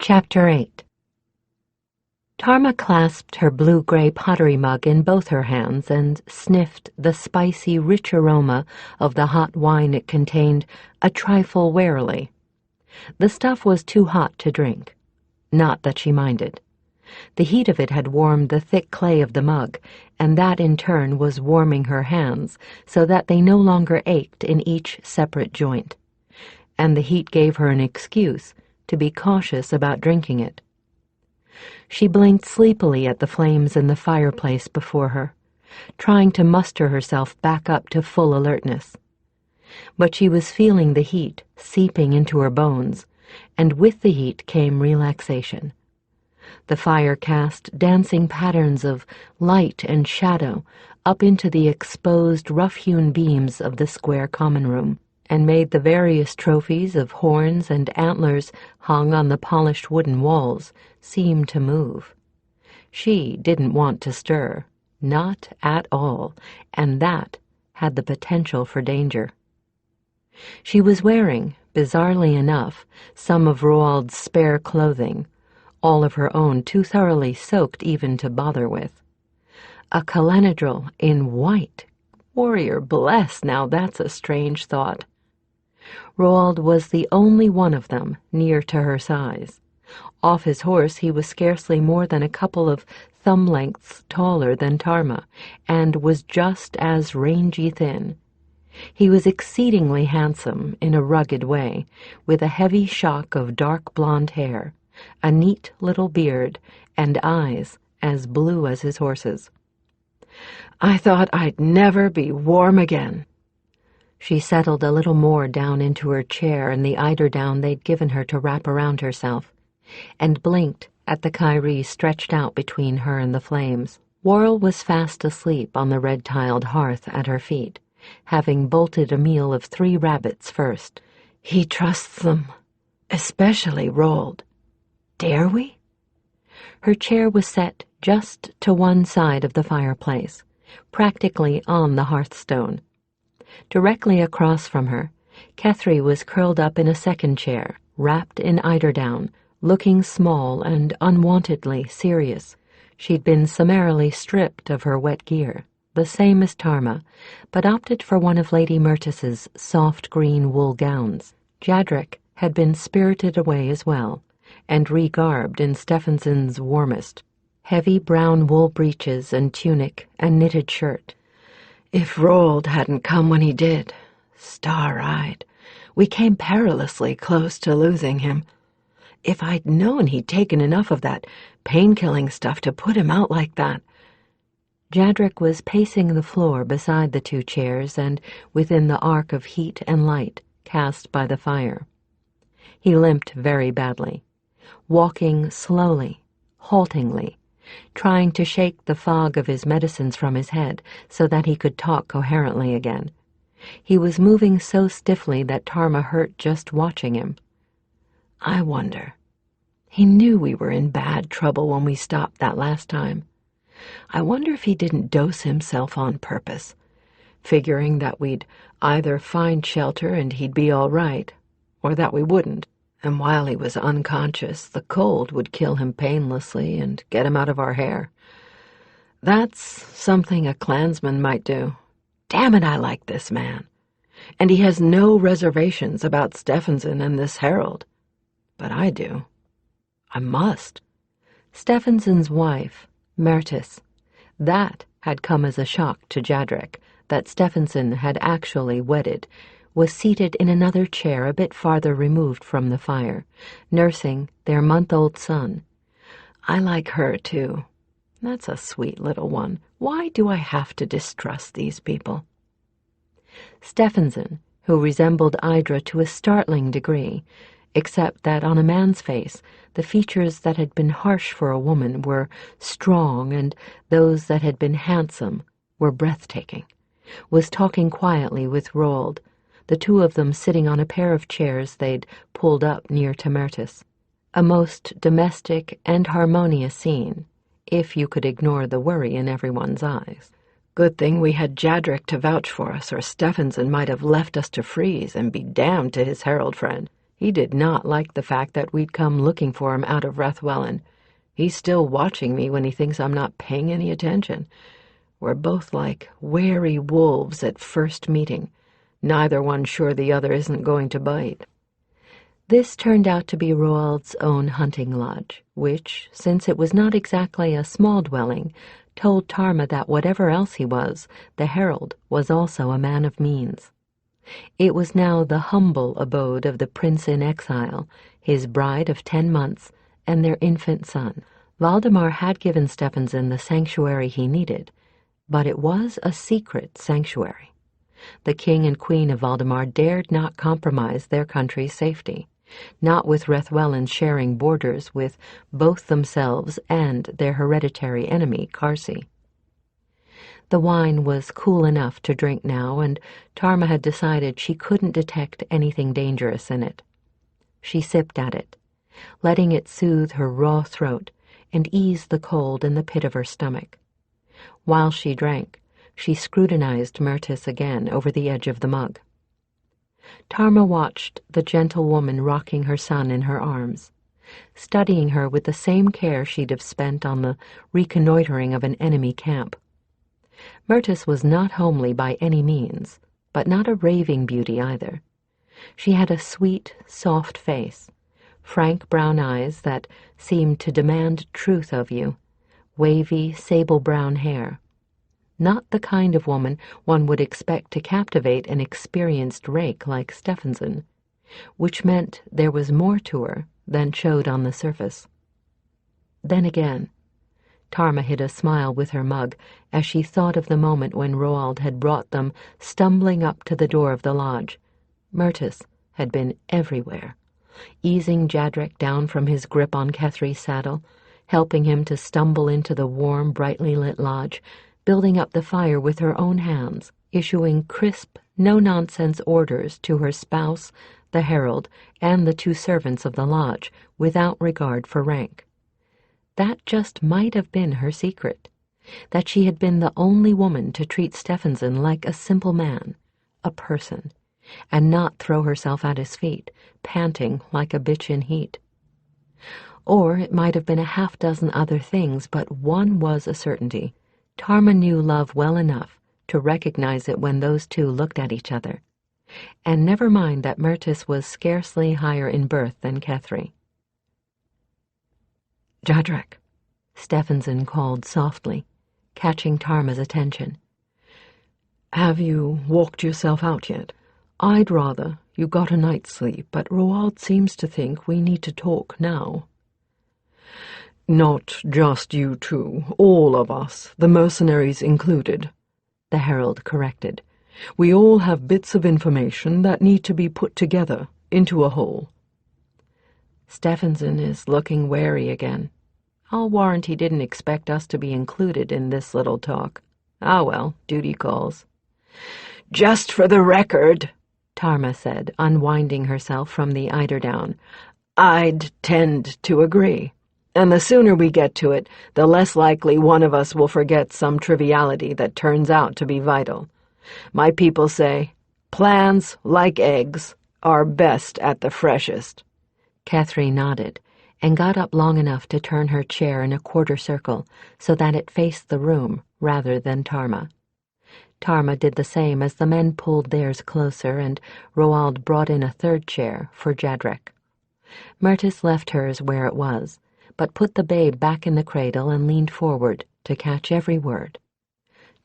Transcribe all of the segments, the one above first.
Chapter 8. Tarma clasped her blue-gray pottery mug in both her hands and sniffed the spicy, rich aroma of the hot wine it contained a trifle warily. The stuff was too hot to drink. Not that she minded. The heat of it had warmed the thick clay of the mug, and that in turn was warming her hands so that they no longer ached in each separate joint. And the heat gave her an excuse to be cautious about drinking it. She blinked sleepily at the flames in the fireplace before her, trying to muster herself back up to full alertness. But she was feeling the heat seeping into her bones, and with the heat came relaxation. The fire cast dancing patterns of light and shadow up into the exposed, rough-hewn beams of the square common room, and made the various trophies of horns and antlers hung on the polished wooden walls seem to move. She didn't want to stir, not at all, and that had the potential for danger. She was wearing, bizarrely enough, some of Roald's spare clothing, all of her own too thoroughly soaked even to bother with. A calenadril in white. Warrior bless, now that's a strange thought. Roald was the only one of them near to her size. Off his horse he was scarcely more than a couple of thumb-lengths taller than Tarma, and was just as rangy thin. He was exceedingly handsome in a rugged way, with a heavy shock of dark blonde hair, a neat little beard, and eyes as blue as his horse's. "I thought I'd never be warm again." She settled a little more down into her chair and the eiderdown they'd given her to wrap around herself, and blinked at the Kyrie stretched out between her and the flames. Worrell was fast asleep on the red-tiled hearth at her feet, having bolted a meal of 3 rabbits first. "He trusts them, especially Roald. Dare we?" Her chair was set just to one side of the fireplace, practically on the hearthstone. Directly across from her, Kethry was curled up in a second chair, wrapped in eiderdown, looking small and unwontedly serious. She'd been summarily stripped of her wet gear, the same as Tarma, but opted for one of Lady Myrtis's soft green wool gowns. Jadrek had been spirited away as well, and regarbed in Stephenson's warmest, heavy brown wool breeches and tunic and knitted shirt. If Roald hadn't come when he did, star-eyed, we came perilously close to losing him. If I'd known he'd taken enough of that pain-killing stuff to put him out like that. Jadrek was pacing the floor beside the 2 chairs and within the arc of heat and light cast by the fire. He limped very badly, walking slowly, haltingly, trying to shake the fog of his medicines from his head so that he could talk coherently again. He was moving so stiffly that Tarma hurt just watching him. I wonder. He knew we were in bad trouble when we stopped that last time. I wonder if he didn't dose himself on purpose, figuring that we'd either find shelter and he'd be all right, or that we wouldn't. And while he was unconscious, the cold would kill him painlessly and get him out of our hair. That's something a clansman might do. Damn it, I like this man. And he has no reservations about Stephenson and this herald. But I do. I must. Stephenson's wife, Myrtis, that had come as a shock to Jadrek, that Stephenson had actually wedded, was seated in another chair a bit farther removed from the fire, nursing their month-old son. I like her, too. That's a sweet little one. Why do I have to distrust these people? Stephenson, who resembled Idra to a startling degree, except that on a man's face the features that had been harsh for a woman were strong and those that had been handsome were breathtaking, was talking quietly with Roald, the 2 of them sitting on a pair of chairs they'd pulled up near to Myrtis. A most domestic and harmonious scene, if you could ignore the worry in everyone's eyes. Good thing we had Jadrek to vouch for us, or Stephenson might have left us to freeze and be damned to his herald friend. He did not like the fact that we'd come looking for him out of Rethwellan. He's still watching me when he thinks I'm not paying any attention. We're both like wary wolves at first meeting, neither one sure the other isn't going to bite. This turned out to be Roald's own hunting lodge, which, since it was not exactly a small dwelling, told Tarma that whatever else he was, the herald was also a man of means. It was now the humble abode of the prince in exile, his bride of 10 months, and their infant son. Valdemar had given Stephenson the sanctuary he needed, but it was a secret sanctuary. The king and queen of Valdemar dared not compromise their country's safety, not with Rethwellan sharing borders with both themselves and their hereditary enemy, Carsey. The wine was cool enough to drink now, and Tarma had decided she couldn't detect anything dangerous in it. She sipped at it, letting it soothe her raw throat and ease the cold in the pit of her stomach. While she drank, she scrutinized Mertis again over the edge of the mug. Tarma watched the gentle woman rocking her son in her arms, studying her with the same care she'd have spent on the reconnoitering of an enemy camp. Mertis was not homely by any means, but not a raving beauty either. She had a sweet, soft face, frank brown eyes that seemed to demand truth of you, wavy, sable-brown hair. Not the kind of woman one would expect to captivate an experienced rake like Stephenson, which meant there was more to her than showed on the surface. Then again, Tarma hid a smile with her mug as she thought of the moment when Roald had brought them stumbling up to the door of the lodge. Mertis had been everywhere, easing Jadrek down from his grip on Kethry's saddle, helping him to stumble into the warm, brightly lit lodge, building up the fire with her own hands, issuing crisp, no-nonsense orders to her spouse, the herald, and the 2 servants of the lodge, without regard for rank. That just might have been her secret, that she had been the only woman to treat Stephenson like a simple man, a person, and not throw herself at his feet, panting like a bitch in heat. Or it might have been a half-dozen other things, but one was a certainty. Tarma knew love well enough to recognize it when those 2 looked at each other. And never mind that Mertis was scarcely higher in birth than Kethry. "Jadrek," Stephenson called softly, catching Tarma's attention. "Have you walked yourself out yet? I'd rather you got a night's sleep, but Roald seems to think we need to talk now." "Not just you 2, all of us, the mercenaries included," the herald corrected. "We all have bits of information that need to be put together into a whole." Stephenson is looking wary again. I'll warrant he didn't expect us to be included in this little talk. Ah well, duty calls. "Just for the record," Tarma said, unwinding herself from the eiderdown, "I'd tend to agree. And the sooner we get to it, the less likely one of us will forget some triviality that turns out to be vital. My people say, plans, like eggs, are best at the freshest." Kethry nodded, and got up long enough to turn her chair in a quarter circle so that it faced the room rather than Tarma. Tarma did the same as the men pulled theirs closer, and Roald brought in a 3rd chair for Jadrek. Mertis left hers where it was, but put the babe back in the cradle and leaned forward to catch every word.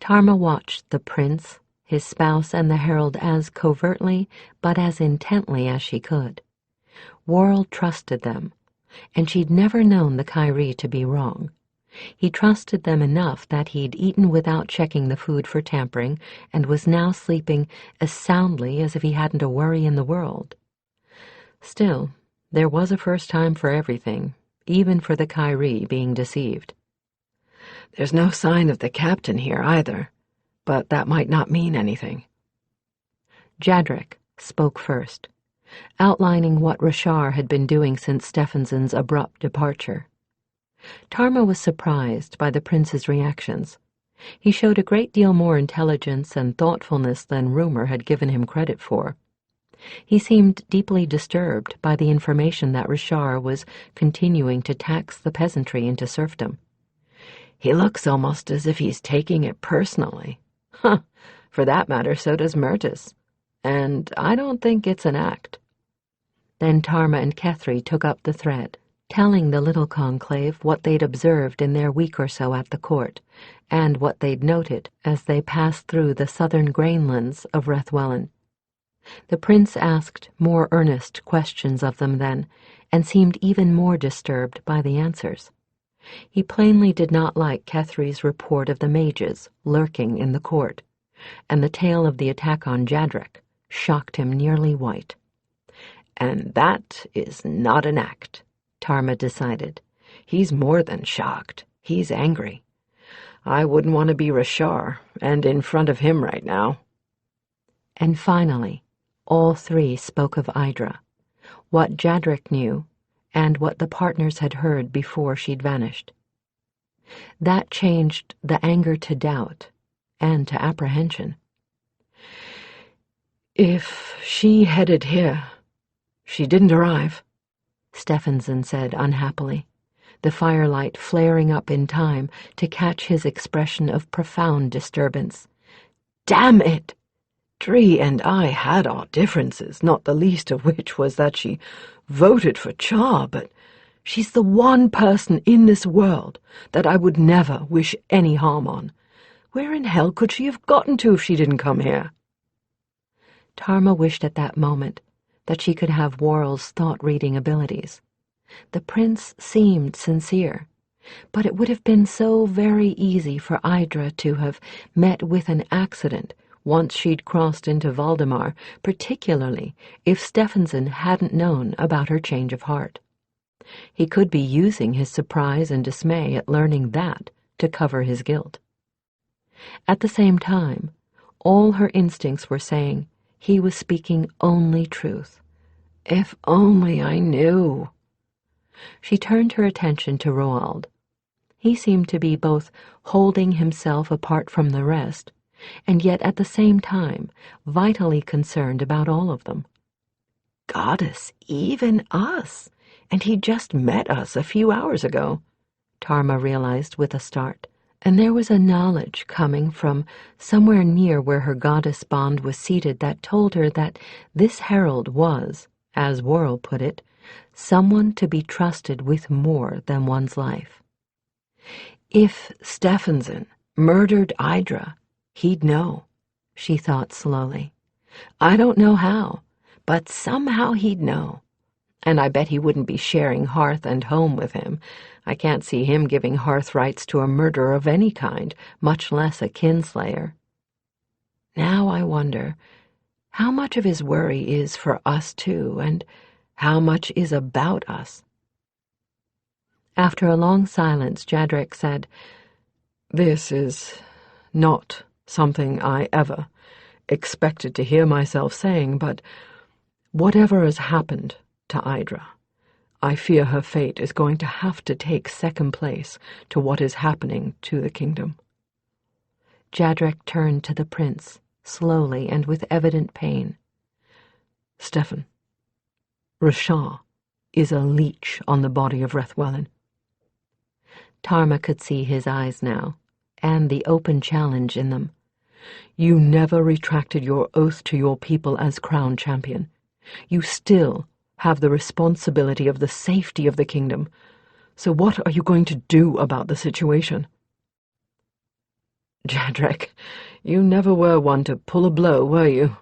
Tarma watched the prince, his spouse, and the herald as covertly but as intently as she could. Worrell trusted them, and she'd never known the Kyrie to be wrong. He trusted them enough that he'd eaten without checking the food for tampering and was now sleeping as soundly as if he hadn't a worry in the world. Still, there was a first time for everything, even for the Kyrie being deceived. "There's no sign of the captain here either, but that might not mean anything." Jadrek spoke first, outlining what Rashar had been doing since Stephenson's abrupt departure. Tarma was surprised by the prince's reactions. He showed a great deal more intelligence and thoughtfulness than rumor had given him credit for. He seemed deeply disturbed by the information that Richard was continuing to tax the peasantry into serfdom. He looks almost as if he's taking it personally. Huh, for that matter, so does Myrtis. And I don't think it's an act. Then Tarma and Kethry took up the thread, telling the little conclave what they'd observed in their week or so at the court, and what they'd noted as they passed through the southern grainlands of Rethwellan. The prince asked more earnest questions of them then, and seemed even more disturbed by the answers. He plainly did not like Kethry's report of the mages lurking in the court, and the tale of the attack on Jadrek shocked him nearly white. And that is not an act, Tarma decided. He's more than shocked. He's angry. I wouldn't want to be Richard and in front of him right now. And finally, all three spoke of Idra, what Jadrek knew, and what the partners had heard before she'd vanished. That changed the anger to doubt and to apprehension. If she headed here, she didn't arrive, Stephenson said unhappily, the firelight flaring up in time to catch his expression of profound disturbance. Damn it! Dree and I had our differences, not the least of which was that she voted for Char, but she's the one person in this world that I would never wish any harm on. Where in hell could she have gotten to if she didn't come here? Tarma wished at that moment that she could have Worrell's thought-reading abilities. The prince seemed sincere, but it would have been so very easy for Idra to have met with an accident once she'd crossed into Valdemar, particularly if Stephenson hadn't known about her change of heart. He could be using his surprise and dismay at learning that to cover his guilt. At the same time, all her instincts were saying he was speaking only truth. If only I knew. She turned her attention to Roald. He seemed to be both holding himself apart from the rest, and yet at the same time vitally concerned about all of them. Goddess, even us, and he just met us a few hours ago, Tarma realized with a start, and there was a knowledge coming from somewhere near where her goddess bond was seated that told her that this herald was, as Worrell put it, someone to be trusted with more than one's life. If Stephenson murdered Idra, he'd know, she thought slowly. I don't know how, but somehow he'd know. And I bet he wouldn't be sharing hearth and home with him. I can't see him giving hearth rights to a murderer of any kind, much less a kinslayer. Now I wonder how much of his worry is for us too, and how much is about us. After a long silence, Jadrek said, This is not something I ever expected to hear myself saying, but whatever has happened to Idra, I fear her fate is going to have to take second place to what is happening to the kingdom. Jadrek turned to the prince, slowly and with evident pain. Stephen, Richard is a leech on the body of Rethwellan. Tarma could see his eyes now, and the open challenge in them. You never retracted your oath to your people as crown champion. You still have the responsibility of the safety of the kingdom. So what are you going to do about the situation? Jadrek, you never were one to pull a blow, were you?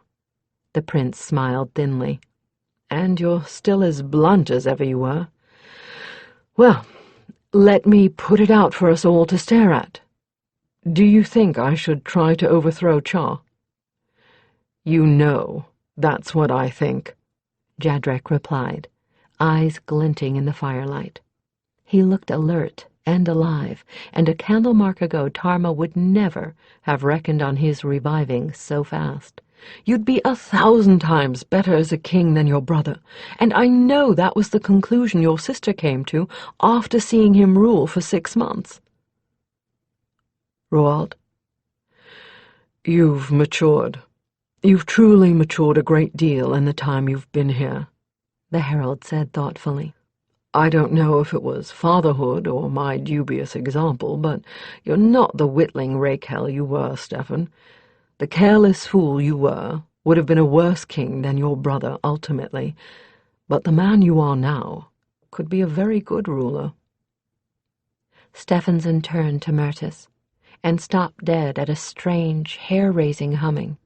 The prince smiled thinly. And you're still as blunt as ever you were. Well, let me put it out for us all to stare at. Do you think I should try to overthrow Char? You know that's what I think, Jadrek replied, eyes glinting in the firelight. He looked alert and alive, and a candlemark ago Tarma would never have reckoned on his reviving so fast. You'd be 1,000 times better as a king than your brother, and I know that was the conclusion your sister came to after seeing him rule for 6 months. Roald, you've matured. "You've truly matured a great deal in the time you've been here," the herald said thoughtfully. "I don't know if it was fatherhood or my dubious example, but you're not the whittling rakehell you were, Stefan. The careless fool you were would have been a worse king than your brother ultimately, but the man you are now could be a very good ruler." Stephenson turned to Mertis and stopped dead at a strange, hair-raising humming.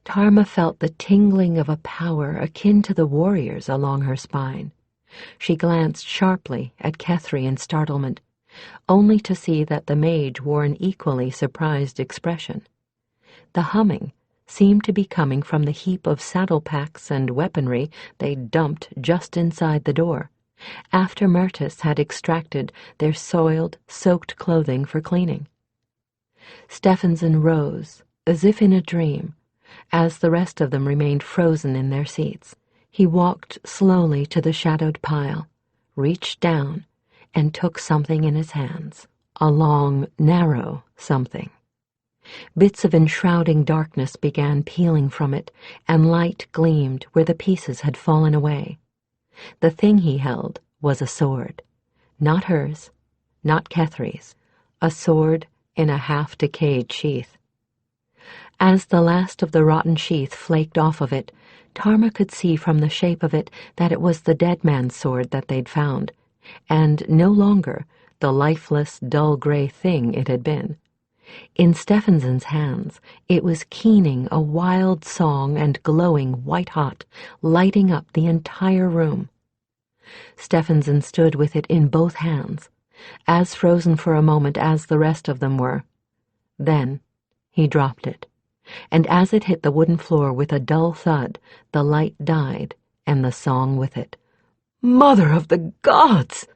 Tarma felt the tingling of a power akin to the warrior's along her spine. She glanced sharply at Kethry in startlement, only to see that the mage wore an equally surprised expression. The humming seemed to be coming from the heap of saddle packs and weaponry they'd dumped just inside the door, after Mertis had extracted their soiled, soaked clothing for cleaning. Stephenson rose, as if in a dream, as the rest of them remained frozen in their seats. He walked slowly to the shadowed pile, reached down, and took something in his hands, a long, narrow something. Bits of enshrouding darkness began peeling from it, and light gleamed where the pieces had fallen away. The thing he held was a sword. Not hers, not Kethry's. A sword in a half-decayed sheath. As the last of the rotten sheath flaked off of it, Tarma could see from the shape of it that it was the dead man's sword that they'd found, and no longer the lifeless, dull gray thing it had been. In Stephenson's hands, it was keening a wild song and glowing white-hot, lighting up the entire room. Stephenson stood with it in both hands, as frozen for a moment as the rest of them were. Then he dropped it, and as it hit the wooden floor with a dull thud, the light died, and the song with it. "Mother of the gods!"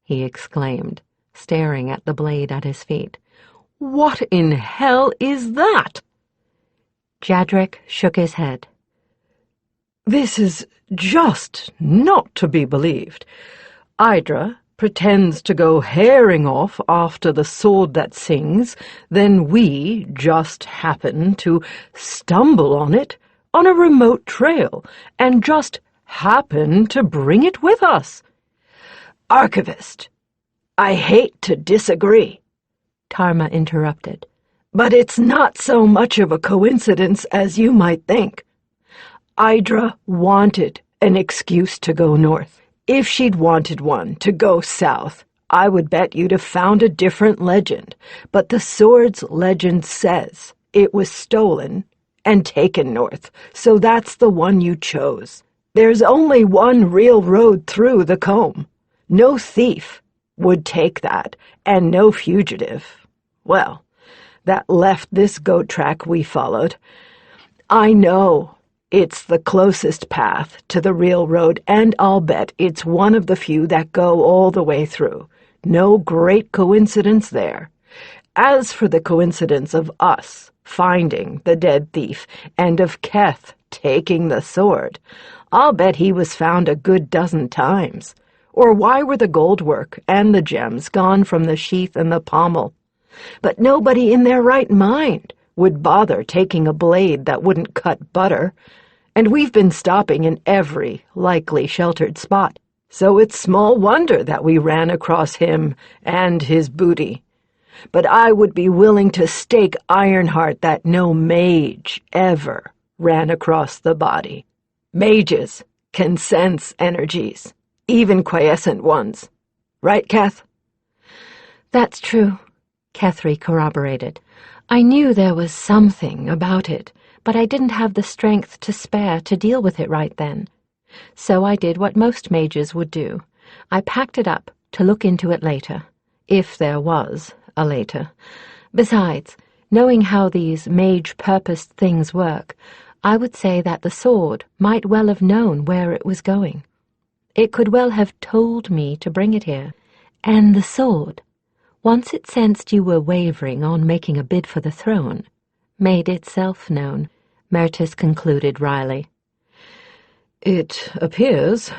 he exclaimed, staring at the blade at his feet. "What in hell is that?" Jadrek shook his head. "This is just not to be believed. Idra pretends to go herring off after the sword that sings, then we just happen to stumble on it on a remote trail, and just happen to bring it with us. Archivist, I hate to disagree," Tarma interrupted, "but it's not so much of a coincidence as you might think. Idra wanted an excuse to go north. If she'd wanted one to go south, I would bet you'd have found a different legend, but the sword's legend says it was stolen and taken north, so that's the one you chose. There's only one real road through the comb. No thief would take that, and no fugitive. Well, that left this goat track we followed. I know it's the closest path to the real road, and I'll bet it's one of the few that go all the way through. No great coincidence there. As for the coincidence of us finding the dead thief, and of Keth taking the sword, I'll bet he was found a good dozen times. Or why were the gold work and the gems gone from the sheath and the pommel? But nobody in their right mind would bother taking a blade that wouldn't cut butter, and we've been stopping in every likely sheltered spot, so it's small wonder that we ran across him and his booty. But I would be willing to stake Ironheart that no mage ever ran across the body. Mages can sense energies, even quiescent ones. Right, Keth? "That's true," Kethry corroborated. "I knew there was something about it, but I didn't have the strength to spare to deal with it right then. So I did what most mages would do. I packed it up to look into it later, if there was a later. Besides, knowing how these mage-purposed things work, I would say that the sword might well have known where it was going. It could well have told me to bring it here. And the sword, once it sensed you were wavering on making a bid for the throne, made itself known," Mertis concluded wryly. "It appears,"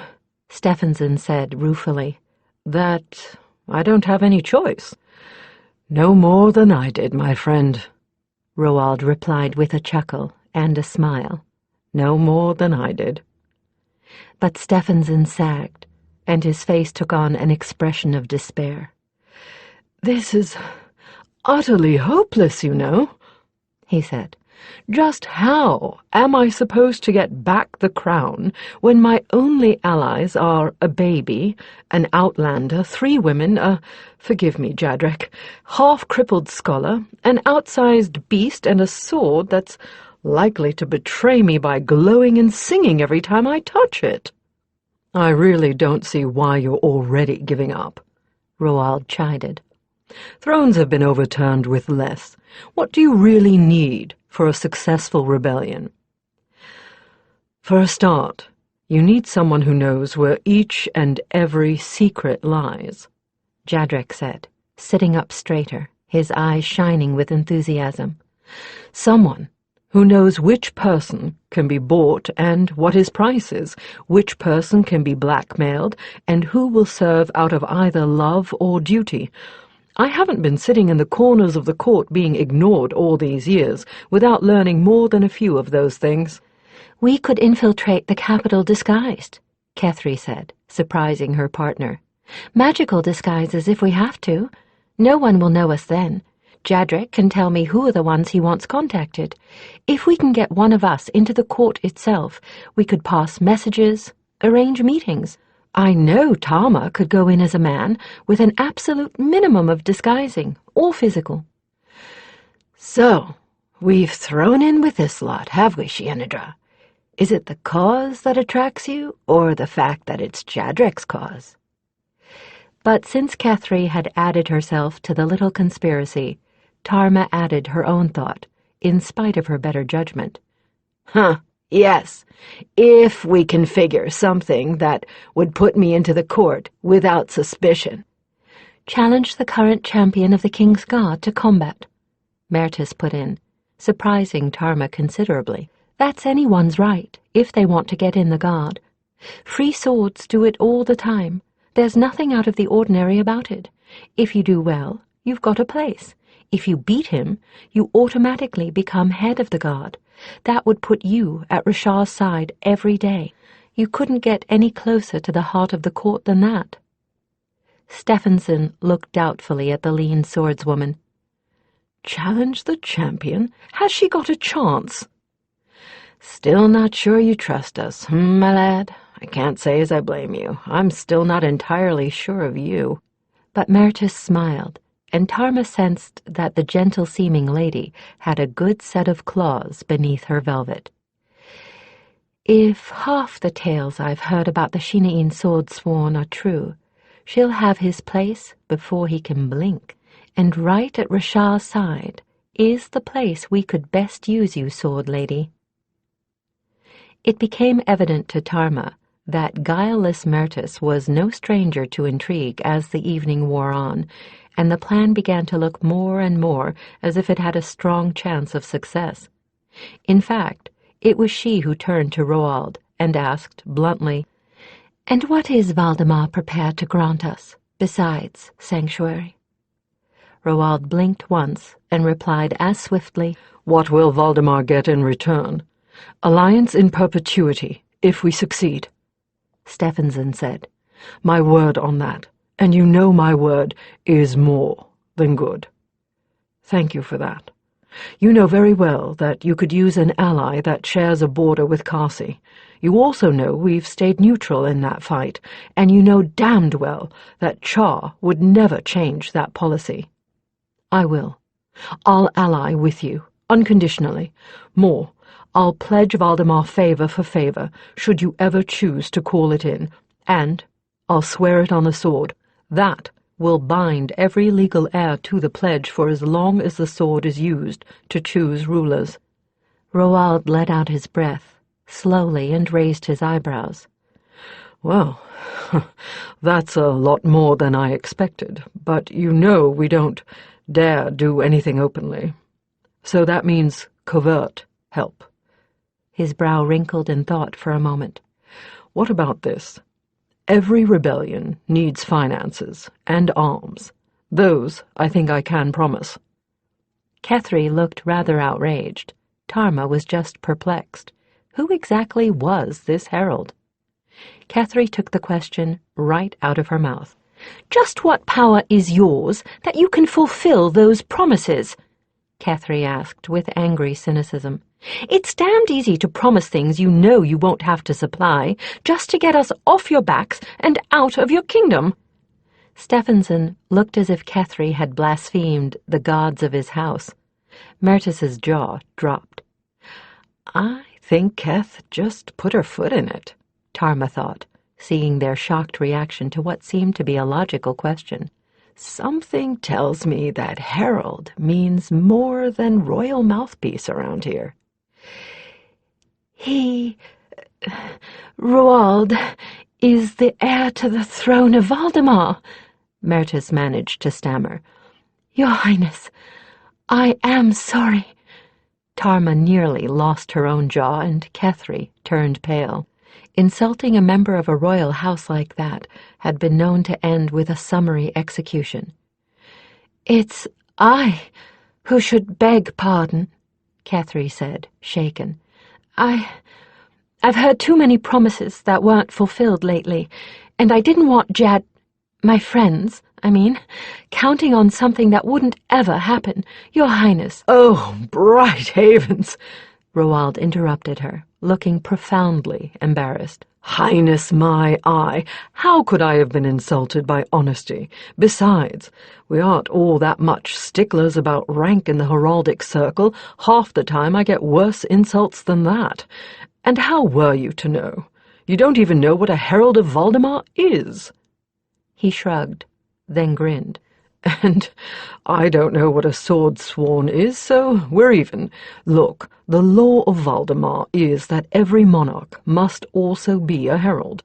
Stephenson said ruefully, "that I don't have any choice." "No more than I did, my friend," Roald replied with a chuckle and a smile. No more than I did. But Stephenson sagged, and his face took on an expression of despair. This is utterly hopeless, you know, he said. Just how am I supposed to get back the crown when my only allies are a baby, an outlander, 3 women, forgive me, Jadrek, half-crippled scholar, an outsized beast, and a sword that's likely to betray me by glowing and singing every time I touch it? I really don't see why you're already giving up, Roald chided. Thrones have been overturned with less. What do you really need for a successful rebellion? For a start, you need someone who knows where each and every secret lies, Jadrek said, sitting up straighter, his eyes shining with enthusiasm. Someone who knows which person can be bought and what his price is, which person can be blackmailed, and who will serve out of either love or duty. I haven't been sitting in the corners of the court being ignored all these years without learning more than a few of those things. We could infiltrate the capital disguised, Kethry said, surprising her partner. Magical disguises if we have to. No one will know us then. Jadrek can tell me who are the ones he wants contacted. If we can get one of us into the court itself, we could pass messages, arrange meetings. I know Tarma could go in as a man with an absolute minimum of disguising, all physical. So, we've thrown in with this lot, have we, Idra? Is it the cause that attracts you, or the fact that it's Jadrek's cause? But since Kethry had added herself to the little conspiracy, Tarma added her own thought, in spite of her better judgment. Yes, if we can figure something that would put me into the court without suspicion. Challenge the current champion of the King's Guard to combat, Mertis put in, surprising Tarma considerably. That's anyone's right, if they want to get in the Guard. Free swords do it all the time. There's nothing out of the ordinary about it. If you do well, you've got a place. If you beat him, you automatically become head of the Guard. That would put you at Rashar's side every day. You couldn't get any closer to the heart of the court than that. Stephenson looked doubtfully at the lean swordswoman. Challenge the champion? Has she got a chance? Still not sure you trust us, my lad? I can't say as I blame you. I'm still not entirely sure of you. But Mertis smiled, and Tarma sensed that the gentle-seeming lady had a good set of claws beneath her velvet. If half the tales I've heard about the Shinaeen Swordsworn are true, she'll have his place before he can blink, and right at Rashar's side is the place we could best use you, Sword Lady. It became evident to Tarma that guileless Mertis was no stranger to intrigue as the evening wore on, and the plan began to look more and more as if it had a strong chance of success. In fact, it was she who turned to Roald and asked bluntly, "And what is Valdemar prepared to grant us, besides sanctuary?" Roald blinked once and replied as swiftly, "What will Valdemar get in return? Alliance in perpetuity, if we succeed." Stephenson said, "My word on that, and you know my word is more than good. Thank you for that. You know very well that you could use an ally that shares a border with Kasi. You also know we've stayed neutral in that fight, and you know damned well that Char would never change that policy. I will. I'll ally with you, unconditionally. More, I'll pledge Valdemar favor for favor, should you ever choose to call it in, and I'll swear it on the sword. That will bind every legal heir to the pledge for as long as the sword is used to choose rulers." Roald let out his breath, slowly, and raised his eyebrows. "Well, that's a lot more than I expected, but you know we don't dare do anything openly. So that means covert help." His brow wrinkled in thought for a moment. "What about this? Every rebellion needs finances and arms. Those I think I can promise." Kethry looked rather outraged. Tarma was just perplexed. Who exactly was this herald? Kethry took the question right out of her mouth. "Just what power is yours that you can fulfill those promises?" Kethry asked with angry cynicism. "It's damned easy to promise things you know you won't have to supply, just to get us off your backs and out of your kingdom." Stephenson looked as if Kethry had blasphemed the gods of his house. Mertis's jaw dropped. I think Keth just put her foot in it, Tarma thought, seeing their shocked reaction to what seemed to be a logical question. Something tells me that herald means more than royal mouthpiece around here. "He, Roald, is the heir to the throne of Valdemar," Mertis managed to stammer. "Your Highness, I am sorry." Tarma nearly lost her own jaw, and Kethry turned pale. Insulting a member of a royal house like that had been known to end with a summary execution. "It's I who should beg pardon," Kethry said, shaken. I've heard too many promises that weren't fulfilled lately, and I didn't want my friends, counting on something that wouldn't ever happen, Your Highness." "Oh, bright havens!" Roald interrupted her, looking profoundly embarrassed. "Highness my eye, how could I have been insulted by honesty? Besides, we aren't all that much sticklers about rank in the heraldic circle. Half the time I get worse insults than that. And how were you to know? You don't even know what a herald of Valdemar is." He shrugged, then grinned. "And I don't know what a sword sworn is, so we're even. Look, the law of Valdemar is that every monarch must also be a herald.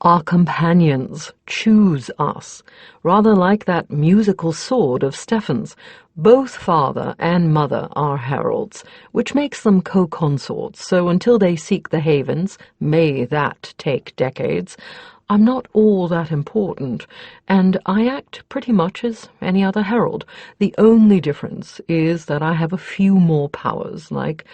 Our companions choose us, rather like that musical sword of Stephen's. Both father and mother are heralds, which makes them co-consorts, so until they seek the havens, may that take decades, I'm not all that important, and I act pretty much as any other herald. The only difference is that I have a few more powers, like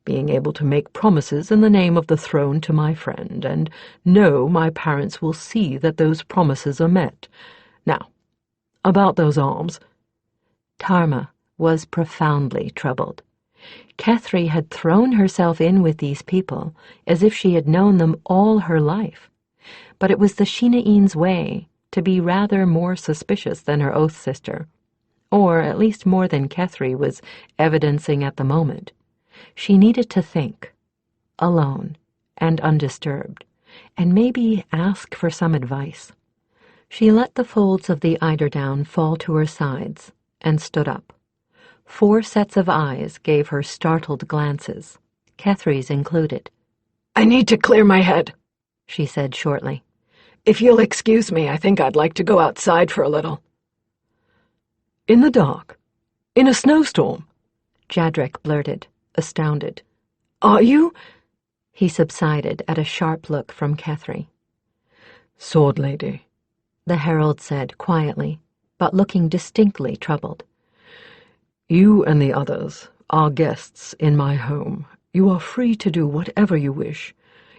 being able to make promises in the name of the throne to my friend, and know my parents will see that those promises are met. Now, about those arms." Tarma was profoundly troubled. Kethry had thrown herself in with these people as if she had known them all her life. But it was the Sheenaeen's way to be rather more suspicious than her oath sister, or at least more than Kethry was evidencing at the moment. She needed to think, alone and undisturbed, and maybe ask for some advice. She let the folds of the eiderdown fall to her sides and stood up. 4 sets of eyes gave her startled glances, Kethry's included. "I need to clear my head," she said shortly. "If you'll excuse me, I think I'd like to go outside for a little." "In the dark? In a snowstorm?" Jadrek blurted, astounded. "Are you?" He subsided at a sharp look from Kethry. "Sword lady," the herald said quietly, but looking distinctly troubled. "You and the others are guests in my home. You are free to do whatever you wish.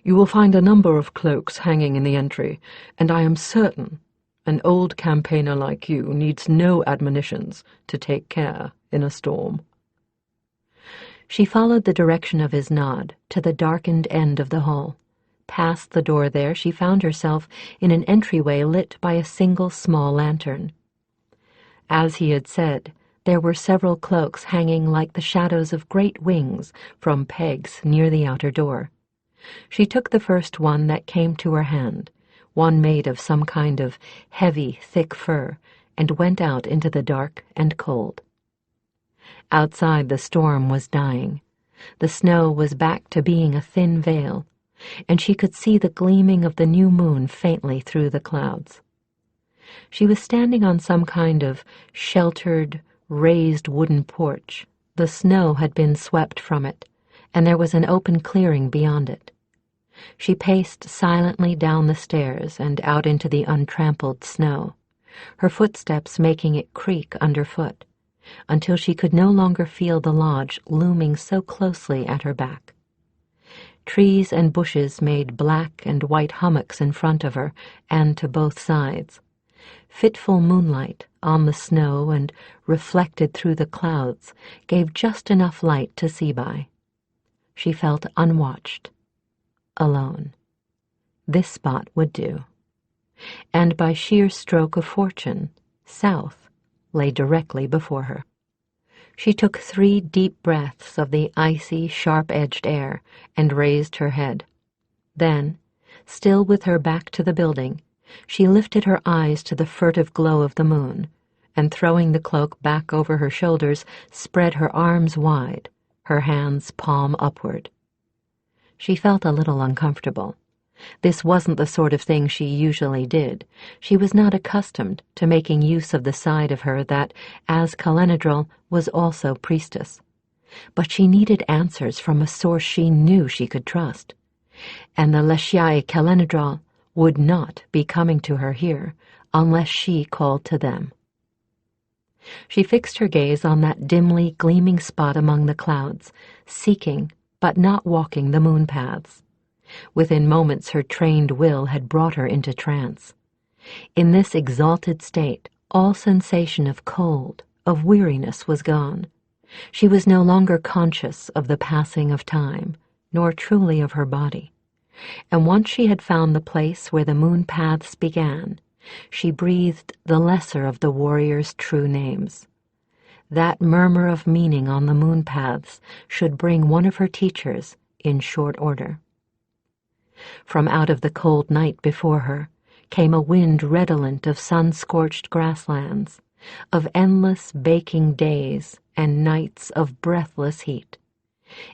You will find a number of cloaks hanging in the entry, and I am certain an old campaigner like you needs no admonitions to take care in a storm." She followed the direction of his nod to the darkened end of the hall. Past the door there, she found herself in an entryway lit by a single small lantern. As he had said, there were several cloaks hanging like the shadows of great wings from pegs near the outer door. She took the first one that came to her hand, one made of some kind of heavy, thick fur, and went out into the dark and cold. Outside, the storm was dying. The snow was back to being a thin veil, and she could see the gleaming of the new moon faintly through the clouds. She was standing on some kind of sheltered, raised wooden porch. The snow had been swept from it, and there was an open clearing beyond it. She paced silently down the stairs and out into the untrampled snow, her footsteps making it creak underfoot, until she could no longer feel the lodge looming so closely at her back. Trees and bushes made black and white hummocks in front of her and to both sides. Fitful moonlight on the snow and reflected through the clouds gave just enough light to see by. She felt unwatched, alone. This spot would do. And by sheer stroke of fortune, south lay directly before her. She took 3 deep breaths of the icy, sharp-edged air and raised her head. Then, still with her back to the building, she lifted her eyes to the furtive glow of the moon, and throwing the cloak back over her shoulders, spread her arms wide, her hands palm upward. She felt a little uncomfortable. This wasn't the sort of thing she usually did. She was not accustomed to making use of the side of her that, as Calenadril, was also priestess. But she needed answers from a source she knew she could trust. And the Leshiai Calenadril would not be coming to her here unless she called to them. She fixed her gaze on that dimly gleaming spot among the clouds, seeking but not walking the moon paths. Within moments her trained will had brought her into trance. In this exalted state, all sensation of cold, of weariness was gone. She was no longer conscious of the passing of time, nor truly of her body. And once she had found the place where the moon paths began, she breathed the lesser of the warrior's true names. That murmur of meaning on the moon paths should bring one of her teachers in short order. From out of the cold night before her came a wind redolent of sun-scorched grasslands, of endless baking days and nights of breathless heat.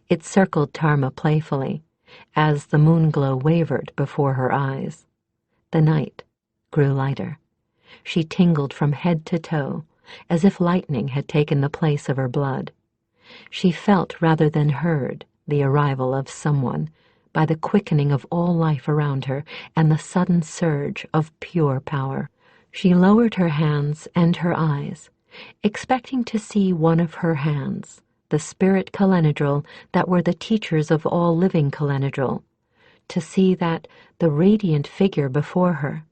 It circled Tarma playfully, as the moonglow wavered before her eyes. The night grew lighter. She tingled from head to toe, as if lightning had taken the place of her blood. She felt rather than heard the arrival of someone, by the quickening of all life around her and the sudden surge of pure power. She lowered her hands and her eyes, expecting to see one of her hands, the spirit Calenadril that were the teachers of all living Calenadril, to see that the radiant figure before her,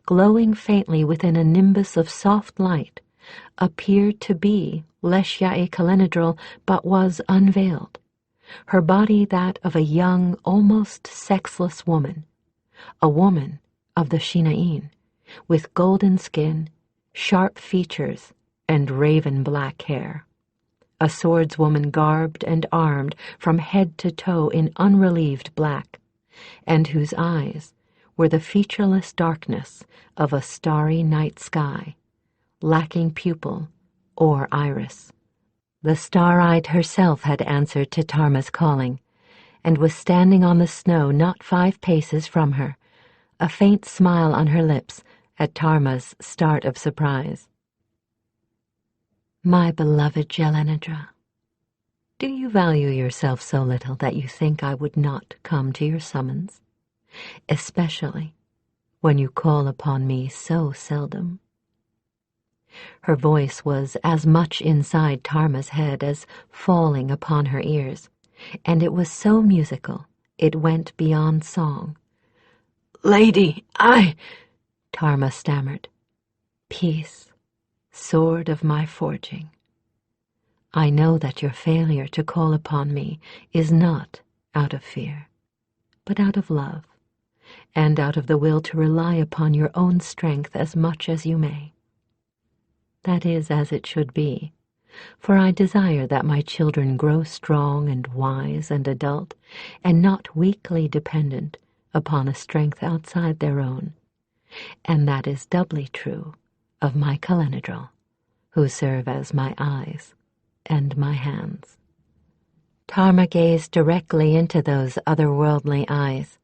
glowing faintly within a nimbus of soft light, appeared to be Leshiai Calenadril, but was unveiled, her body that of a young, almost sexless woman, a woman of the Shinain, with golden skin, sharp features, and raven-black hair, a swordswoman garbed and armed from head to toe in unrelieved black, and whose eyes were the featureless darkness of a starry night sky, lacking pupil or iris. The star-eyed herself had answered to Tarma's calling, and was standing on the snow not 5 paces from her, a faint smile on her lips at Tarma's start of surprise. My beloved Jelenadra, do you value yourself so little that you think I would not come to your summons, especially when you call upon me so seldom? Her voice was as much inside Tarma's head as falling upon her ears, and it was so musical it went beyond song. "Lady, Tarma stammered. "Peace, sword of my forging. I know that your failure to call upon me is not out of fear, but out of love, and out of the will to rely upon your own strength as much as you may. That is as it should be, for I desire that my children grow strong and wise and adult, and not weakly dependent upon a strength outside their own. And that is doubly true of my Calenadril, who serve as my eyes and my hands." Tarma gazed directly into those otherworldly eyes,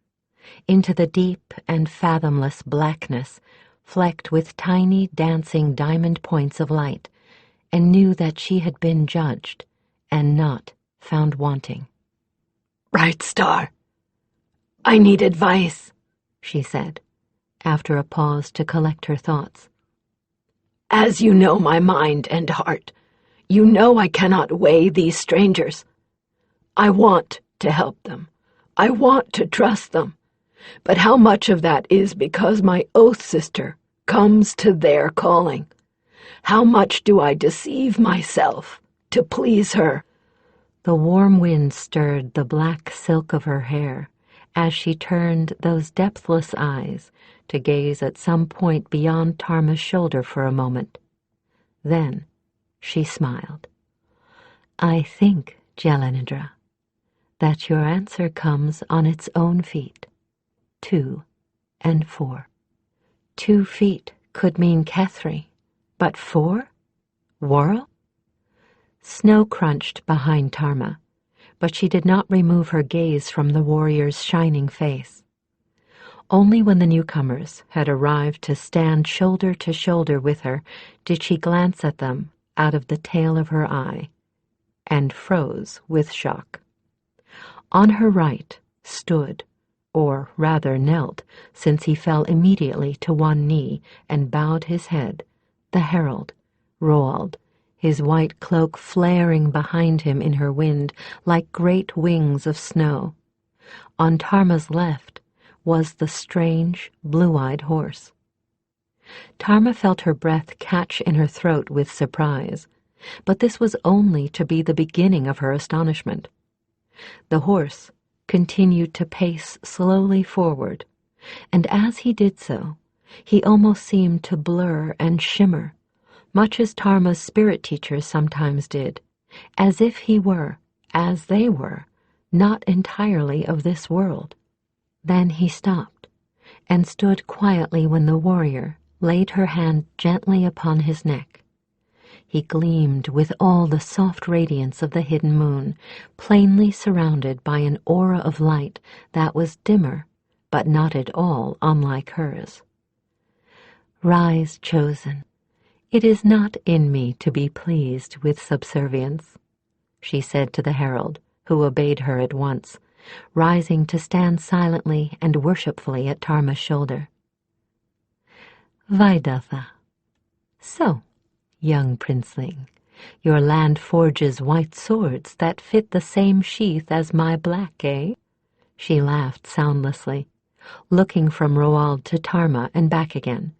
into the deep and fathomless blackness flecked with tiny dancing diamond points of light, and knew that she had been judged and not found wanting. "Bright star, I need advice," she said, after a pause to collect her thoughts. "As you know my mind and heart, You know I cannot weigh these strangers. I want to help them. I want to trust them. But how much of that is because my oath sister comes to their calling? How much do I deceive myself to please her? The warm wind stirred the black silk of her hair as she turned those depthless eyes to gaze at some point beyond Tarma's shoulder for a moment. Then she smiled. I think, Jelenidra, that your answer comes on its own feet. 2 and 4. 2 feet could mean Kethry, but 4? Worrell? Snow crunched behind Tarma, but she did not remove her gaze from the warrior's shining face. Only when the newcomers had arrived to stand shoulder to shoulder with her did she glance at them out of the tail of her eye, and froze with shock. On her right stood, or rather knelt, since he fell immediately to one knee and bowed his head, the herald, Roald, his white cloak flaring behind him in her wind like great wings of snow. On Tarma's left was the strange, blue-eyed horse. Tarma felt her breath catch in her throat with surprise, but this was only to be the beginning of her astonishment. The horse continued to pace slowly forward, and as he did so, he almost seemed to blur and shimmer, much as Tarma's spirit teachers sometimes did, as if he were, as they were, not entirely of this world. Then he stopped, and stood quietly when the warrior laid her hand gently upon his neck. He gleamed with all the soft radiance of the hidden moon, plainly surrounded by an aura of light that was dimmer, but not at all unlike hers. Rise, chosen. It is not in me to be pleased with subservience, she said to the herald, who obeyed her at once, rising to stand silently and worshipfully at Tarma's shoulder. Vaidatha. So, young princeling, your land forges white swords that fit the same sheath as my black, eh? She laughed soundlessly, looking from Roald to Tarma and back again.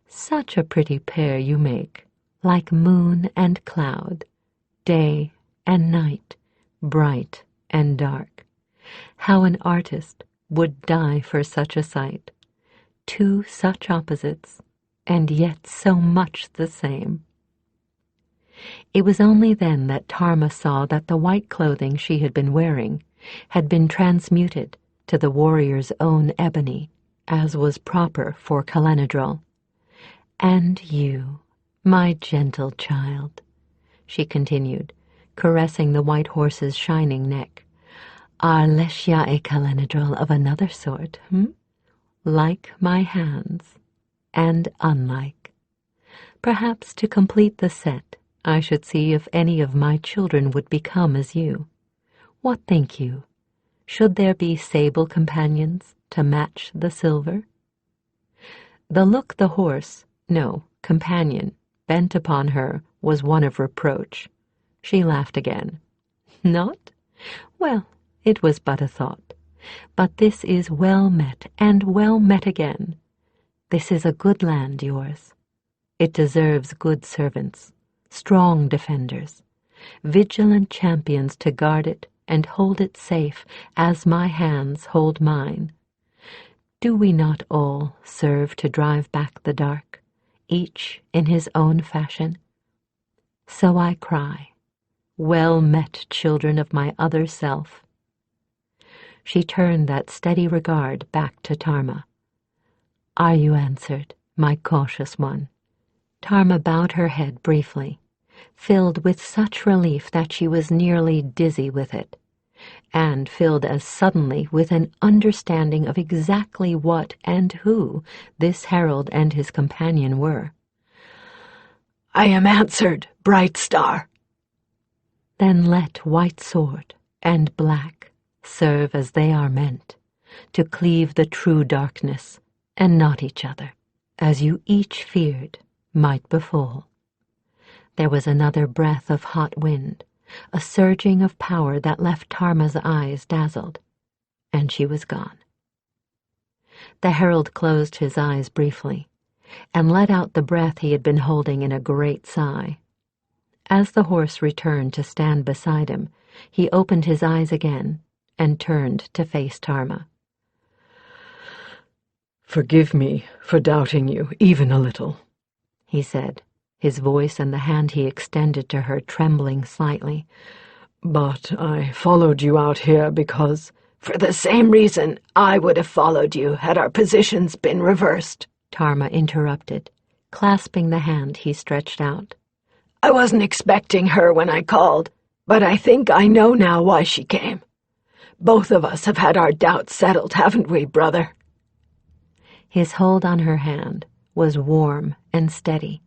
Such a pretty pair you make, like moon and cloud, day and night, bright and dark. How an artist would die for such a sight. 2 such opposites, and yet so much the same. It was only then that Tarma saw that the white clothing she had been wearing had been transmuted to the warrior's own ebony, as was proper for Calenadrol. And you, my gentle child, she continued, caressing the white horse's shining neck, are Leshya e Calenadrol of another sort, Like my hands, and unlike. Perhaps to complete the set, I should see if any of my children would become as you. What think you? Should there be sable companions to match the silver? The look the horse, no, companion, bent upon her was one of reproach. She laughed again. Not? Well, it was but a thought. But this is well met, and well met again. This is a good land, yours. It deserves good servants, strong defenders, vigilant champions to guard it and hold it safe as my hands hold mine. Do we not all serve to drive back the dark, each in his own fashion? So I cry, well met, children of my other self. She turned that steady regard back to Tarma. Are you answered, my cautious one? Tarma bowed her head briefly, filled with such relief that she was nearly dizzy with it, and filled as suddenly with an understanding of exactly what and who this herald and his companion were. I am answered, bright star. Then let white sword and black serve as they are meant, to cleave the true darkness, and not each other, as you each feared might befall. There was another breath of hot wind, a surging of power that left Tarma's eyes dazzled, and she was gone. The herald closed his eyes briefly, and let out the breath he had been holding in a great sigh. As the horse returned to stand beside him, he opened his eyes again and turned to face Tarma. "Forgive me for doubting you, even a little," he said, his voice and the hand he extended to her trembling slightly. "But I followed you out here because—" "For the same reason I would have followed you had our positions been reversed," Tarma interrupted, clasping the hand he stretched out. "I wasn't expecting her when I called, but I think I know now why she came. Both of us have had our doubts settled, haven't we, brother?" His hold on her hand was warm and steady,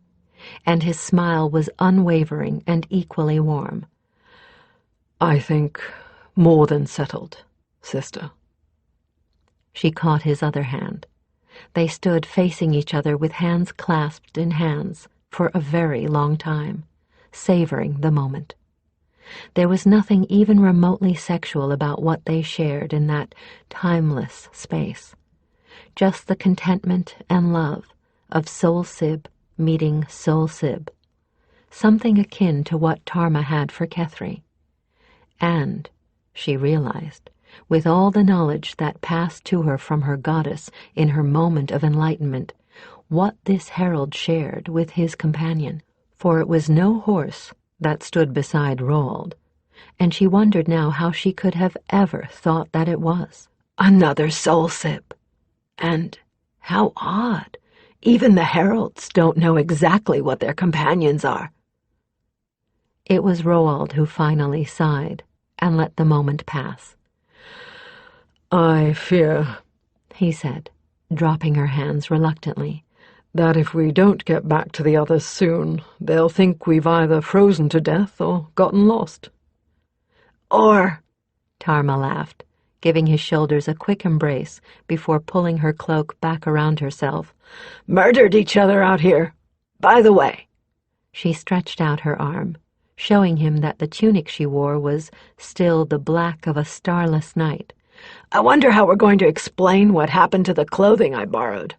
and his smile was unwavering and equally warm. "I think more than settled, sister." She caught his other hand. They stood facing each other with hands clasped in hands for a very long time, savoring the moment. There was nothing even remotely sexual about what they shared in that timeless space. Just the contentment and love of Soul Sib meeting Soul Sib, something akin to what Tarma had for Kethry. And, she realized, with all the knowledge that passed to her from her goddess in her moment of enlightenment, what this herald shared with his companion, for it was no horse that stood beside Roald, and she wondered now how she could have ever thought that it was. Another Soul Sib. And how odd. Even the heralds don't know exactly what their companions are. It was Roald who finally sighed and let the moment pass. "I fear," he said, dropping her hands reluctantly, "that if we don't get back to the others soon, they'll think we've either frozen to death or gotten lost." Or, Tarma laughed, giving his shoulders a quick embrace before pulling her cloak back around herself, murdered each other out here. By the way, she stretched out her arm, showing him that the tunic she wore was still the black of a starless night. I wonder how we're going to explain what happened to the clothing I borrowed.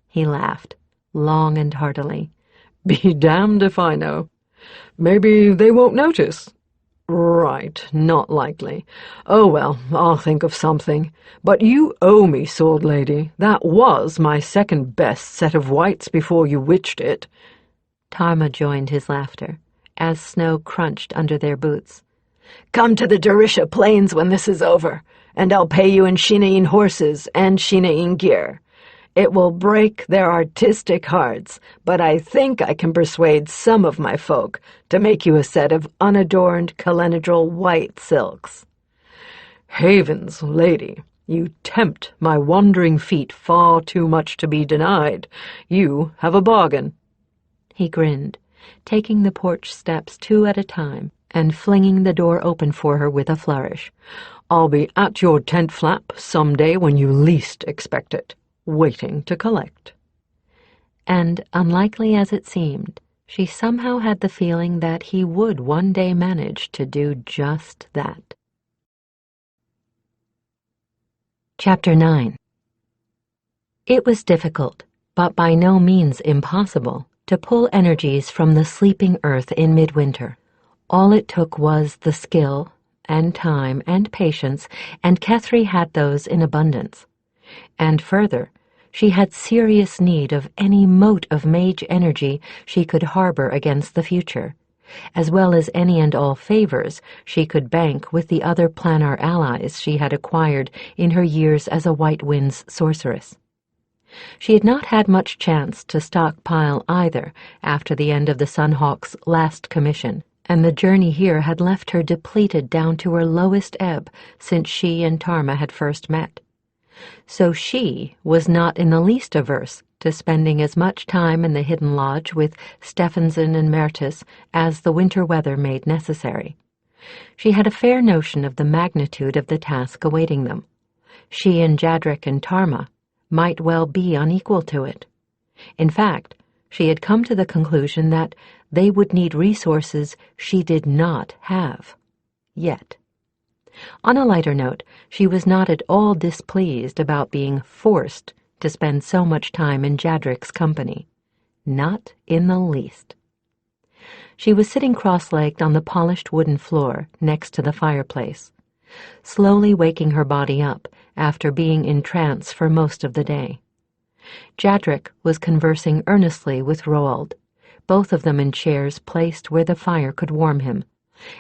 He laughed, long and heartily. "Be damned if I know. Maybe they won't notice." "Right, not likely. Oh well, I'll think of something. But you owe me, Sword Lady. That was my second-best set of whites before you witched it." Tarma joined his laughter, as snow crunched under their boots. "Come to the Darisha Plains when this is over, and I'll pay you in Shinaeen horses and Shinaeen gear. It will break their artistic hearts, but I think I can persuade some of my folk to make you a set of unadorned Kalenadril white silks." "Havens, lady, you tempt my wandering feet far too much to be denied. You have a bargain." He grinned, taking the porch steps 2 at a time and flinging the door open for her with a flourish. "I'll be at your tent flap some day when you least expect it, waiting to collect." And, unlikely as it seemed, she somehow had the feeling that he would one day manage to do just that. Chapter 9. It was difficult, but by no means impossible, to pull energies from the sleeping earth in midwinter. All it took was the skill, and time, and patience, and Kethry had those in abundance. And further, she had serious need of any mote of mage energy she could harbor against the future, as well as any and all favors she could bank with the other planar allies she had acquired in her years as a White Winds sorceress. She had not had much chance to stockpile either after the end of the Sunhawks' last commission, and the journey here had left her depleted down to her lowest ebb since she and Tarma had first met. So she was not in the least averse to spending as much time in the hidden lodge with Stephenson and Mertis as the winter weather made necessary. She had a fair notion of the magnitude of the task awaiting them. She and Jadrik and Tarma might well be unequal to it. In fact, she had come to the conclusion that they would need resources she did not have. Yet. On a lighter note, she was not at all displeased about being forced to spend so much time in Jadric's company. Not in the least. She was sitting cross-legged on the polished wooden floor next to the fireplace, slowly waking her body up after being in trance for most of the day. Jadric was conversing earnestly with Roald, both of them in chairs placed where the fire could warm him,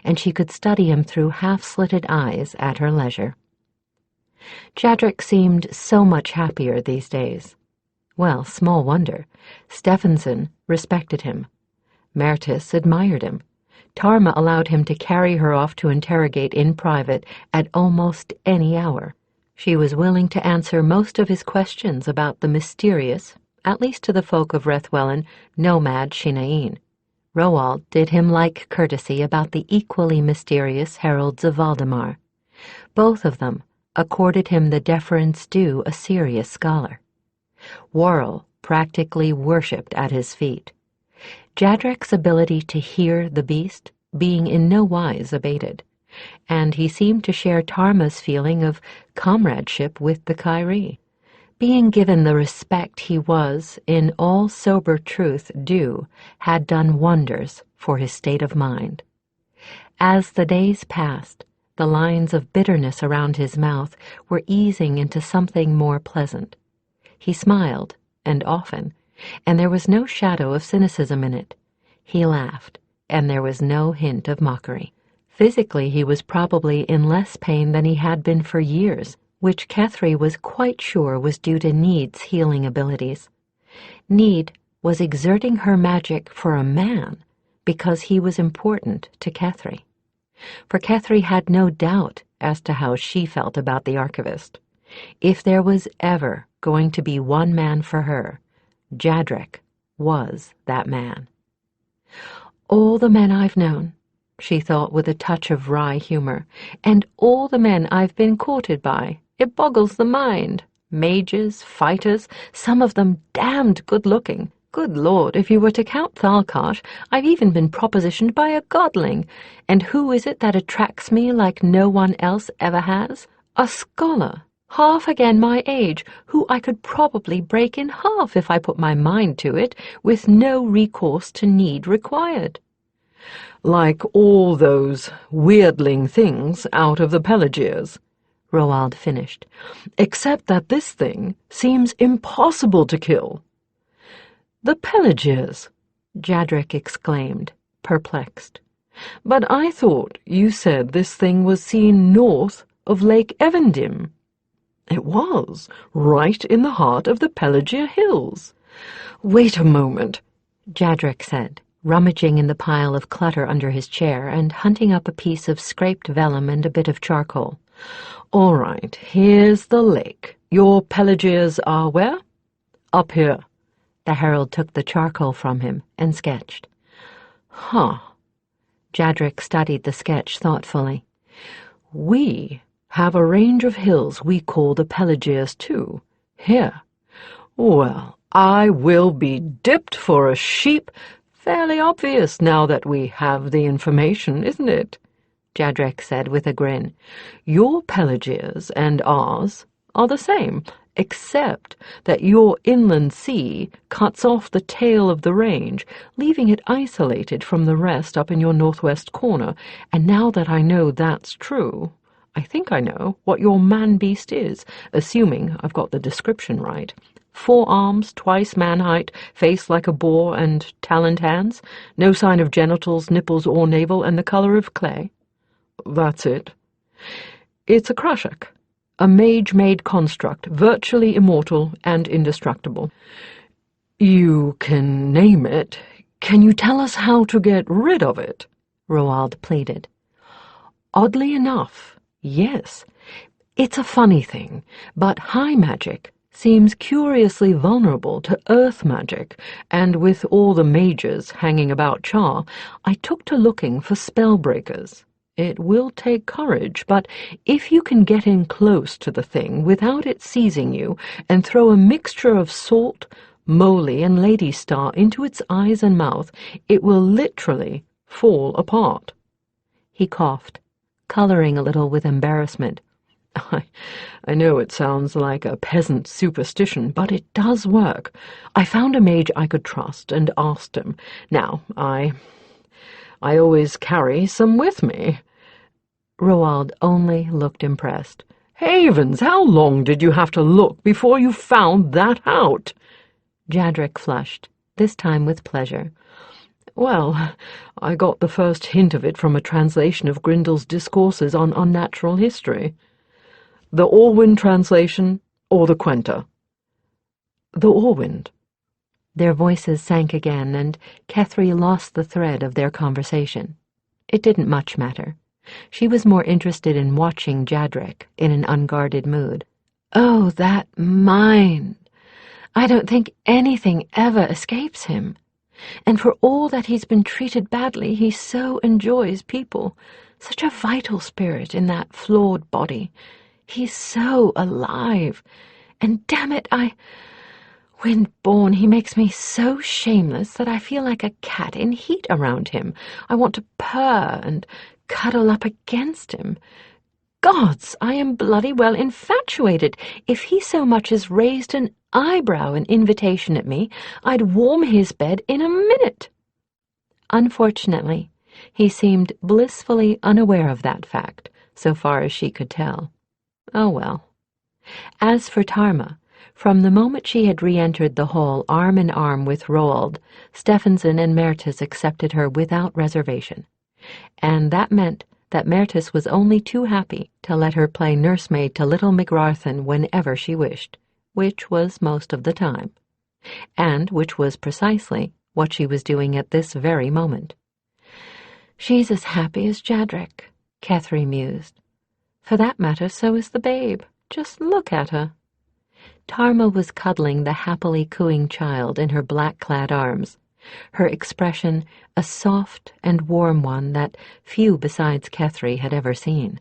and she could study him through half-slitted eyes at her leisure. Jadric seemed so much happier these days. Well, small wonder. Stephenson respected him. Mertis admired him. Tarma allowed him to carry her off to interrogate in private at almost any hour. She was willing to answer most of his questions about the mysterious, at least to the folk of Rethwellan, nomad Shinain. Roald did him like courtesy about the equally mysterious heralds of Valdemar. Both of them accorded him the deference due a serious scholar. Worrell practically worshipped at his feet, Jadric's ability to hear the beast being in no wise abated, and he seemed to share Tarma's feeling of comradeship with the Kyrie. Being given the respect he was, in all sober truth, due, had done wonders for his state of mind. As the days passed, the lines of bitterness around his mouth were easing into something more pleasant. He smiled, and often, and there was no shadow of cynicism in it. He laughed, and there was no hint of mockery. Physically, he was probably in less pain than he had been for years, which Kethry was quite sure was due to Need's healing abilities. Need was exerting her magic for a man because he was important to Kethry. For Kethry had no doubt as to how she felt about the archivist. If there was ever going to be one man for her, Jadric was that man. All the men I've known, she thought with a touch of wry humor, and all the men I've been courted by, it boggles the mind. Mages, fighters, some of them damned good-looking. Good Lord, if you were to count Thalkart, I've even been propositioned by a godling. And who is it that attracts me like no one else ever has? A scholar, half again my age, who I could probably break in half if I put my mind to it, with no recourse to need required. Like all those weirdling things out of the Pelagiers, Roald finished, except that this thing seems impossible to kill. The Pelagiers, Jadric exclaimed, perplexed. But I thought you said this thing was seen north of Lake Evendim. It was, right in the heart of the Pelagier Hills. Wait a moment, Jadric said, rummaging in the pile of clutter under his chair and hunting up a piece of scraped vellum and a bit of charcoal. All right, here's the lake. Your Pelagiers are where? Up here. The herald took the charcoal from him and sketched. Huh. Jadric studied the sketch thoughtfully. We have a range of hills we call the Pelagiers too. Here. Well, I will be dipped for a sheep. Fairly obvious now that we have the information, isn't it? Jadric said with a grin. Your Pelagiers and ours are the same, except that your inland sea cuts off the tail of the range, leaving it isolated from the rest up in your northwest corner. And now that I know that's true, I think I know what your man-beast is, assuming I've got the description right. 4 arms, twice man-height, face like a boar, and taloned hands. No sign of genitals, nipples, or navel, and the color of clay. That's it. It's a Krashak, a mage-made construct, virtually immortal and indestructible. You can name it. Can you tell us how to get rid of it? Roald pleaded. Oddly enough, yes. It's a funny thing, but high magic seems curiously vulnerable to earth magic, and with all the mages hanging about Char, I took to looking for spellbreakers. It will take courage, but if you can get in close to the thing without it seizing you and throw a mixture of salt, moly and lady star into its eyes and mouth, it will literally fall apart." He coughed, coloring a little with embarrassment. I know it sounds like a peasant superstition, but it does work. I found a mage I could trust and asked him. Now, I always carry some with me." Roald only looked impressed. "Havens, how long did you have to look before you found that out?" Jadrek flushed, this time with pleasure. "Well, I got the first hint of it from a translation of Grindel's discourses on unnatural history. The Orwyn translation or the Quenta?" "The Orwyn." Their voices sank again, and Kethry lost the thread of their conversation. It didn't much matter. She was more interested in watching Jadrek in an unguarded mood. Oh, that mind! I don't think anything ever escapes him. And for all that he's been treated badly, he so enjoys people. Such a vital spirit in that flawed body. He's so alive. And damn it, Windborn, he makes me so shameless that I feel like a cat in heat around him. I want to purr and cuddle up against him. Gods, I am bloody well infatuated. If he so much as raised an eyebrow in invitation at me, I'd warm his bed in a minute." Unfortunately, he seemed blissfully unaware of that fact, so far as she could tell. Oh well. As for Tarma, from the moment she had re-entered the hall arm in arm with Roald, Stephenson and Mertis accepted her without reservation. And that meant that Mertis was only too happy to let her play nursemaid to little McRarthen whenever she wished, which was most of the time, and which was precisely what she was doing at this very moment. "She's as happy as Jadrek," Kethry mused. "For that matter, so is the babe. Just look at her." Tarma was cuddling the happily cooing child in her black-clad arms, her expression a soft and warm one that few besides Kethry had ever seen.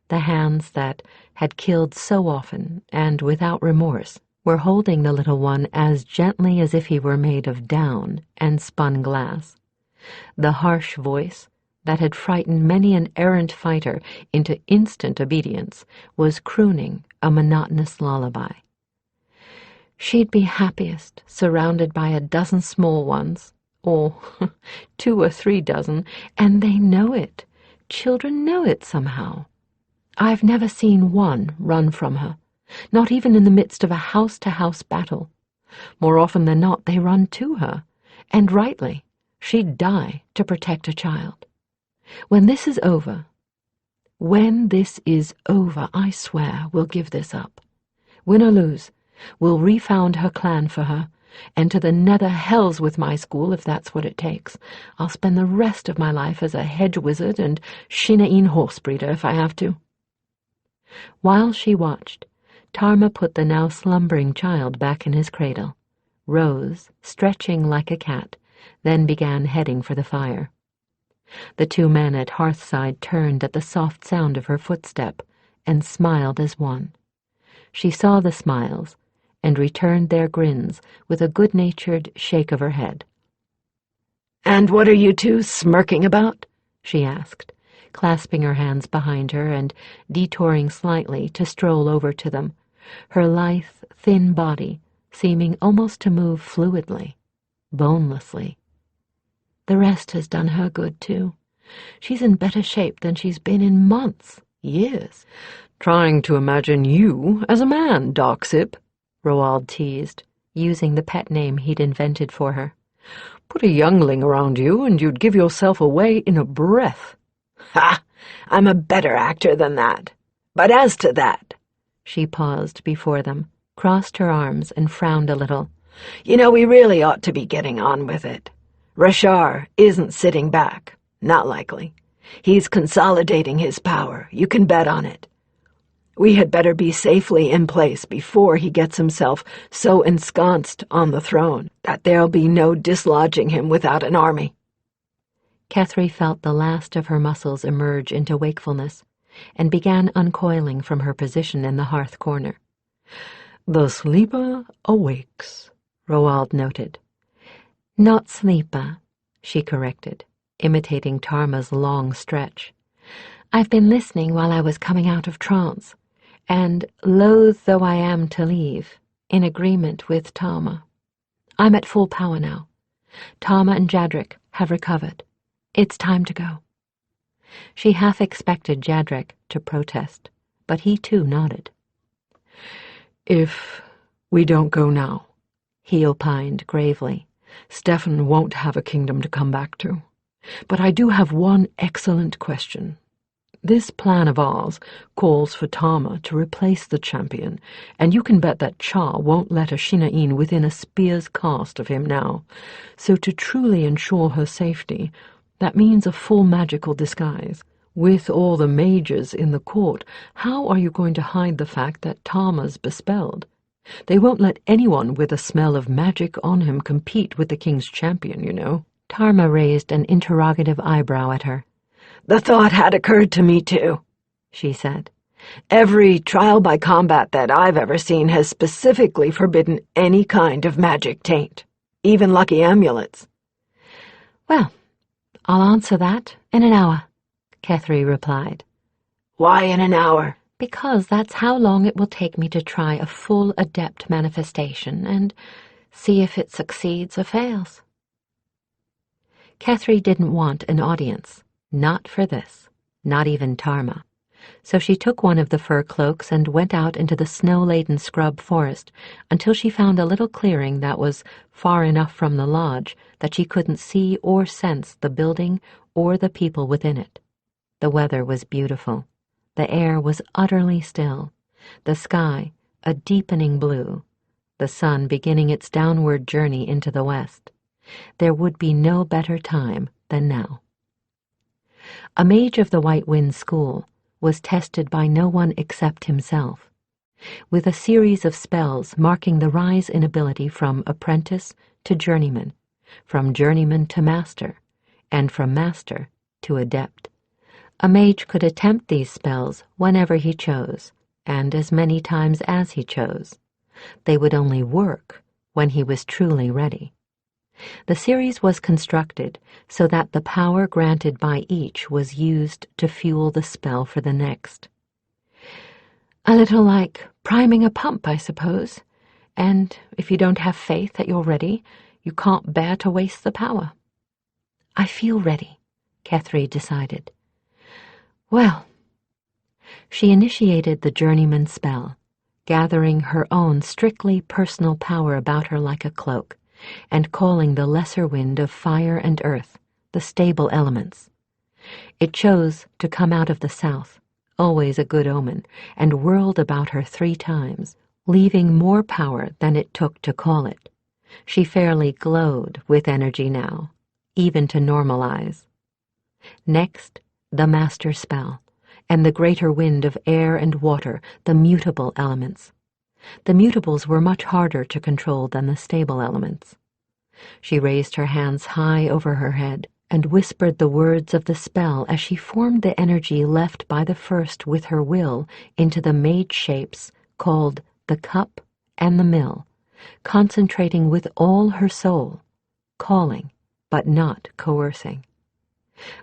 The hands that had killed so often and without remorse were holding the little one as gently as if he were made of down and spun glass. The harsh voice that had frightened many an errant fighter into instant obedience was crooning a monotonous lullaby. She'd be happiest surrounded by a dozen small ones, or 2 or 3 dozen, and they know it. Children know it somehow. I've never seen one run from her, not even in the midst of a house-to-house battle. More often than not, they run to her, and rightly. She'd die to protect a child. When this is over, I swear we'll give this up. Win or lose, we'll refound her clan for her, and to the nether hells with my school if that's what it takes. I'll spend the rest of my life as a hedge wizard and Shinaeen horse breeder if I have to." While she watched, Tarma put the now slumbering child back in his cradle, rose, stretching like a cat, then began heading for the fire. The 2 men at hearthside turned at the soft sound of her footstep and smiled as one. She saw the smiles and returned their grins with a good-natured shake of her head. "And what are you 2 smirking about?" she asked, clasping her hands behind her and detouring slightly to stroll over to them, her lithe, thin body seeming almost to move fluidly, bonelessly. The rest has done her good, too. She's in better shape than she's been in months, years. "Trying to imagine you as a man, Darksip," Roald teased, using the pet name he'd invented for her. "Put a youngling around you and you'd give yourself away in a breath." "Ha! I'm a better actor than that. But as to that—" She paused before them, crossed her arms, and frowned a little. "You know, we really ought to be getting on with it. Rashar isn't sitting back. Not likely. He's consolidating his power. You can bet on it. We had better be safely in place before he gets himself so ensconced on the throne that there'll be no dislodging him without an army." Kethry felt the last of her muscles emerge into wakefulness and began uncoiling from her position in the hearth corner. "The sleeper awakes," Roald noted. Not sleeper, she corrected, imitating Tarma's long stretch. I've been listening while I was coming out of trance, and, loath though I am to leave, in agreement with Tarma. I'm at full power now. Tarma and Jadric have recovered. It's time to go. She half expected Jadric to protest, but he too nodded. If we don't go now, he opined gravely, Stefan won't have a kingdom to come back to. But I do have one excellent question. This plan of ours calls for Tarma to replace the champion, and you can bet that Char won't let a Shinain within a spear's cast of him now. So to truly ensure her safety, that means a full magical disguise. With all the mages in the court, how are you going to hide the fact that Tarma's bespelled? They won't let anyone with a smell of magic on him compete with the king's champion, you know. Tarma raised an interrogative eyebrow at her. The thought had occurred to me too, she said. Every trial by combat that I've ever seen has specifically forbidden any kind of magic taint, even lucky amulets. Well, I'll answer that in an hour, Kethry replied. Why in an hour? Because that's how long it will take me to try a full adept manifestation and see if it succeeds or fails. Kethry didn't want an audience. Not for this, not even Tarma. So she took one of the fur cloaks and went out into the snow-laden scrub forest until she found a little clearing that was far enough from the lodge that she couldn't see or sense the building or the people within it. The weather was beautiful. The air was utterly still. The sky, a deepening blue. The sun beginning its downward journey into the west. There would be no better time than now. A mage of the White Wind School was tested by no one except himself, with a series of spells marking the rise in ability from apprentice to journeyman, from journeyman to master, and from master to adept. A mage could attempt these spells whenever he chose, and as many times as he chose. They would only work when he was truly ready. The series was constructed so that the power granted by each was used to fuel the spell for the next. A little like priming a pump, I suppose, and if you don't have faith that you're ready, you can't bear to waste the power. I feel ready, Kethry decided. Well, she initiated the journeyman spell, gathering her own strictly personal power about her like a cloak, and calling the lesser wind of fire and earth, the stable elements. It chose to come out of the south, always a good omen, and whirled about her 3 times, leaving more power than it took to call it. She fairly glowed with energy now, even to normalize. Next, the master spell, and the greater wind of air and water, the mutable elements. The mutables were much harder to control than the stable elements. She raised her hands high over her head and whispered the words of the spell as she formed the energy left by the first with her will into the mage shapes called the cup and the mill, concentrating with all her soul, calling but not coercing.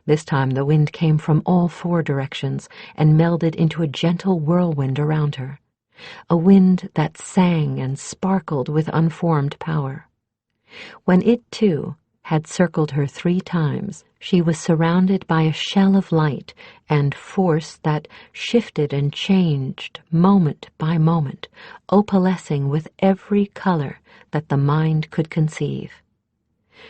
This time the wind came from all 4 directions and melded into a gentle whirlwind around her. A wind that sang and sparkled with unformed power. When it, too, had circled her 3 times, she was surrounded by a shell of light and force that shifted and changed moment by moment, opalescing with every color that the mind could conceive.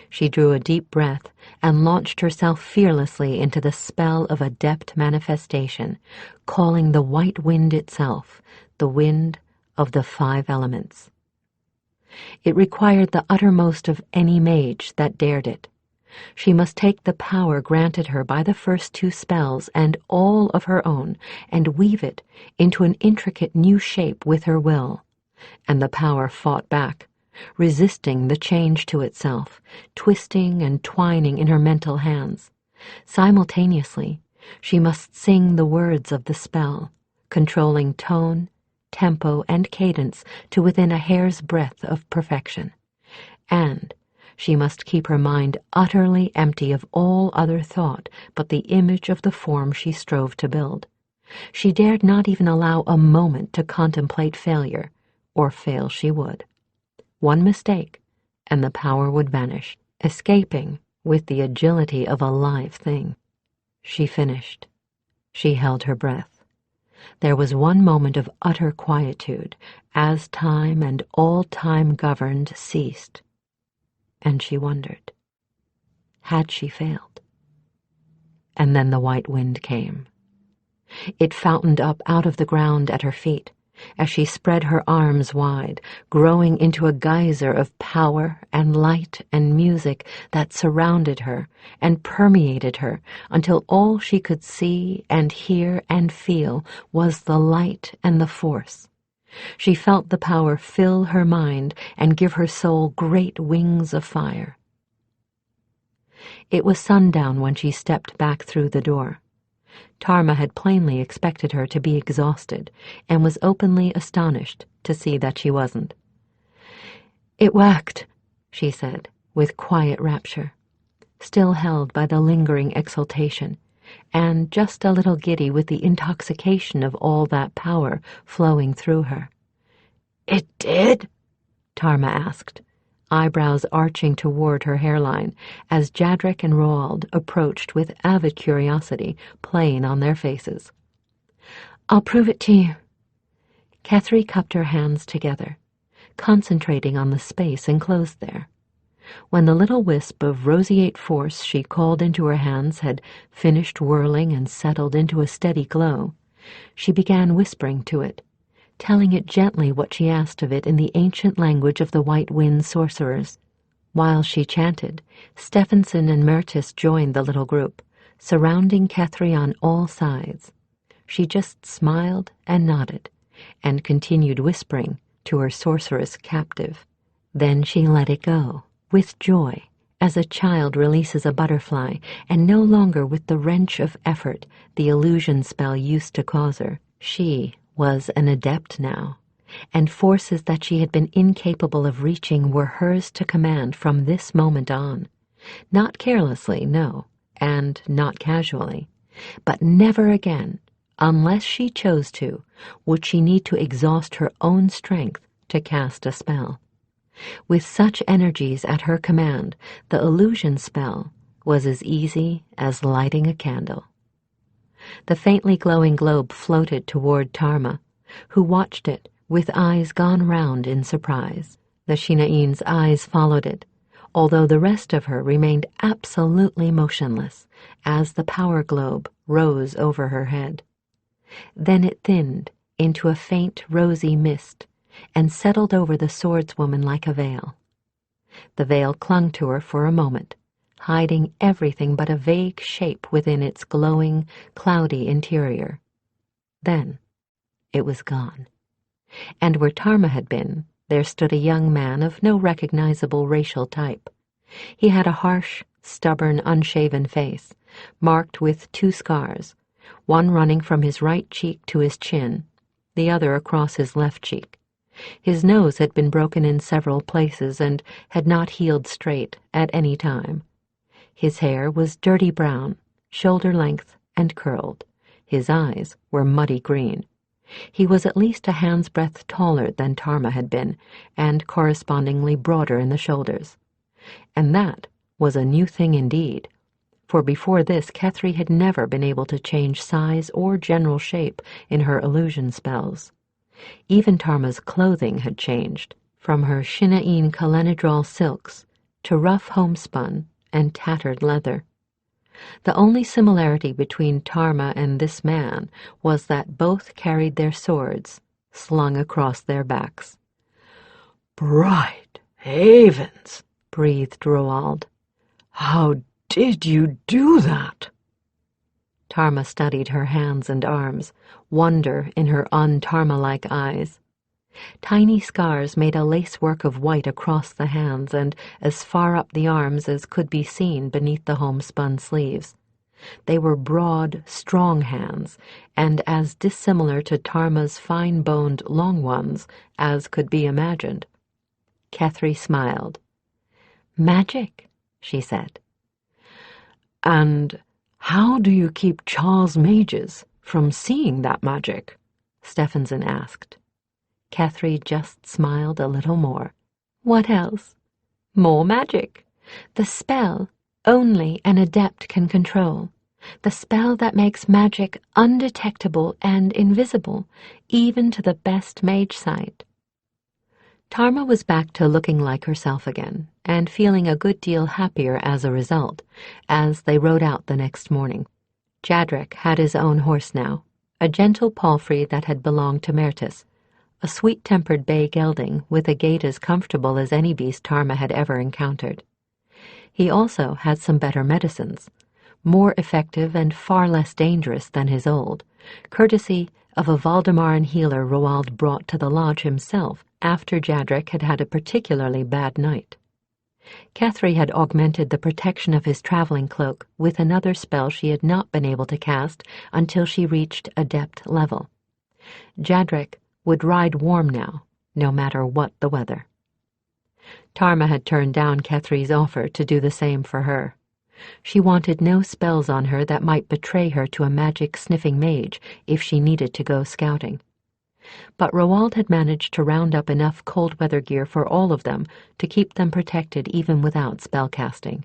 She drew a deep breath and launched herself fearlessly into the spell of adept manifestation, calling the white wind itself, the wind of the 5 elements. It required the uttermost of any mage that dared it. She must take the power granted her by the first 2 spells and all of her own, and weave it into an intricate new shape with her will. And the power fought back, resisting the change to itself, twisting and twining in her mental hands. Simultaneously, she must sing the words of the spell, controlling tone, tempo, and cadence to within a hair's breadth of perfection. And she must keep her mind utterly empty of all other thought but the image of the form she strove to build. She dared not even allow a moment to contemplate failure, or fail she would. One mistake, and the power would vanish, escaping with the agility of a live thing. She finished. She held her breath. There was one moment of utter quietude, as time and all time governed ceased. And she wondered, had she failed? And then the white wind came. It fountained up out of the ground at her feet, as she spread her arms wide, growing into a geyser of power and light and music that surrounded her and permeated her until all she could see and hear and feel was the light and the force. She felt the power fill her mind and give her soul great wings of fire. It was sundown when she stepped back through the door. Tarma had plainly expected her to be exhausted, and was openly astonished to see that she wasn't. "It worked," she said, with quiet rapture, still held by the lingering exultation, and just a little giddy with the intoxication of all that power flowing through her. "It did?" Tarma asked, eyebrows arching toward her hairline, as Jadrik and Roald approached with avid curiosity playing on their faces. "I'll prove it to you." Kethry cupped her hands together, concentrating on the space enclosed there. When the little wisp of roseate force she called into her hands had finished whirling and settled into a steady glow, she began whispering to it, telling it gently what she asked of it in the ancient language of the White Wind sorcerers. While she chanted, Stephenson and Mertis joined the little group, surrounding Kethry on all sides. She just smiled and nodded, and continued whispering to her sorceress captive. Then she let it go, with joy, as a child releases a butterfly, and no longer with the wrench of effort the illusion spell used to cause her. She was an adept now, and forces that she had been incapable of reaching were hers to command from this moment on. Not carelessly, no, and not casually, but never again, unless she chose to, would she need to exhaust her own strength to cast a spell. With such energies at her command, the illusion spell was as easy as lighting a candle. The faintly glowing globe floated toward Tarma, who watched it with eyes gone round in surprise. The Shinain's eyes followed it, although the rest of her remained absolutely motionless as the power globe rose over her head. Then it thinned into a faint rosy mist and settled over the swordswoman like a veil. The veil clung to her for a moment, hiding everything but a vague shape within its glowing, cloudy interior. Then it was gone, and where Tarma had been, there stood a young man of no recognizable racial type. He had a harsh, stubborn, unshaven face, marked with 2 scars, one running from his right cheek to his chin, the other across his left cheek. His nose had been broken in several places and had not healed straight at any time. His hair was dirty brown, shoulder-length, and curled. His eyes were muddy green. He was at least a hand's breadth taller than Tarma had been, and correspondingly broader in the shoulders. And that was a new thing indeed, for before this Kethry had never been able to change size or general shape in her illusion spells. Even Tarma's clothing had changed, from her Shinain Kalenadral silks to rough homespun and tattered leather. The only similarity between Tarma and this man was that both carried their swords slung across their backs. "Bright Havens," breathed Roald. "How did you do that?" Tarma studied her hands and arms, wonder in her un-Tarma-like eyes. Tiny scars made a lacework of white across the hands and as far up the arms as could be seen beneath the homespun sleeves. They were broad, strong hands, and as dissimilar to Tarma's fine-boned, long ones as could be imagined. Kethry smiled. Magic, she said. And how do you keep Char's mages from seeing that magic? Stephenson asked. Kethry just smiled a little more. What else? More magic. The spell only an adept can control. The spell that makes magic undetectable and invisible, even to the best mage sight. Tarma was back to looking like herself again, and feeling a good deal happier as a result, as they rode out the next morning. Jadrek had his own horse now, a gentle palfrey that had belonged to Mertis, a sweet-tempered bay gelding with a gait as comfortable as any beast Tarma had ever encountered. He also had some better medicines, more effective and far less dangerous than his old, courtesy of a Valdemaran healer Roald brought to the lodge himself after Jadrek had had a particularly bad night. Kethry had augmented the protection of his traveling cloak with another spell she had not been able to cast until she reached adept level. Jadrek would ride warm now, no matter what the weather. Tarma had turned down Kethry's offer to do the same for her. She wanted no spells on her that might betray her to a magic-sniffing mage if she needed to go scouting. But Roald had managed to round up enough cold-weather gear for all of them to keep them protected even without spellcasting.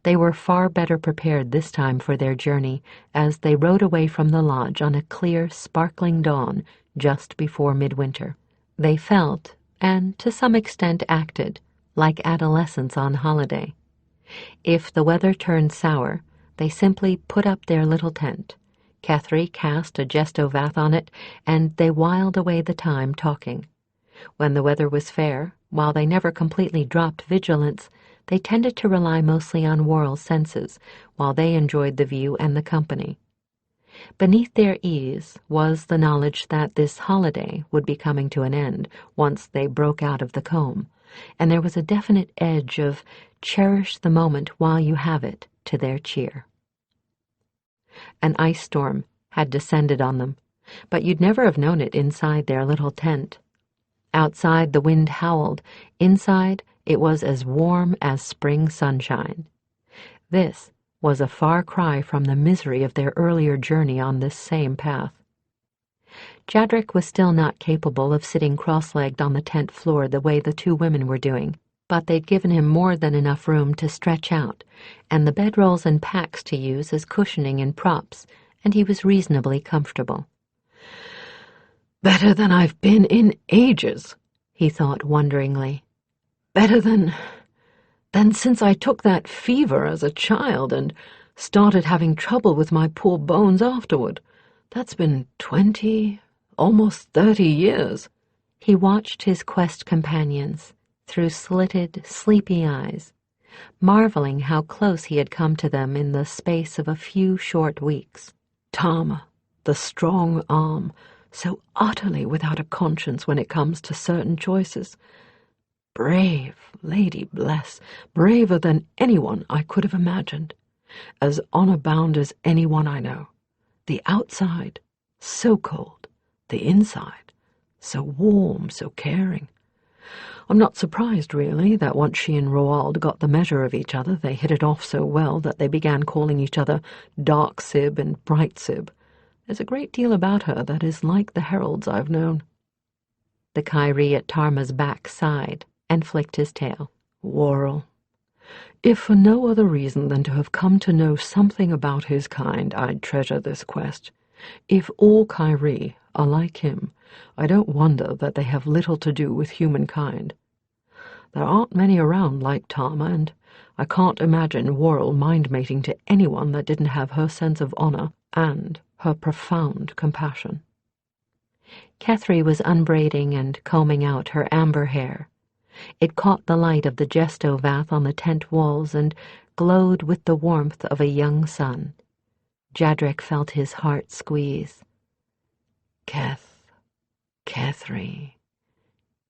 They were far better prepared this time for their journey as they rode away from the lodge on a clear, sparkling dawn just before midwinter. They felt, and to some extent acted, like adolescents on holiday. If the weather turned sour, they simply put up their little tent. Kethry cast a gestovath on it, and they whiled away the time talking. When the weather was fair, while they never completely dropped vigilance, they tended to rely mostly on Worrell's senses, while they enjoyed the view and the company. Beneath their ease was the knowledge that this holiday would be coming to an end once they broke out of the comb, and there was a definite edge of cherish the moment while you have it to their cheer. An ice storm had descended on them, but you'd never have known it inside their little tent. Outside the wind howled, inside it was as warm as spring sunshine. This was a far cry from the misery of their earlier journey on this same path. Jadrek was still not capable of sitting cross-legged on the tent floor the way the two women were doing, but they'd given him more than enough room to stretch out, and the bedrolls and packs to use as cushioning and props, and he was reasonably comfortable. Better than I've been in ages, he thought wonderingly. Better than since I took that fever as a child and started having trouble with my poor bones afterward. That's been 20, almost 30 years. He watched his quest companions through slitted, sleepy eyes, marveling how close he had come to them in the space of a few short weeks. Tarma, the strong arm, so utterly without a conscience when it comes to certain choices. Brave, Lady bless, braver than anyone I could have imagined, as honor-bound as anyone I know. The outside, so cold, the inside, so warm, so caring. I'm not surprised, really, that once she and Roald got the measure of each other, they hit it off so well that they began calling each other Dark Sib and Bright Sib. There's a great deal about her that is like the heralds I've known. The Kyrie at Tarma's back sighed and flicked his tail. Worrell. If for no other reason than to have come to know something about his kind, I'd treasure this quest. If all Kyrie are like him, I don't wonder that they have little to do with humankind. There aren't many around like Tarma, and I can't imagine Worrell mind-mating to anyone that didn't have her sense of honor and her profound compassion. Kethry was unbraiding and combing out her amber hair. It caught the light of the gestovath on the tent walls and glowed with the warmth of a young sun. Jadrek felt his heart squeeze. Kethry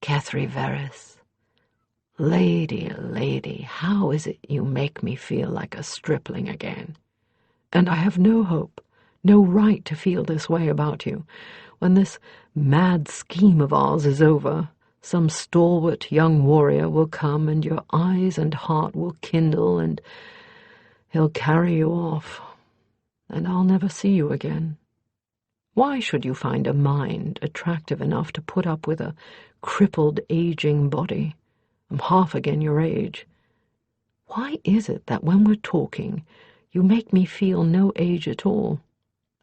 Veris. Lady, how is it you make me feel like a stripling again? And I have no hope, no right to feel this way about you. When this mad scheme of ours is over, Some stalwart young warrior will come, and your eyes and heart will kindle, and he'll carry you off, and I'll never see you again. Why should you find a mind attractive enough to put up with a crippled, aging body? I'm half again your age. Why is it that when we're talking, you make me feel no age at all,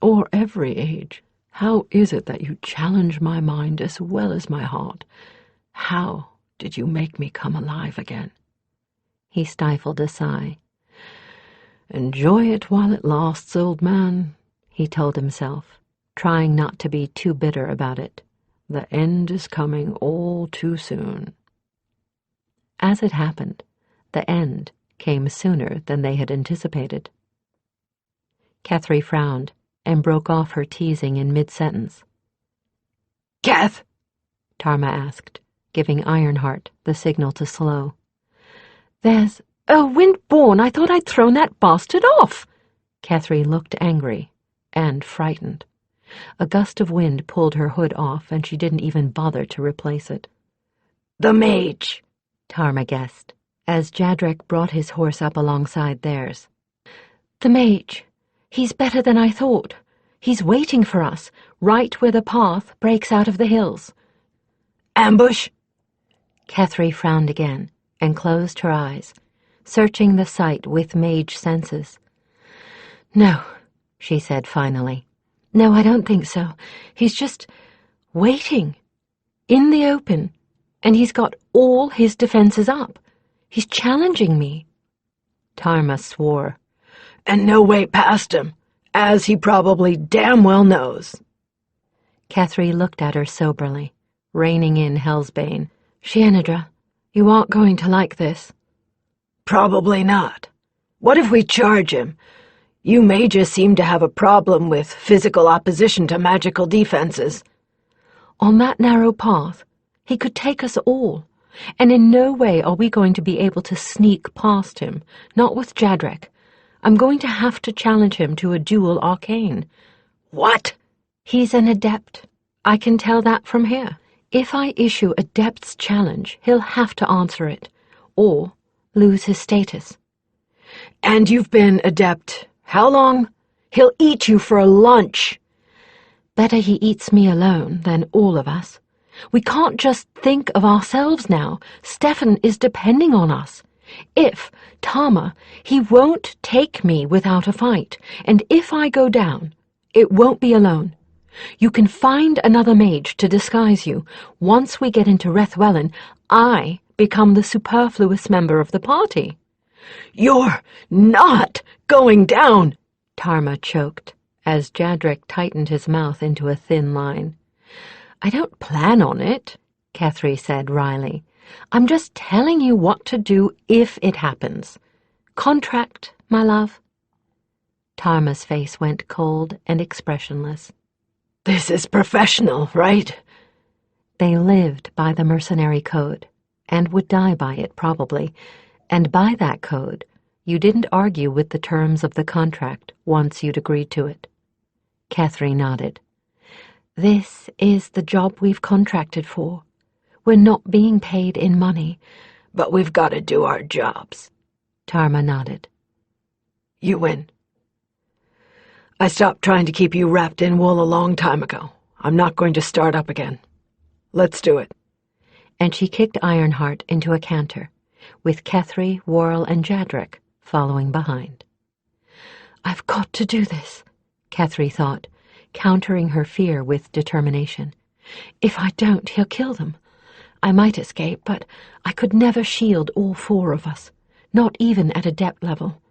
or every age? How is it that you challenge my mind as well as my heart? How did you make me come alive again?" He stifled a sigh. "Enjoy it while it lasts, old man," he told himself, trying not to be too bitter about it. "The end is coming all too soon." As it happened, the end came sooner than they had anticipated. Kethry frowned and broke off her teasing in mid-sentence. "Keth?" Tarma asked, giving Ironheart the signal to slow. "There's... Oh, Windborn, I thought I'd thrown that bastard off!" Kethry looked angry and frightened. A gust of wind pulled her hood off, and she didn't even bother to replace it. "The mage," Tarma guessed, as Jadrek brought his horse up alongside theirs. "The mage. He's better than I thought. He's waiting for us, right where the path breaks out of the hills." "Ambush?" Kethry frowned again and closed her eyes, searching the sight with mage senses. "No," she said finally. "No, I don't think so. He's just waiting, in the open, and he's got all his defenses up. He's challenging me." Tarma swore. "And no way past him, as he probably damn well knows." Kethry looked at her soberly, reining in Hellsbane. "Shienedra, you aren't going to like this." "Probably not. What if we charge him? You mages seem to have a problem with physical opposition to magical defenses." "On that narrow path, he could take us all, and in no way are we going to be able to sneak past him, not with Jadrek. I'm going to have to challenge him to a dual arcane." "What?" "He's an adept. I can tell that from here. If I issue a depth's challenge, he'll have to answer it, or lose his status." "And you've been adept how long? He'll eat you for lunch." "Better he eats me alone than all of us. We can't just think of ourselves now. Stefan is depending on us. If Tarma, he won't take me without a fight, and if I go down, it won't be alone. You can find another mage to disguise you. Once we get into Rethwellan, I become the superfluous member of the party." "You're not going down," Tarma choked, as Jadrek tightened his mouth into a thin line. "I don't plan on it," Kethry said wryly. "I'm just telling you what to do if it happens. Contract, my love?" Tarma's face went cold and expressionless. "This is professional, right?" They lived by the mercenary code, and would die by it probably, and by that code, you didn't argue with the terms of the contract once you'd agreed to it. Kethry nodded. "This is the job we've contracted for. We're not being paid in money." "But we've got to do our jobs." Tarma nodded. "You win. I stopped trying to keep you wrapped in wool a long time ago. I'm not going to start up again. Let's do it." And she kicked Ironheart into a canter, with Kethry, Worrell, and Jadrek following behind. "I've got to do this," Kethry thought, countering her fear with determination. "If I don't, he'll kill them. I might escape, but I could never shield all four of us, not even at adept level.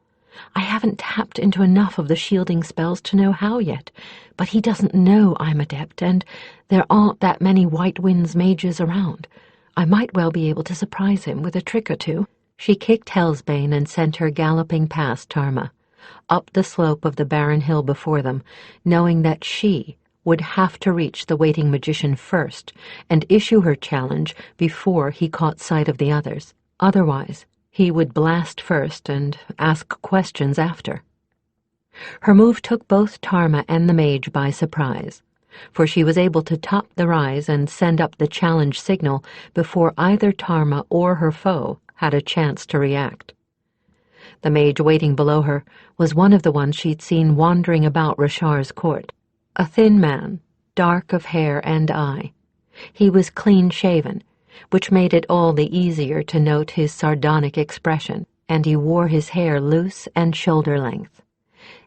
I haven't tapped into enough of the shielding spells to know how yet, but he doesn't know I'm adept, and there aren't that many White Winds mages around. I might well be able to surprise him with a trick or two." She kicked Hellsbane and sent her galloping past Tarma, up the slope of the barren hill before them, knowing that she would have to reach the waiting magician first and issue her challenge before he caught sight of the others. Otherwise, he would blast first and ask questions after. Her move took both Tarma and the mage by surprise. for she was able to top the rise and send up the challenge signal before either Tarma or her foe had a chance to react. The mage waiting below her was one of the ones she'd seen wandering about Rashar's court, a thin man, dark of hair and eye. He was clean-shaven, which made it all the easier to note his sardonic expression, and he wore his hair loose and shoulder-length.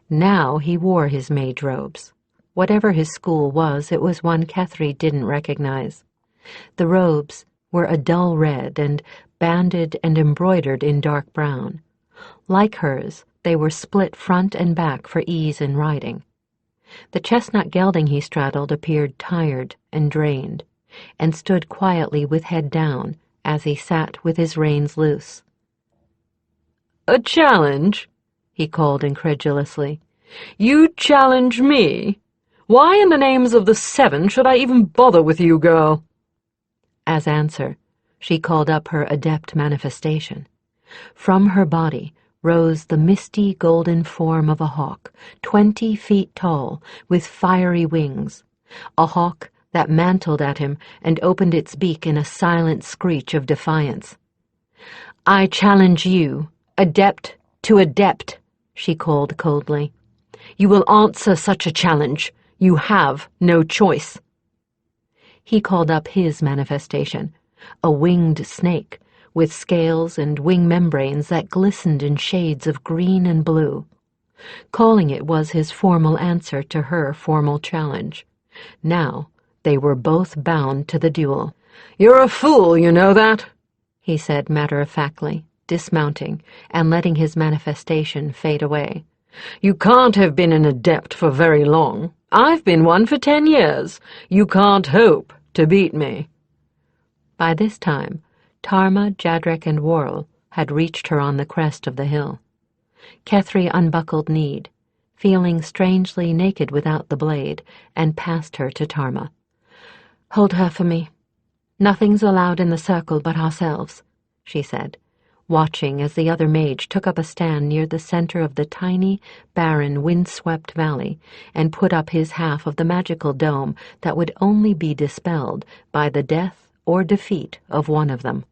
Now he wore his mage robes. Whatever his school was, it was one Kethry didn't recognize. The robes were a dull red and banded and embroidered in dark brown. Like hers, they were split front and back for ease in riding. The chestnut gelding he straddled appeared tired and drained, and stood quietly with head down as he sat with his reins loose. "A challenge?" he called incredulously. "You challenge me? Why in the names of the seven should I even bother with you, girl?" As answer, she called up her adept manifestation. From her body rose the misty golden form of a hawk, 20 feet tall, with fiery wings, a hawk that mantled at him and opened its beak in a silent screech of defiance. "I challenge you, adept to adept," she called coldly. "You will answer such a challenge. You have no choice." He called up his manifestation, a winged snake, with scales and wing membranes that glistened in shades of green and blue. Calling it was his formal answer to her formal challenge. Now they were both bound to the duel. "You're a fool, you know that," he said matter-of-factly, dismounting and letting his manifestation fade away. "You can't have been an adept for very long. I've been one for 10 years. You can't hope to beat me." By this time, Tarma, Jadrek, and Worrell had reached her on the crest of the hill. Kethry unbuckled Need, feeling strangely naked without the blade, and passed her to Tarma. "Hold her for me. Nothing's allowed in the circle but ourselves," she said, watching as the other mage took up a stand near the center of the tiny, barren, wind-swept valley and put up his half of the magical dome that would only be dispelled by the death or defeat of one of them.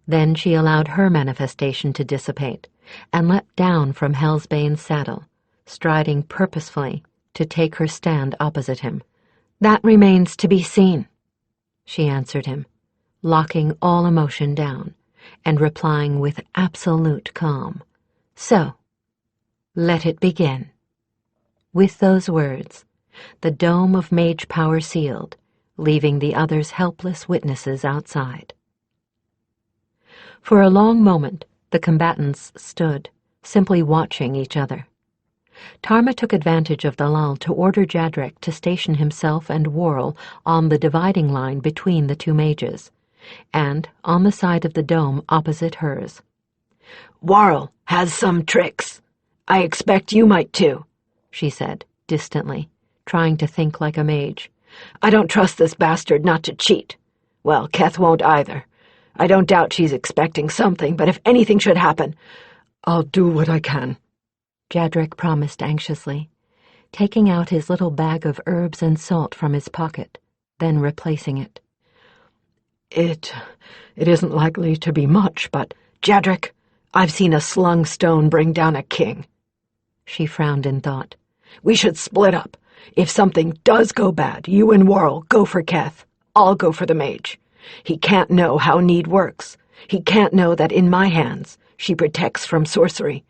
Then she allowed her manifestation to dissipate and leapt down from Hellsbane's saddle, striding purposefully to take her stand opposite him. "That remains to be seen," she answered him, locking all emotion down and replying with absolute calm. "So, let it begin." With those words, the dome of mage power sealed, leaving the others helpless witnesses outside. For a long moment, the combatants stood, simply watching each other. Tarma took advantage of the lull to order Jadrek to station himself and Worrell on the dividing line between the two mages, and on the side of the dome opposite hers. "Worrell has some tricks. I expect you might too," she said, distantly, trying to think like a mage. "I don't trust this bastard not to cheat. Well, Keth won't either. I don't doubt she's expecting something, but if anything should happen, "I'll do what I can," Jadrek promised anxiously, taking out his little bag of herbs and salt from his pocket, then replacing it. It isn't likely to be much, but—" "Jadrek, I've seen a slung stone bring down a king." She frowned in thought. "We should split up. If something does go bad, you and Worrell go for Keth. I'll go for the mage. He can't know how Need works. He can't know that in my hands she protects from sorcery.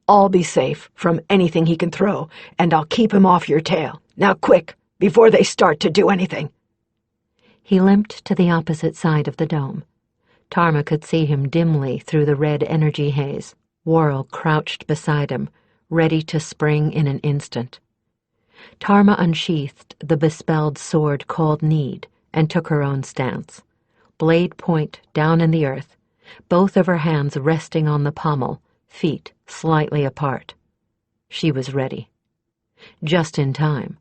I'll be safe from anything he can throw, and I'll keep him off your tail. Now quick, before they start to do anything." He limped to the opposite side of the dome. Tarma could see him dimly through the red energy haze. Worrell crouched beside him, ready to spring in an instant. Tarma unsheathed the bespelled sword called Need and took her own stance, blade point down in the earth, both of her hands resting on the pommel, feet slightly apart. She was ready. Just in time,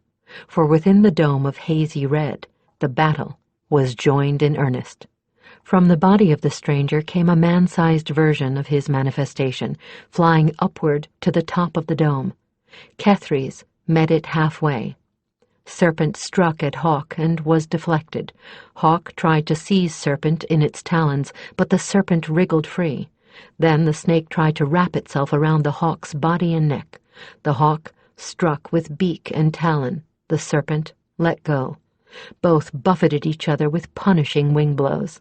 for within the dome of hazy red, the battle was joined in earnest. From the body of the stranger came a man-sized version of his manifestation, flying upward to the top of the dome. Kethry's met it halfway. Serpent struck at Hawk and was deflected. Hawk tried to seize Serpent in its talons, but the serpent wriggled free. Then the snake tried to wrap itself around the hawk's body and neck. The hawk struck with beak and talon. The serpent let go. Both buffeted each other with punishing wing blows.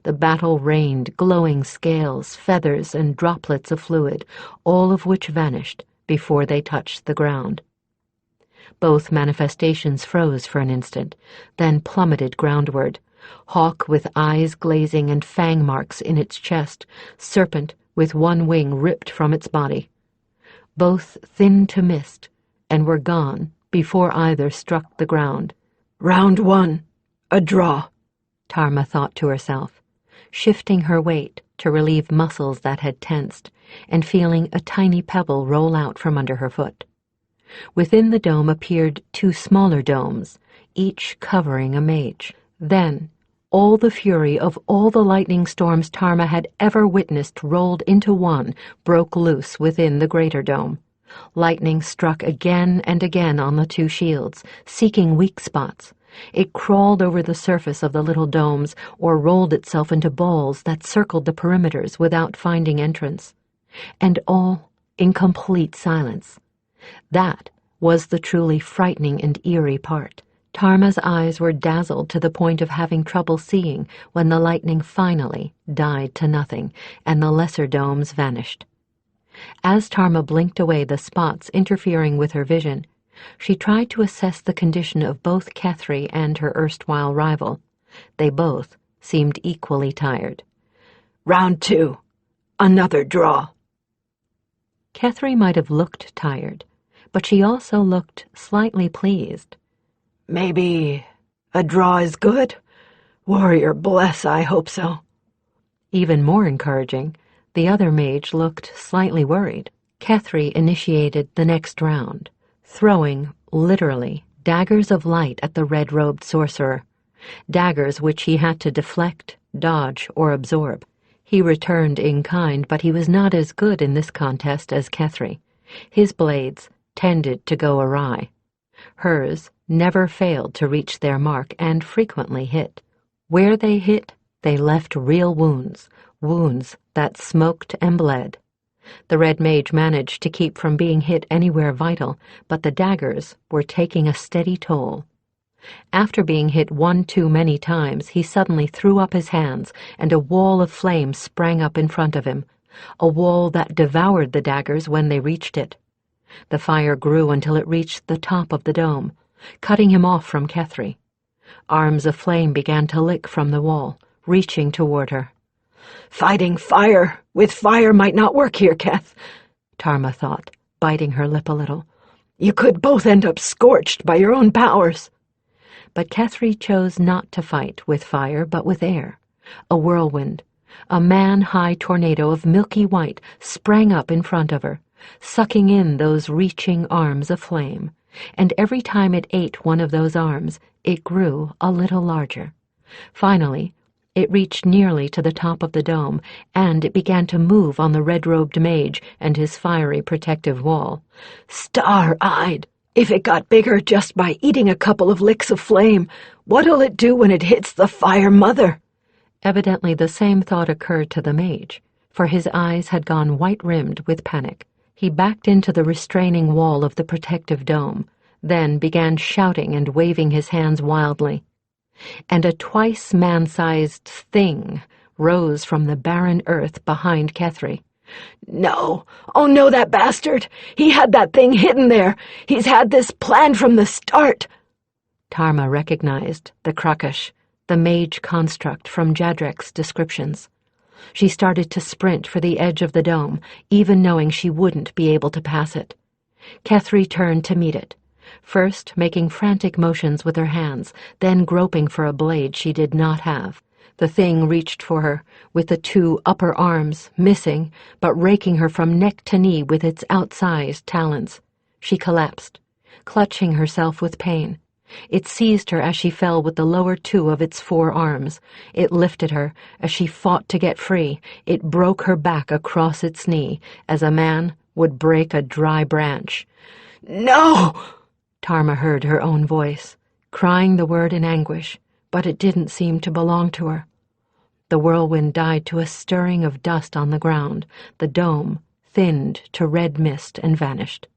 The battle rained glowing scales, feathers, and droplets of fluid, all of which vanished before they touched the ground. Both manifestations froze for an instant, then plummeted groundward. Hawk with eyes glazing and fang marks in its chest, serpent with one wing ripped from its body. Both thinned to mist and were gone before either struck the ground. "Round 1, a draw," Tarma thought to herself, shifting her weight to relieve muscles that had tensed, and feeling a tiny pebble roll out from under her foot. Within the dome appeared 2 smaller domes, each covering a mage. Then, all the fury of all the lightning storms Tarma had ever witnessed rolled into one, broke loose within the greater dome. Lightning struck again and again on the 2 shields, seeking weak spots. It crawled over the surface of the little domes or rolled itself into balls that circled the perimeters without finding entrance. And all in complete silence. That was the truly frightening and eerie part. Tarma's eyes were dazzled to the point of having trouble seeing when the lightning finally died to nothing and the lesser domes vanished. As Tarma blinked away the spots interfering with her vision, she tried to assess the condition of both Kethry and her erstwhile rival. They both seemed equally tired. "Round 2, another draw." Kethry might have looked tired, but she also looked slightly pleased. "Maybe a draw is good? Warrior bless, I hope so." Even more encouraging, the other mage looked slightly worried. Kethry initiated the next round, throwing, literally, daggers of light at the red-robed sorcerer, daggers which he had to deflect, dodge, or absorb. He returned in kind, but he was not as good in this contest as Kethry. His blades tended to go awry. Hers never failed to reach their mark and frequently hit. Where they hit, they left real wounds, wounds that smoked and bled. The red mage managed to keep from being hit anywhere vital, but the daggers were taking a steady toll. After being hit 1 too many times, he suddenly threw up his hands, and a wall of flame sprang up in front of him, a wall that devoured the daggers when they reached it. The fire grew until it reached the top of the dome, cutting him off from Kethry. Arms of flame began to lick from the wall, reaching toward her. "Fighting fire with fire might not work here, Keth," Tarma thought, biting her lip a little. "You could both end up scorched by your own powers." But Kethry chose not to fight with fire, but with air. A whirlwind, a man-high tornado of milky white, sprang up in front of her, sucking in those reaching arms of flame, and every time it ate one of those arms, it grew a little larger. Finally, it reached nearly to the top of the dome, and it began to move on the red-robed mage and his fiery protective wall. "Star-eyed! If it got bigger just by eating a couple of licks of flame, what'll it do when it hits the Fire Mother?" Evidently the same thought occurred to the mage, for his eyes had gone white-rimmed with panic. He backed into the restraining wall of the protective dome, then began shouting and waving his hands wildly. And a twice man-sized thing rose from the barren earth behind Kethry. "No! Oh no, that bastard! He had that thing hidden there! He's had this planned from the start!" Tarma recognized the Krakash, the mage construct from Jadrek's descriptions. She started to sprint for the edge of the dome, even knowing she wouldn't be able to pass it. Kethry turned to meet it, first making frantic motions with her hands, then groping for a blade she did not have. The thing reached for her, with the 2 upper arms missing, but raking her from neck to knee with its outsized talons. She collapsed, clutching herself with pain. It seized her as she fell with the lower 2 of its 4 arms. It lifted her as she fought to get free. It broke her back across its knee, as a man would break a dry branch. "No!" Tarma heard her own voice, crying the word in anguish, but it didn't seem to belong to her. The whirlwind died to a stirring of dust on the ground. The dome thinned to red mist and vanished.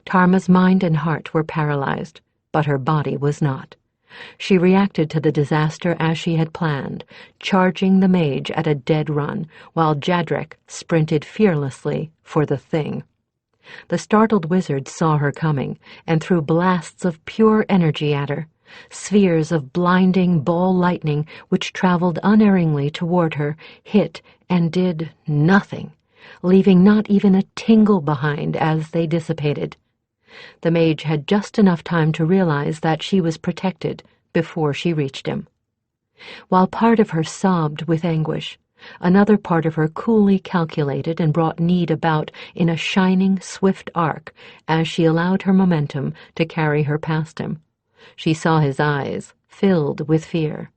Tarma's mind and heart were paralyzed, but her body was not. She reacted to the disaster as she had planned, charging the mage at a dead run, while Jadrek sprinted fearlessly for the thing. The startled wizard saw her coming and threw blasts of pure energy at her, spheres of blinding ball lightning which traveled unerringly toward her, hit and did nothing, leaving not even a tingle behind as they dissipated. The mage had just enough time to realize that she was protected before she reached him. While part of her sobbed with anguish, another part of her coolly calculated and brought need about in a shining, swift arc as she allowed her momentum to carry her past him. She saw his eyes, filled with fear,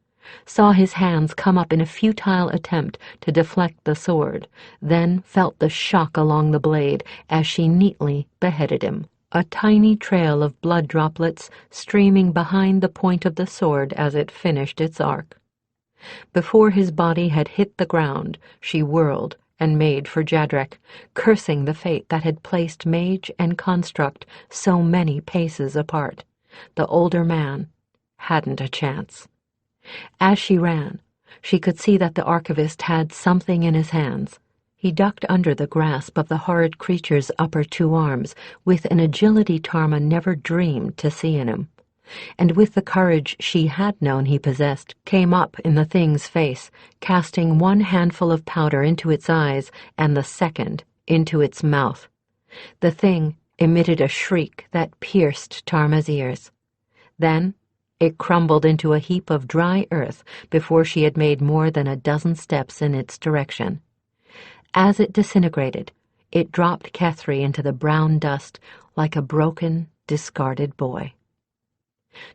saw his hands come up in a futile attempt to deflect the sword, then felt the shock along the blade as she neatly beheaded him, a tiny trail of blood droplets streaming behind the point of the sword as it finished its arc. Before his body had hit the ground, she whirled and made for Jadrek, cursing the fate that had placed mage and construct so many paces apart. The older man hadn't a chance. As she ran, she could see that the archivist had something in his hands. He ducked under the grasp of the horrid creature's upper two arms with an agility Tarma never dreamed to see in him. And with the courage she had known he possessed, came up in the thing's face, casting one handful of powder into its eyes and the second into its mouth. The thing emitted a shriek that pierced Tarma's ears. Then it crumbled into a heap of dry earth before she had made more than a dozen steps in its direction. As it disintegrated, it dropped Kethry into the brown dust like a broken, discarded boy.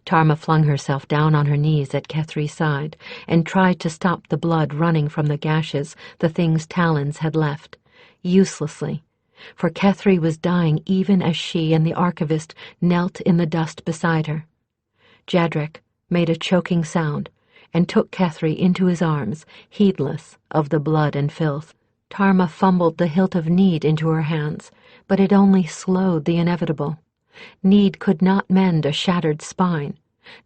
Tarma flung herself down on her knees at Kethry's side and tried to stop the blood running from the gashes the thing's talons had left, uselessly, for Kethry was dying even as she and the archivist knelt in the dust beside her. Jadrek made a choking sound and took Kethry into his arms, heedless of the blood and filth. Tarma fumbled the hilt of need into her hands, but it only slowed the inevitable. Need could not mend a shattered spine,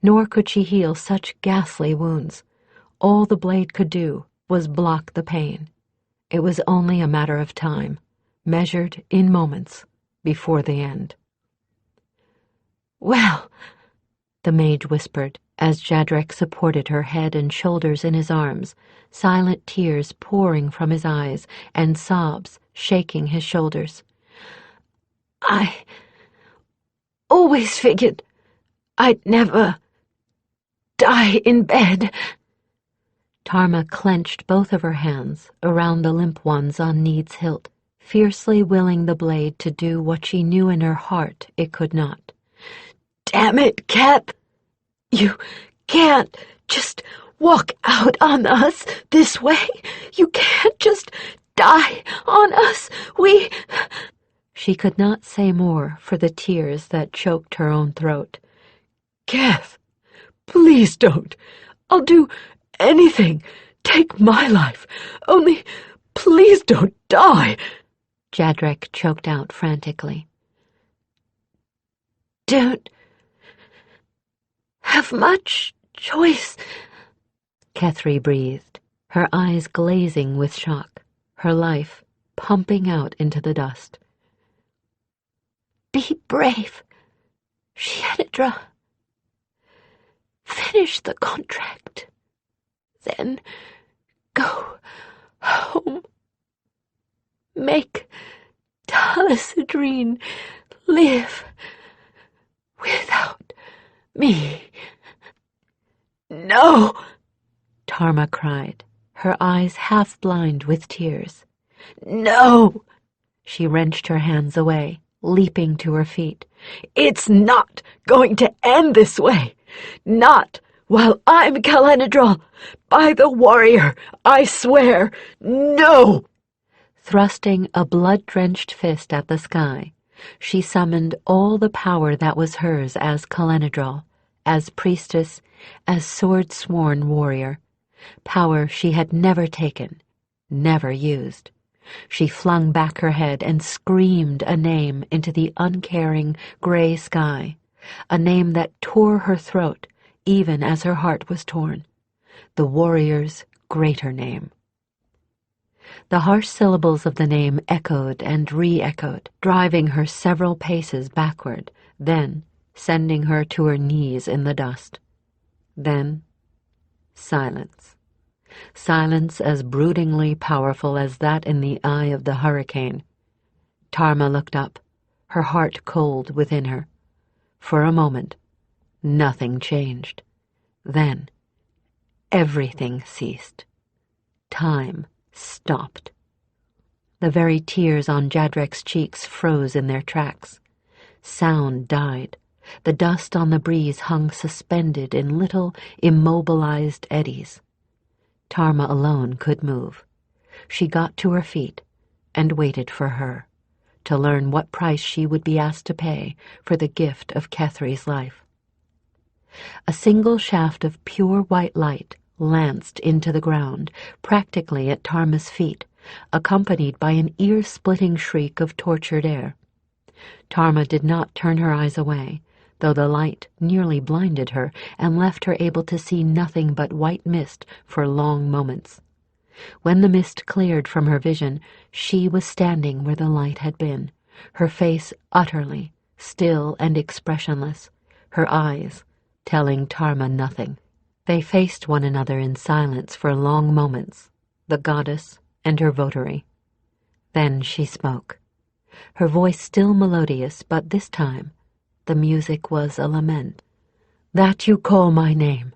nor could she heal such ghastly wounds. All the blade could do was block the pain. It was only a matter of time, measured in moments before the end. "Well," the mage whispered, as Jadrek supported her head and shoulders in his arms, silent tears pouring from his eyes and sobs shaking his shoulders. "I always figured I'd never die in bed." Tarma clenched both of her hands around the limp ones on Need's hilt, fiercely willing the blade to do what she knew in her heart it could not. "Damn it, Keth! You can't just walk out on us this way. You can't just die on us. We—" She could not say more for the tears that choked her own throat. "Keth, please don't. I'll do anything. Take my life. Only please don't die," Jadrek choked out frantically. "Don't have much choice," Kethry breathed, her eyes glazing with shock, her life pumping out into the dust. "Be brave, Idra. Finish the contract, then go home. Make Talasadrine live without me." "No!" Tarma cried, her eyes half blind with tears. "No!" She wrenched her hands away, leaping to her feet. "It's not going to end this way. Not while I'm Kalenadral. By the warrior, I swear, no!" Thrusting a blood-drenched fist at the sky, She summoned all the power that was hers as Kalenadrol, as priestess, as sword-sworn warrior, power she had never taken, never used. She flung back her head and screamed a name into the uncaring gray sky, a name that tore her throat even as her heart was torn, the warrior's greater name. The harsh syllables of the name echoed and re-echoed, driving her several paces backward, then sending her to her knees in the dust. Then silence. Silence as broodingly powerful as that in the eye of the hurricane. Tarma looked up, her heart cold within her. For a moment, nothing changed. Then, everything ceased. Time stopped. The very tears on Jadrek's cheeks froze in their tracks. Sound died. The dust on the breeze hung suspended in little, immobilized eddies. Tarma alone could move. She got to her feet and waited for her, to learn what price she would be asked to pay for the gift of Kethry's life. A single shaft of pure white light lanced into the ground, practically at Tarma's feet, accompanied by an ear-splitting shriek of tortured air. Tarma did not turn her eyes away, though the light nearly blinded her and left her able to see nothing but white mist for long moments. When the mist cleared from her vision, she was standing where the light had been, her face utterly still and expressionless, her eyes telling Tarma nothing. They faced one another in silence for long moments, the goddess and her votary. Then she spoke, her voice still melodious, but this time the music was a lament. "That you call my name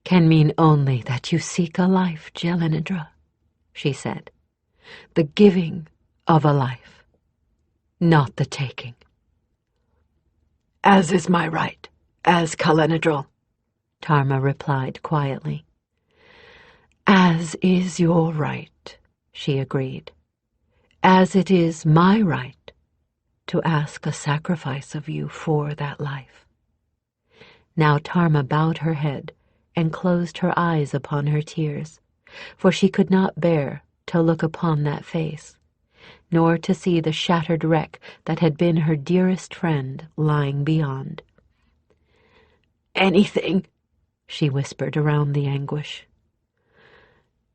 can mean only that you seek a life, Jelenidra," she said. "The giving of a life, not the taking." "As is my right, as Kalenadrol," Tarma replied quietly. "As is your right," she agreed. "As it is my right to ask a sacrifice of you for that life." Now Tarma bowed her head and closed her eyes upon her tears, for she could not bear to look upon that face, nor to see the shattered wreck that had been her dearest friend lying beyond. "Anything," she whispered around the anguish.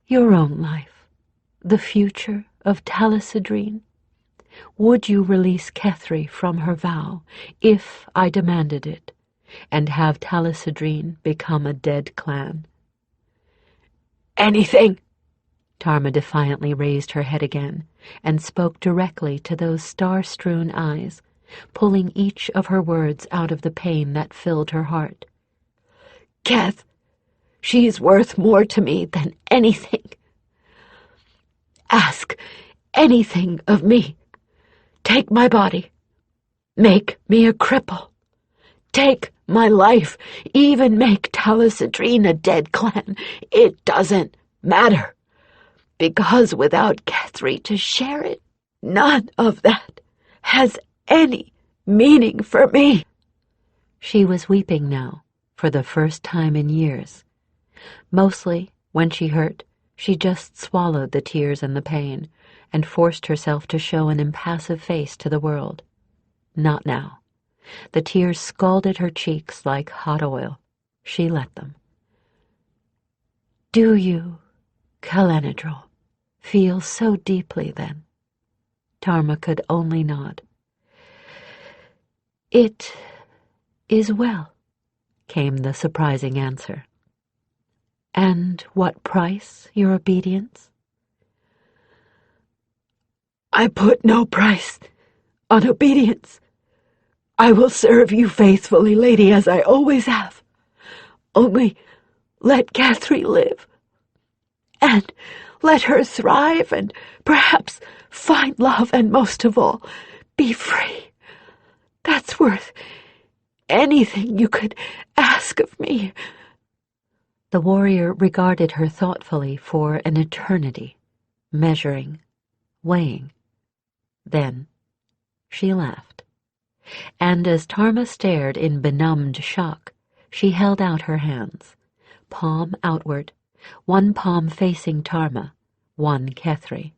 "Your own life, the future of Talasadrine. Would you release Kethry from her vow, if I demanded it, and have Talasadrine become a dead clan?" "Anything!" Tarma defiantly raised her head again and spoke directly to those star-strewn eyes, pulling each of her words out of the pain that filled her heart. "Keth, she's worth more to me than anything. Ask anything of me. Take my body. Make me a cripple. Take my life. Even make Talasadrine a dead clan. It doesn't matter. Because without Kethry to share it, none of that has any meaning for me." She was weeping now, for the first time in years. Mostly, when she hurt, she just swallowed the tears and the pain, and forced herself to show an impassive face to the world. Not now. The tears scalded her cheeks like hot oil. She let them. "Do you, Kalenadrol, feel so deeply then?" Tarma could only nod. "It is well," came the surprising answer. "And what price your obedience?" "I put no price on obedience. I will serve you faithfully, lady, as I always have. Only let Kethry live, and let her thrive and perhaps find love, and most of all, be free. That's worth anything you could ask of me." The warrior regarded her thoughtfully for an eternity, measuring, weighing. Then she laughed. and as Tarma stared in benumbed shock, she held out her hands, palm outward, one palm facing Tarma, one Kethry.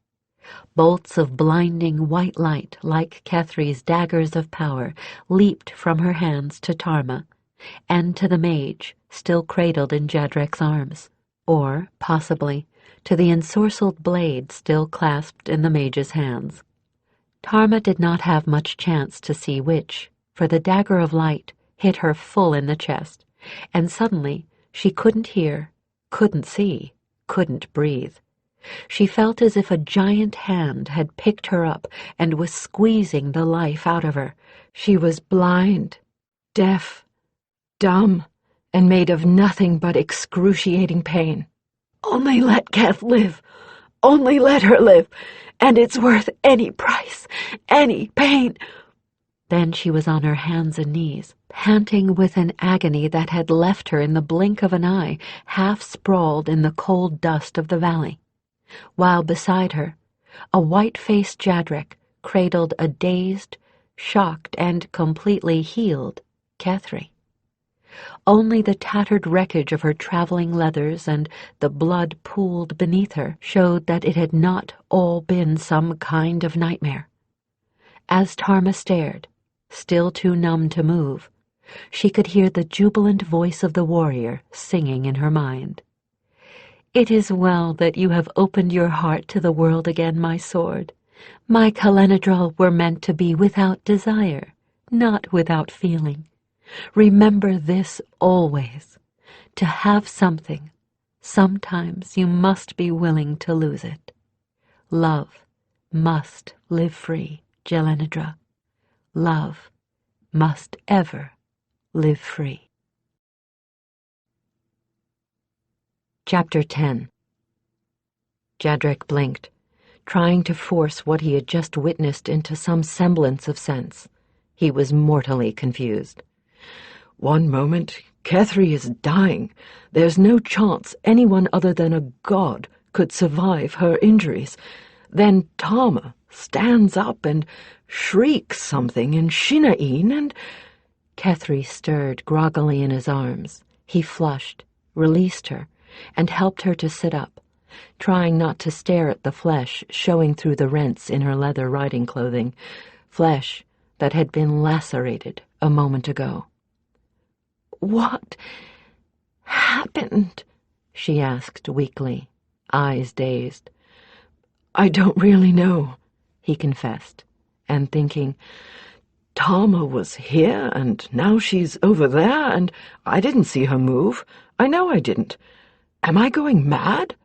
Bolts of blinding white light, like Kethry's daggers of power, leaped from her hands to Tarma, and to the mage, still cradled in Jadrek's arms, or, possibly, to the ensorcelled blade still clasped in the mage's hands. Tarma did not have much chance to see which, for the dagger of light hit her full in the chest, and suddenly she couldn't hear, couldn't see, couldn't breathe. She felt as if a giant hand had picked her up and was squeezing the life out of her. She was blind, deaf, dumb, and made of nothing but excruciating pain. "Only let Keth live. Only let her live, and it's worth any price, any pain." Then she was on her hands and knees, panting with an agony that had left her in the blink of an eye, half sprawled in the cold dust of the valley, while beside her, a white-faced Jadrek cradled a dazed, shocked, and completely healed Kethry. Only the tattered wreckage of her traveling leathers and the blood pooled beneath her showed that it had not all been some kind of nightmare. As Tarma stared, still too numb to move, she could hear the jubilant voice of the warrior singing in her mind. "It is well that you have opened your heart to the world again, my sword. My Kalenadrol were meant to be without desire, not without feeling. Remember this always. To have something, sometimes you must be willing to lose it. Love must live free, Jelenadra. Love must ever live free." Chapter 10. Jadrek blinked, trying to force what he had just witnessed into some semblance of sense. He was mortally confused. One moment, Kethry is dying. There's no chance anyone other than a god could survive her injuries. Then Tarma stands up and shrieks something in Shinaeen, and... Kethry stirred groggily in his arms. He flushed, released her, and helped her to sit up, trying not to stare at the flesh showing through the rents in her leather riding clothing, flesh that had been lacerated a moment ago. "What happened?" she asked weakly, eyes dazed. "I don't really know," he confessed, and thinking, Tarma was here, and now she's over there, and I didn't see her move. I know I didn't. Am I going mad?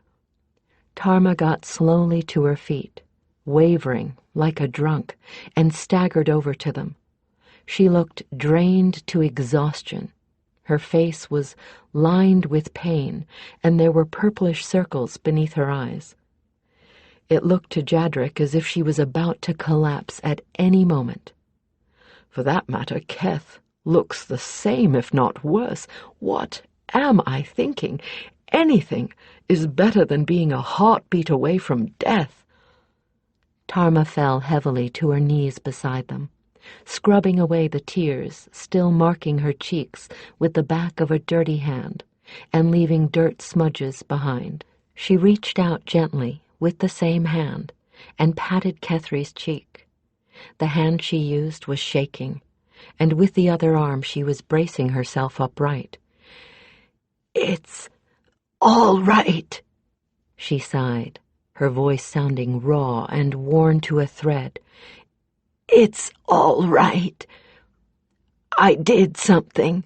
Tarma got slowly to her feet, wavering like a drunk, and staggered over to them. She looked drained to exhaustion. Her face was lined with pain, and there were purplish circles beneath her eyes. It looked to Jadrek as if she was about to collapse at any moment. For that matter, Keth looks the same, if not worse. What am I thinking? Anything is better than being a heartbeat away from death. Tarma fell heavily to her knees beside them, scrubbing away the tears still marking her cheeks with the back of a dirty hand and leaving dirt smudges behind. She reached out gently with the same hand and patted Kethry's cheek. The hand she used was shaking, and with the other arm she was bracing herself upright. "It's all right," she sighed, her voice sounding raw and worn to a thread. "It's all right. I did something,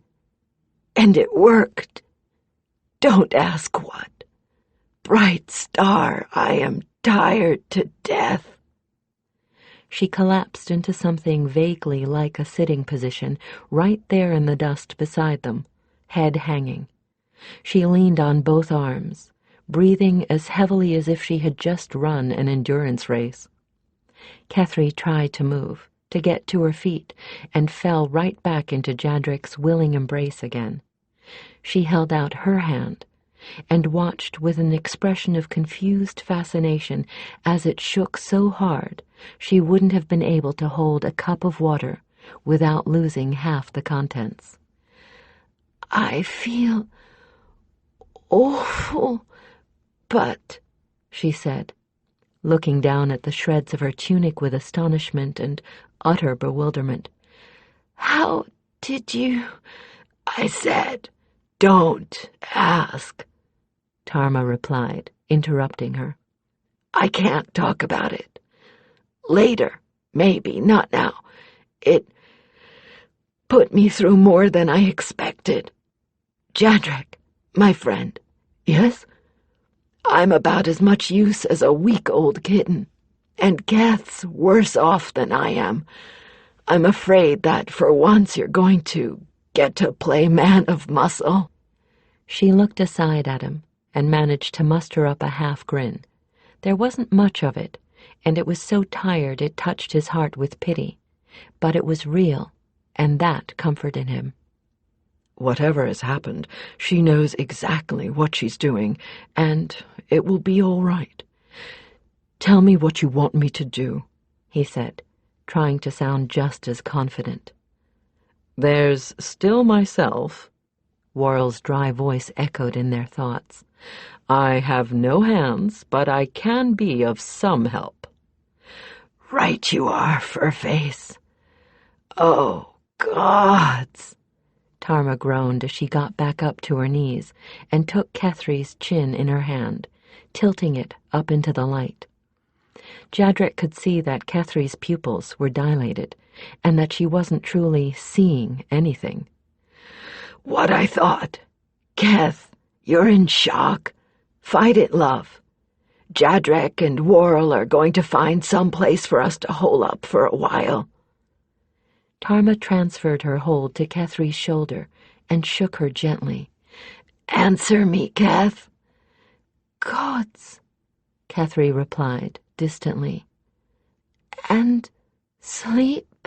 and it worked. Don't ask what. Bright star, I am tired to death." She collapsed into something vaguely like a sitting position right there in the dust beside them, head hanging. She leaned on both arms, breathing as heavily as if she had just run an endurance race. Kethry tried to move, to get to her feet, and fell right back into Jadrek's willing embrace again. She held out her hand and watched with an expression of confused fascination as it shook so hard she wouldn't have been able to hold a cup of water without losing half the contents. "I feel awful, but," she said, looking down at the shreds of her tunic with astonishment and utter bewilderment. "How did you—" "I said, don't ask," Tarma replied, interrupting her. "I can't talk about it. Later, maybe, not now. It put me through more than I expected. Jadrek, my friend." "Yes?" "I'm about as much use as a week-old kitten, and Keth's worse off than I am. I'm afraid that for once you're going to get to play man of muscle." She looked aside at him and managed to muster up a half grin. There wasn't much of it, and it was so tired it touched his heart with pity. But it was real, and that comforted him. "Whatever has happened, she knows exactly what she's doing, and it will be all right. Tell me what you want me to do," he said, trying to sound just as confident. "There's still myself," Worrell's dry voice echoed in their thoughts. "I have no hands, but I can be of some help." "Right you are, Furface. Oh, gods!" Tarma groaned as she got back up to her knees and took Kethry's chin in her hand, tilting it up into the light. Jadrek could see that Kethry's pupils were dilated and that she wasn't truly seeing anything. "What I thought. Keth, you're in shock. Fight it, love. Jadrek and Worrell are going to find some place for us to hole up for a while." Tarma transferred her hold to Kethry's shoulder and shook her gently. "Answer me, Keth." "Gods," Kethry replied distantly. "And sleep?"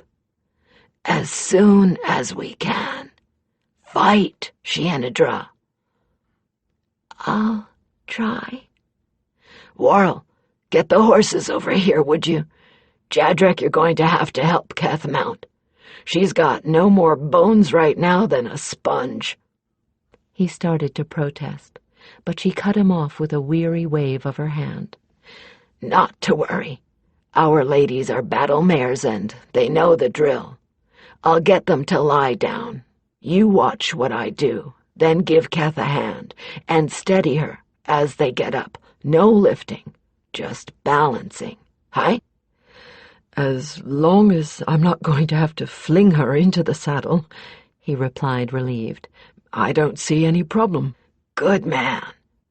"As soon as we can. Fight, Idra." "I'll try." "Worrell, get the horses over here, would you? Jadrek, you're going to have to help Keth mount. She's got no more bones right now than a sponge." He started to protest, but she cut him off with a weary wave of her hand. "Not to worry. Our ladies are battle mares and they know the drill. I'll get them to lie down. You watch what I do, then give Keth a hand, and steady her as they get up. No lifting, just balancing. Hi?" "As long as I'm not going to have to fling her into the saddle," he replied, relieved, "I don't see any problem." "Good man,"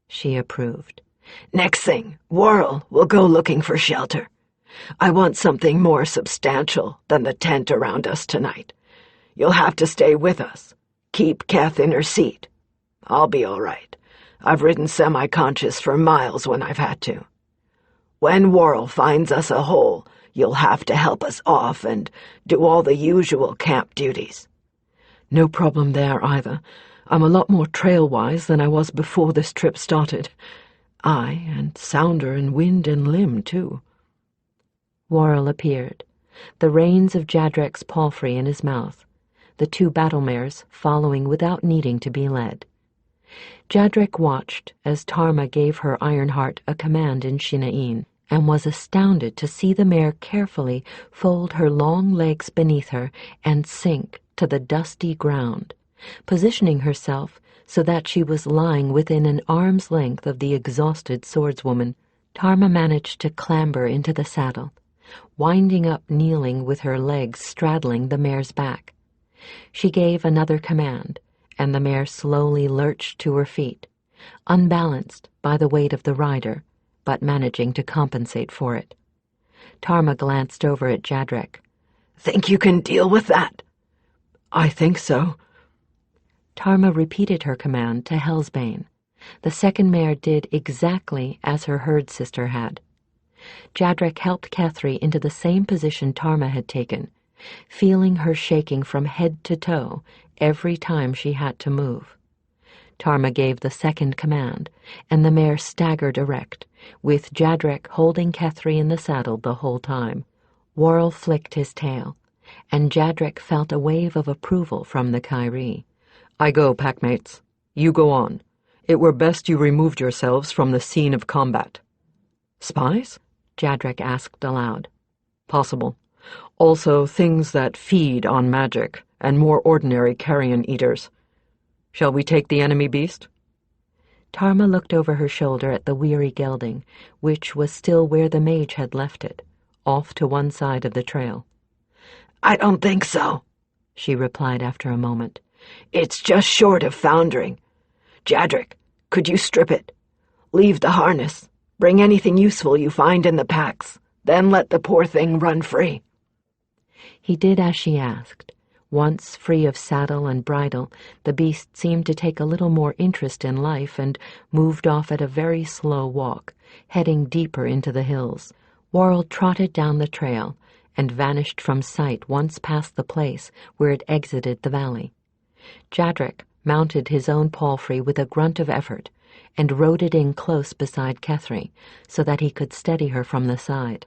she approved. "Next thing, Worrell will go looking for shelter. I want something more substantial than the tent around us tonight. You'll have to stay with us. Keep Keth in her seat. I'll be all right. I've ridden semi-conscious for miles when I've had to. When Worrell finds us a hole, you'll have to help us off and do all the usual camp duties." "No problem there either. I'm a lot more trail-wise than I was before this trip started. Aye, and sounder in wind and limb, too." Worrell appeared, the reins of Jadrek's palfrey in his mouth, the two battle mares following without needing to be led. Jadrek watched as Tarma gave her Ironheart a command in Shinaeen, and was astounded to see the mare carefully fold her long legs beneath her and sink to the dusty ground, positioning herself so that she was lying within an arm's length of the exhausted swordswoman. Tarma managed to clamber into the saddle, winding up kneeling with her legs straddling the mare's back. She gave another command, and the mare slowly lurched to her feet, unbalanced by the weight of the rider, but managing to compensate for it. Tarma glanced over at Jadrek. "Think you can deal with that?" "I think so." Tarma repeated her command to Hellsbane. The second mare did exactly as her herd sister had. Jadrek helped Kethry into the same position Tarma had taken, feeling her shaking from head to toe every time she had to move. Tarma gave the second command, and the mare staggered erect, with Jadrek holding Kethry in the saddle the whole time. Worrell flicked his tail, and Jadrek felt a wave of approval from the Kyrie. I go, packmates. You go on. It were best you removed yourselves from the scene of combat. Spies? Jadrek asked aloud. Possible. Also things that feed on magic, and more ordinary carrion eaters. Shall we take the enemy beast? Tarma looked over her shoulder at the weary gelding, which was still where the mage had left it, off to one side of the trail. I don't think so, she replied after a moment. It's just short of foundering. Jadrek, could you strip it? Leave the harness. Bring anything useful you find in the packs. Then let the poor thing run free. He did as she asked. Once free of saddle and bridle, the beast seemed to take a little more interest in life and moved off at a very slow walk, heading deeper into the hills. Worrell trotted down the trail and vanished from sight once past the place where it exited the valley. Jadrek mounted his own palfrey with a grunt of effort and rode it in close beside Kethry so that he could steady her from the side.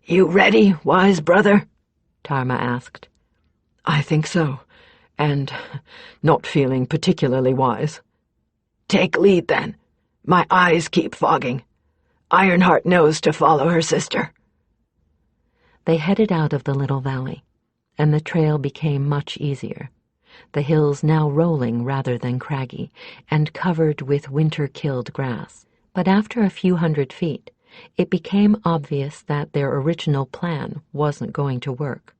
You ready, wise brother? Tarma asked. I think so, and not feeling particularly wise. Take lead, then. My eyes keep fogging. Ironheart knows to follow her sister. They headed out of the little valley, and the trail became much easier, the hills now rolling rather than craggy, and covered with winter-killed grass. But after a few hundred feet, it became obvious that their original plan wasn't going to work.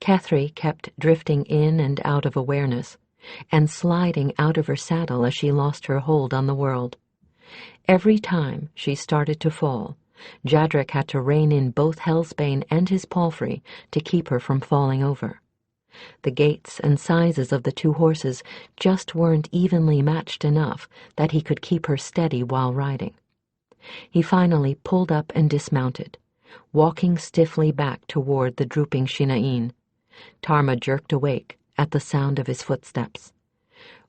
Kethry kept drifting in and out of awareness, and sliding out of her saddle as she lost her hold on the world. Every time she started to fall, Jadrek had to rein in both Hellsbane and his palfrey to keep her from falling over. The gaits and sizes of the two horses just weren't evenly matched enough that he could keep her steady while riding. He finally pulled up and dismounted, walking stiffly back toward the drooping Shinain. Tarma jerked awake at the sound of his footsteps.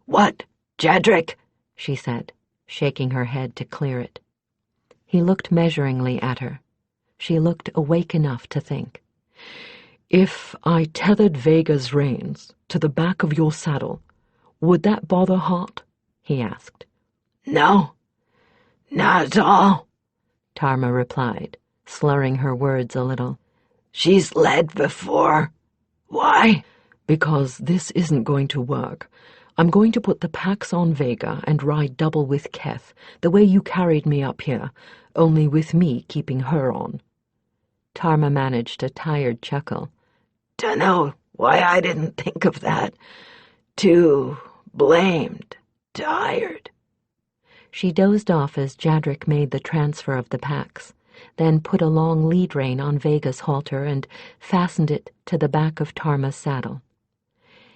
What, Jadrek? She said, shaking her head to clear it. He looked measuringly at her. She looked awake enough to think. If I tethered Vega's reins to the back of your saddle, would that bother Hart? He asked. No, not at all, Tarma replied, slurring her words a little. She's led before. Why? Because this isn't going to work. I'm going to put the packs on Vega and ride double with Keth, the way you carried me up here, only with me keeping her on. Tarma managed a tired chuckle. Dunno why I didn't think of that. Too blamed, tired. She dozed off as Jadrek made the transfer of the packs, then put a long lead rein on Vega's halter and fastened it to the back of Tarma's saddle.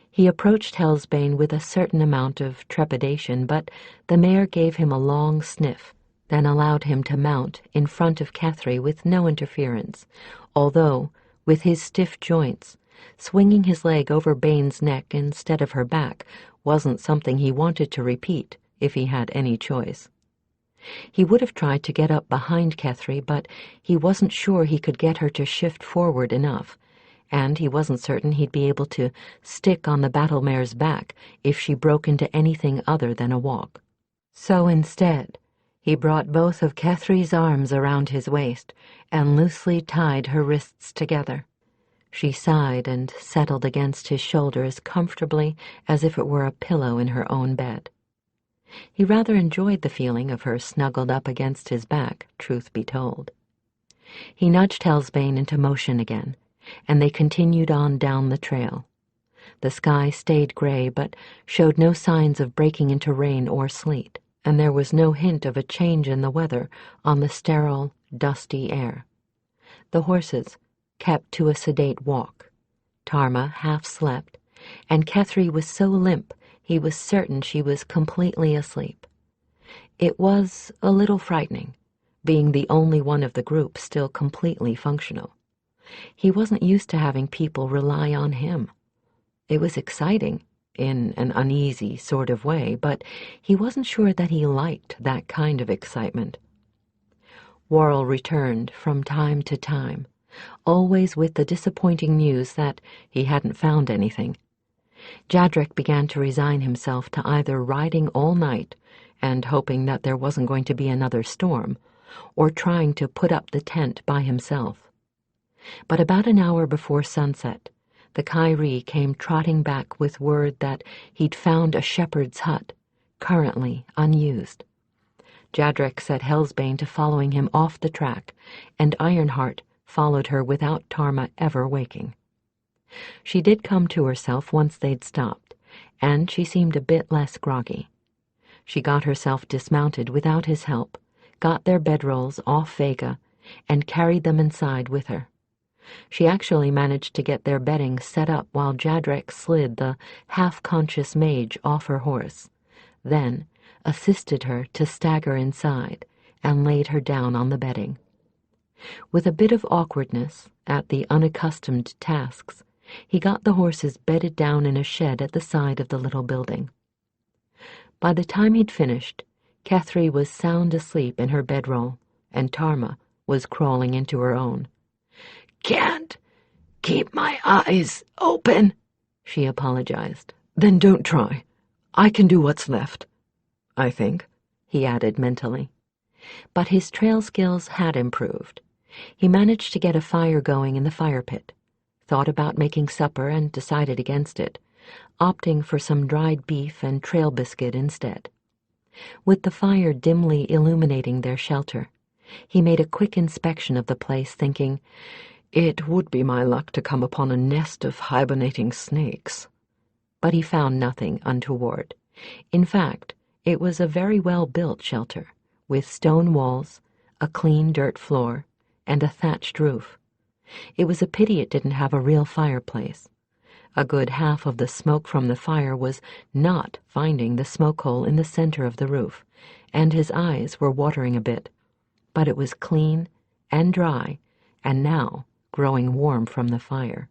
He approached Hellsbane with a certain amount of trepidation, but the mare gave him a long sniff, then allowed him to mount in front of Kethry with no interference, although, with his stiff joints, swinging his leg over Bane's neck instead of her back wasn't something he wanted to repeat if he had any choice. He would have tried to get up behind Kethry, but he wasn't sure he could get her to shift forward enough, and he wasn't certain he'd be able to stick on the battle mare's back if she broke into anything other than a walk. So instead, he brought both of Kethry's arms around his waist and loosely tied her wrists together. She sighed and settled against his shoulder as comfortably as if it were a pillow in her own bed. He rather enjoyed the feeling of her snuggled up against his back, truth be told. He nudged Hellsbane into motion again, and they continued on down the trail. The sky stayed gray, but showed no signs of breaking into rain or sleet, and there was no hint of a change in the weather on the sterile, dusty air. The horses kept to a sedate walk. Tarma half slept, and Kethry was so limp he was certain she was completely asleep. It was a little frightening, being the only one of the group still completely functional. He wasn't used to having people rely on him. It was exciting, in an uneasy sort of way, but he wasn't sure that he liked that kind of excitement. Worrell returned from time to time, always with the disappointing news that he hadn't found anything. Jadrek began to resign himself to either riding all night and hoping that there wasn't going to be another storm, or trying to put up the tent by himself. But about an hour before sunset, the Kyrie came trotting back with word that he'd found a shepherd's hut, currently unused. Jadrek set Hellsbane to following him off the track, and Ironheart followed her without Tarma ever waking. She did come to herself once they'd stopped, and she seemed a bit less groggy. She got herself dismounted without his help, got their bedrolls off Vega, and carried them inside with her. She actually managed to get their bedding set up while Jadrek slid the half-conscious mage off her horse, then assisted her to stagger inside and laid her down on the bedding. With a bit of awkwardness at the unaccustomed tasks, he got the horses bedded down in a shed at the side of the little building. By the time he'd finished, Kethry was sound asleep in her bedroll, and Tarma was crawling into her own. "Can't keep my eyes open," she apologized. "Then don't try. I can do what's left, I think," he added mentally. But his trail skills had improved. He managed to get a fire going in the fire pit, thought about making supper and decided against it, opting for some dried beef and trail biscuit instead. With the fire dimly illuminating their shelter, he made a quick inspection of the place, thinking, "It would be my luck to come upon a nest of hibernating snakes." But he found nothing untoward. In fact, it was a very well-built shelter, with stone walls, a clean dirt floor, and a thatched roof. It was a pity it didn't have a real fireplace. A good half of the smoke from the fire was not finding the smoke hole in the center of the roof, and his eyes were watering a bit. But it was clean and dry, and now growing warm from the fire.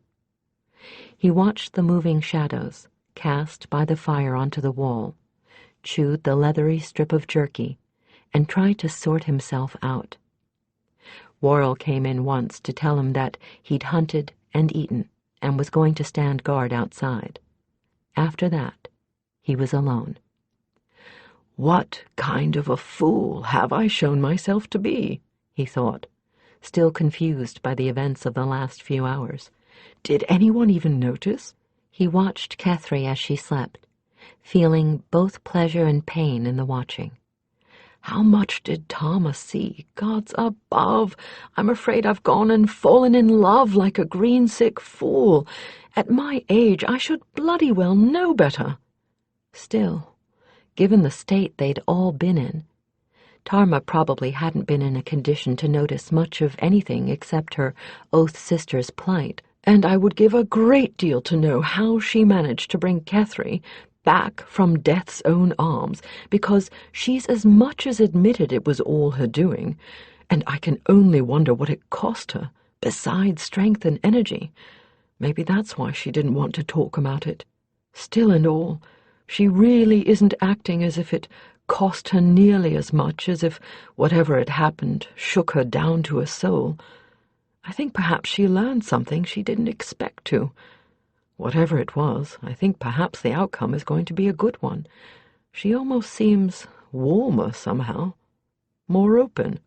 He watched the moving shadows cast by the fire onto the wall, chewed the leathery strip of jerky, and tried to sort himself out. Worrell came in once to tell him that he'd hunted and eaten and was going to stand guard outside. After that, he was alone. "What kind of a fool have I shown myself to be?" he thought, still confused by the events of the last few hours. "Did anyone even notice?" He watched Kethry as she slept, feeling both pleasure and pain in the watching. How much did Tarma see? Gods above, I'm afraid I've gone and fallen in love like a green-sick fool. At my age, I should bloody well know better. Still, given the state they'd all been in, Tarma probably hadn't been in a condition to notice much of anything except her oath sister's plight, and I would give a great deal to know how she managed to bring Kethry back from death's own arms, because she's as much as admitted it was all her doing, and I can only wonder what it cost her, besides strength and energy. Maybe that's why she didn't want to talk about it. Still and all, she really isn't acting as if it cost her nearly as much as if whatever had happened shook her down to her soul. I think perhaps she learned something she didn't expect to. Whatever it was, I think perhaps the outcome is going to be a good one. She almost seems warmer somehow, more open.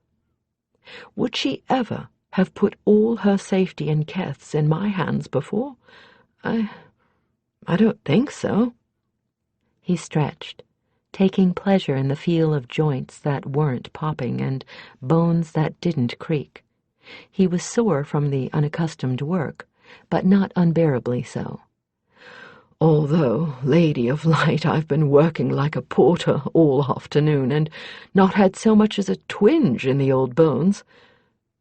Would she ever have put all her safety and Keth's in my hands before? I don't think so. He stretched, taking pleasure in the feel of joints that weren't popping and bones that didn't creak. He was sore from the unaccustomed work, but not unbearably so. Although, Lady of Light, I've been working like a porter all afternoon and not had so much as a twinge in the old bones.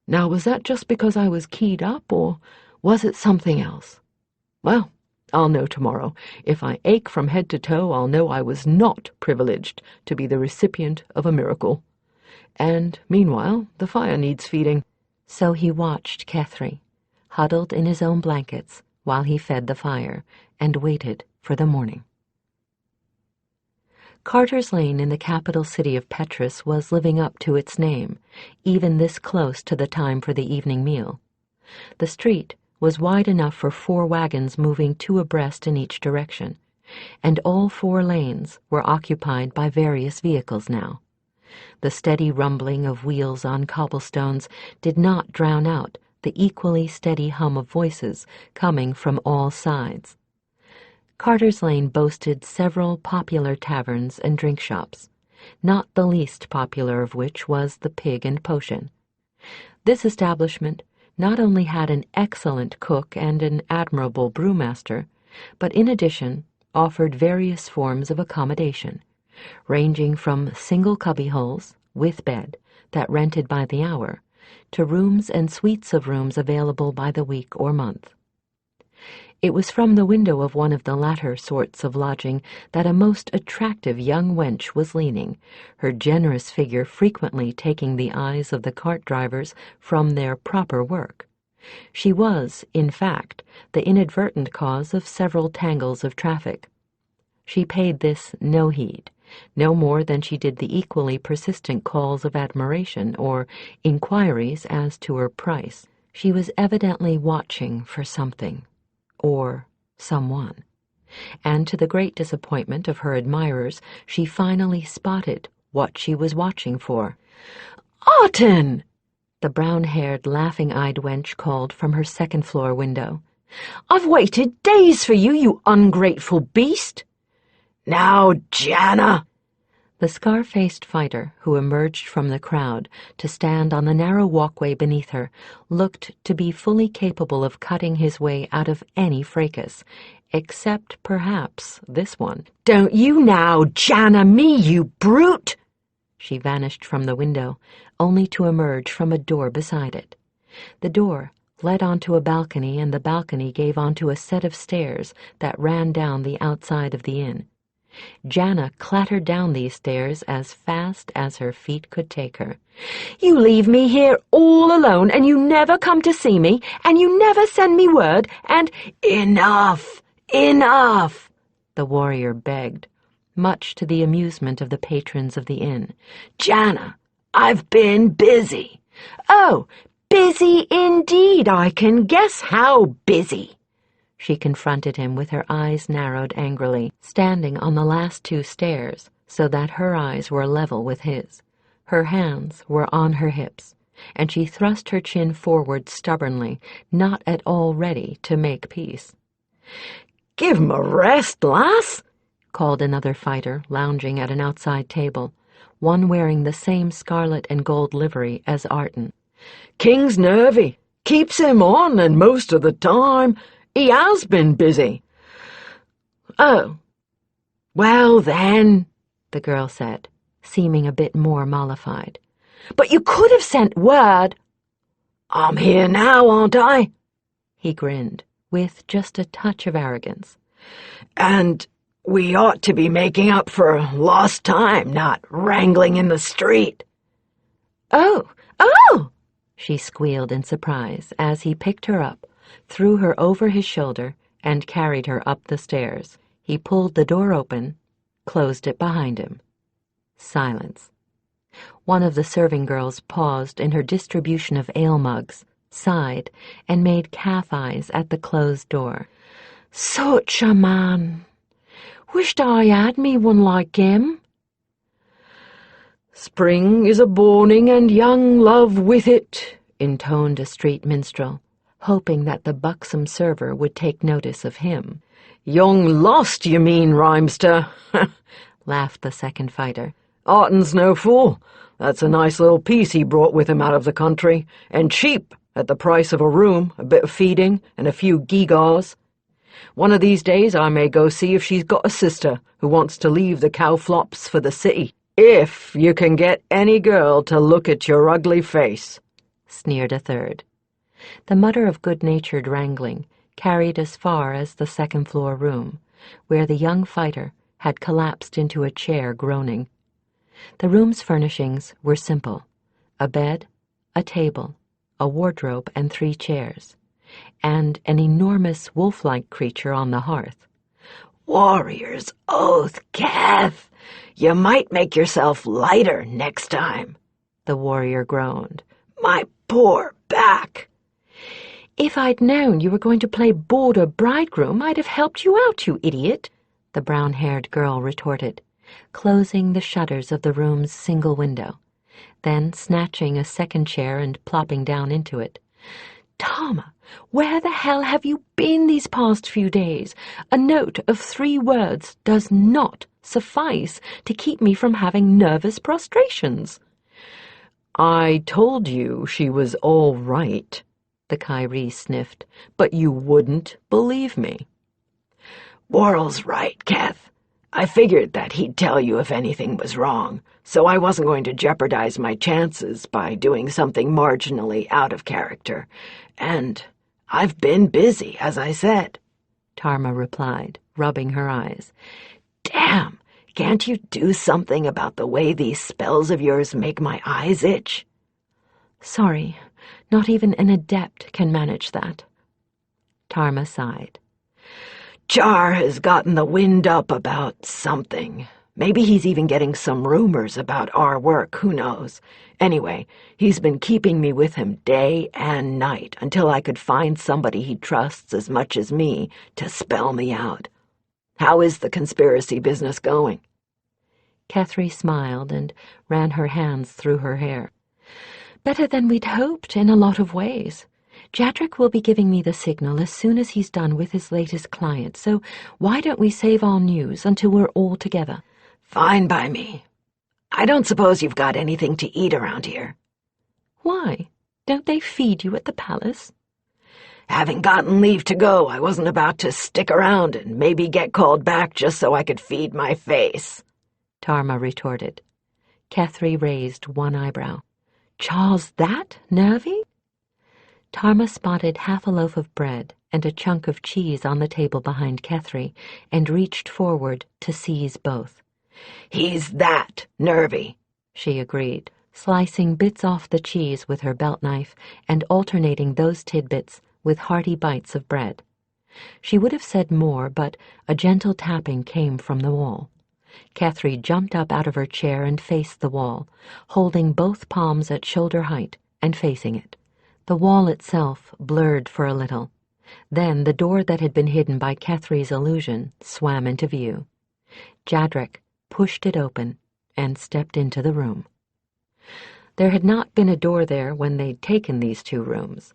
Now, was that just because I was keyed up, or was it something else? Well, I'll know tomorrow. If I ache from head to toe, I'll know I was not privileged to be the recipient of a miracle. And, meanwhile, the fire needs feeding. So he watched Kethry, huddled in his own blankets, while he fed the fire, and waited for the morning. Carter's Lane in the capital city of Petrus was living up to its name, even this close to the time for the evening meal. The street was wide enough for 4 wagons moving 2 abreast in each direction, and all 4 lanes were occupied by various vehicles now. The steady rumbling of wheels on cobblestones did not drown out the equally steady hum of voices coming from all sides. Carter's Lane boasted several popular taverns and drink shops, not the least popular of which was the Pig and Potion. This establishment not only had an excellent cook and an admirable brewmaster, but in addition offered various forms of accommodation, ranging from single cubbyholes, with bed, that rented by the hour, to rooms and suites of rooms available by the week or month. It was from the window of one of the latter sorts of lodging that a most attractive young wench was leaning, her generous figure frequently taking the eyes of the cart drivers from their proper work. She was, in fact, the inadvertent cause of several tangles of traffic. She paid this no heed, no more than she did the equally persistent calls of admiration or inquiries as to her price. She was evidently watching for something, or someone, and to the great disappointment of her admirers, she finally spotted what she was watching for. "Otten!" the brown-haired, laughing-eyed wench called from her second-floor window. "I've waited days for you, you ungrateful beast!" "Now, Jana!" The scar-faced fighter, who emerged from the crowd to stand on the narrow walkway beneath her, looked to be fully capable of cutting his way out of any fracas, except, perhaps, this one. "Don't you now Jana me, you brute!" She vanished from the window, only to emerge from a door beside it. The door led onto a balcony, and the balcony gave onto a set of stairs that ran down the outside of the inn. Jana clattered down these stairs as fast as her feet could take her. "You leave me here all alone, and you never come to see me, and you never send me word, and—" "Enough! Enough!" the warrior begged, much to the amusement of the patrons of the inn. "Jana, I've been busy." "Oh, busy indeed! I can guess how busy." She confronted him with her eyes narrowed angrily, standing on the last 2 stairs so that her eyes were level with his. Her hands were on her hips, and she thrust her chin forward stubbornly, not at all ready to make peace. "Give 'em a rest, lass," called another fighter lounging at an outside table, one wearing the same scarlet and gold livery as Arton. "King's nervy. Keeps him on, and most of the time he has been busy." "Oh, well then," the girl said, seeming a bit more mollified. "But you could have sent word." "I'm here now, aren't I?" He grinned, with just a touch of arrogance. "And we ought to be making up for lost time, not wrangling in the street." "Oh, oh!" she squealed in surprise as he picked her up, threw her over his shoulder, and carried her up the stairs. He pulled the door open, closed it behind him. Silence. One of the serving girls paused in her distribution of ale mugs, sighed, and made calf eyes at the closed door. "Such a man. Wished I had me one like him." "Spring is a-borning and young love with it," intoned a street minstrel, hoping that the buxom server would take notice of him. "Young lost, you mean, rhymester," laughed the second fighter. "Arton's no fool. That's a nice little piece he brought with him out of the country, and cheap, at the price of a room, a bit of feeding, and a few gewgaws. One of these days I may go see if she's got a sister who wants to leave the cow-flops for the city. If you can get any girl to look at your ugly face," sneered a third. The mutter of good-natured wrangling carried as far as the second-floor room, where the young fighter had collapsed into a chair groaning. The room's furnishings were simple: a bed, a table, a wardrobe, and 3 chairs, and an enormous wolf-like creature on the hearth. "Warrior's oath, Kath. You might make yourself lighter next time," the warrior groaned. "My poor back." If I'd known you were going to play border bridegroom, I'd have helped you out, you idiot, the brown-haired girl retorted, closing the shutters of the room's single window, then snatching a second chair and plopping down into it. Tarma, where the hell have you been these past few days? A note of 3 words does not suffice to keep me from having nervous prostrations. I told you she was all right, the Kyrie sniffed, but you wouldn't believe me. Worrell's right, Keth. I figured that he'd tell you if anything was wrong, so I wasn't going to jeopardize my chances by doing something marginally out of character. And I've been busy, as I said, Tarma replied, rubbing her eyes. Damn, can't you do something about the way these spells of yours make my eyes itch? Sorry, not even an adept can manage that. Tarma sighed. Char has gotten the wind up about something. Maybe he's even getting some rumors about our work, who knows. Anyway, he's been keeping me with him day and night until I could find somebody he trusts as much as me to spell me out. How is the conspiracy business going? Kethry smiled and ran her hands through her hair. Better than we'd hoped in a lot of ways. Jadric will be giving me the signal as soon as he's done with his latest client, so why don't we save our news until we're all together? Fine by me. I don't suppose you've got anything to eat around here. Why? Don't they feed you at the palace? Having gotten leave to go, I wasn't about to stick around and maybe get called back just so I could feed my face, Tarma retorted. Kethry raised one eyebrow. Charles that nervy? Tarma spotted half a loaf of bread and a chunk of cheese on the table behind Kethry and reached forward to seize both. He's that nervy, she agreed, slicing bits off the cheese with her belt knife and alternating those tidbits with hearty bites of bread. She would have said more, but a gentle tapping came from the wall. Kethry jumped up out of her chair and faced the wall, holding both palms at shoulder height and facing it. The wall itself blurred for a little. Then the door that had been hidden by Kethry's illusion swam into view. Jadric pushed it open and stepped into the room. There had not been a door there when they'd taken these 2 rooms.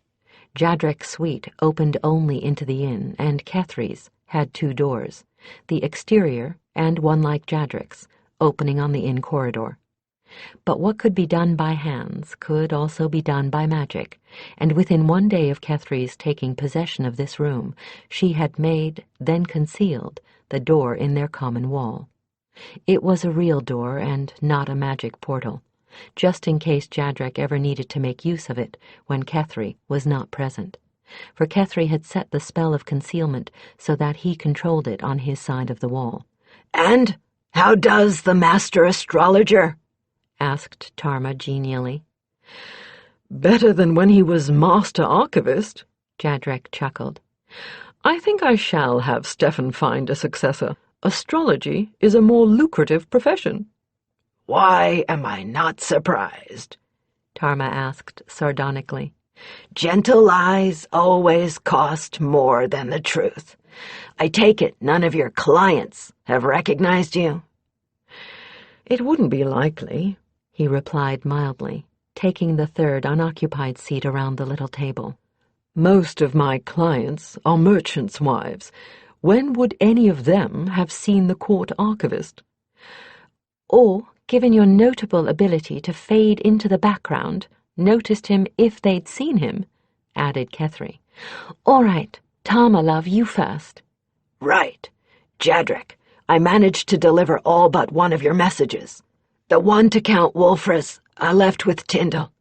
Jadric's suite opened only into the inn, and Kethry's had 2 doors, the exterior and one like Jadric's, opening on the inn corridor. But what could be done by hands could also be done by magic, and within 1 day of Kethry's taking possession of this room, she had made, then concealed, the door in their common wall. It was a real door and not a magic portal, just in case Jadric ever needed to make use of it when Kethry was not present, for Kethry had set the spell of concealment so that he controlled it on his side of the wall. And how does the master astrologer? Asked Tarma genially. Better than when he was master archivist, Jadric chuckled. I think I shall have Stefan find a successor. Astrology is a more lucrative profession. Why am I not surprised? Tarma asked sardonically. Gentle lies always cost more than the truth. I take it none of your clients have recognized you? It wouldn't be likely, he replied mildly, taking the 3rd unoccupied seat around the little table. Most of my clients are merchants' wives. When would any of them have seen the court archivist? Or, given your notable ability to fade into the background, noticed him if they'd seen him, added Kethry. All right, Tarma, love, you first. Right. Jadric, I managed to deliver all but one of your messages. The one to Count Wolfras I left with Tyndall.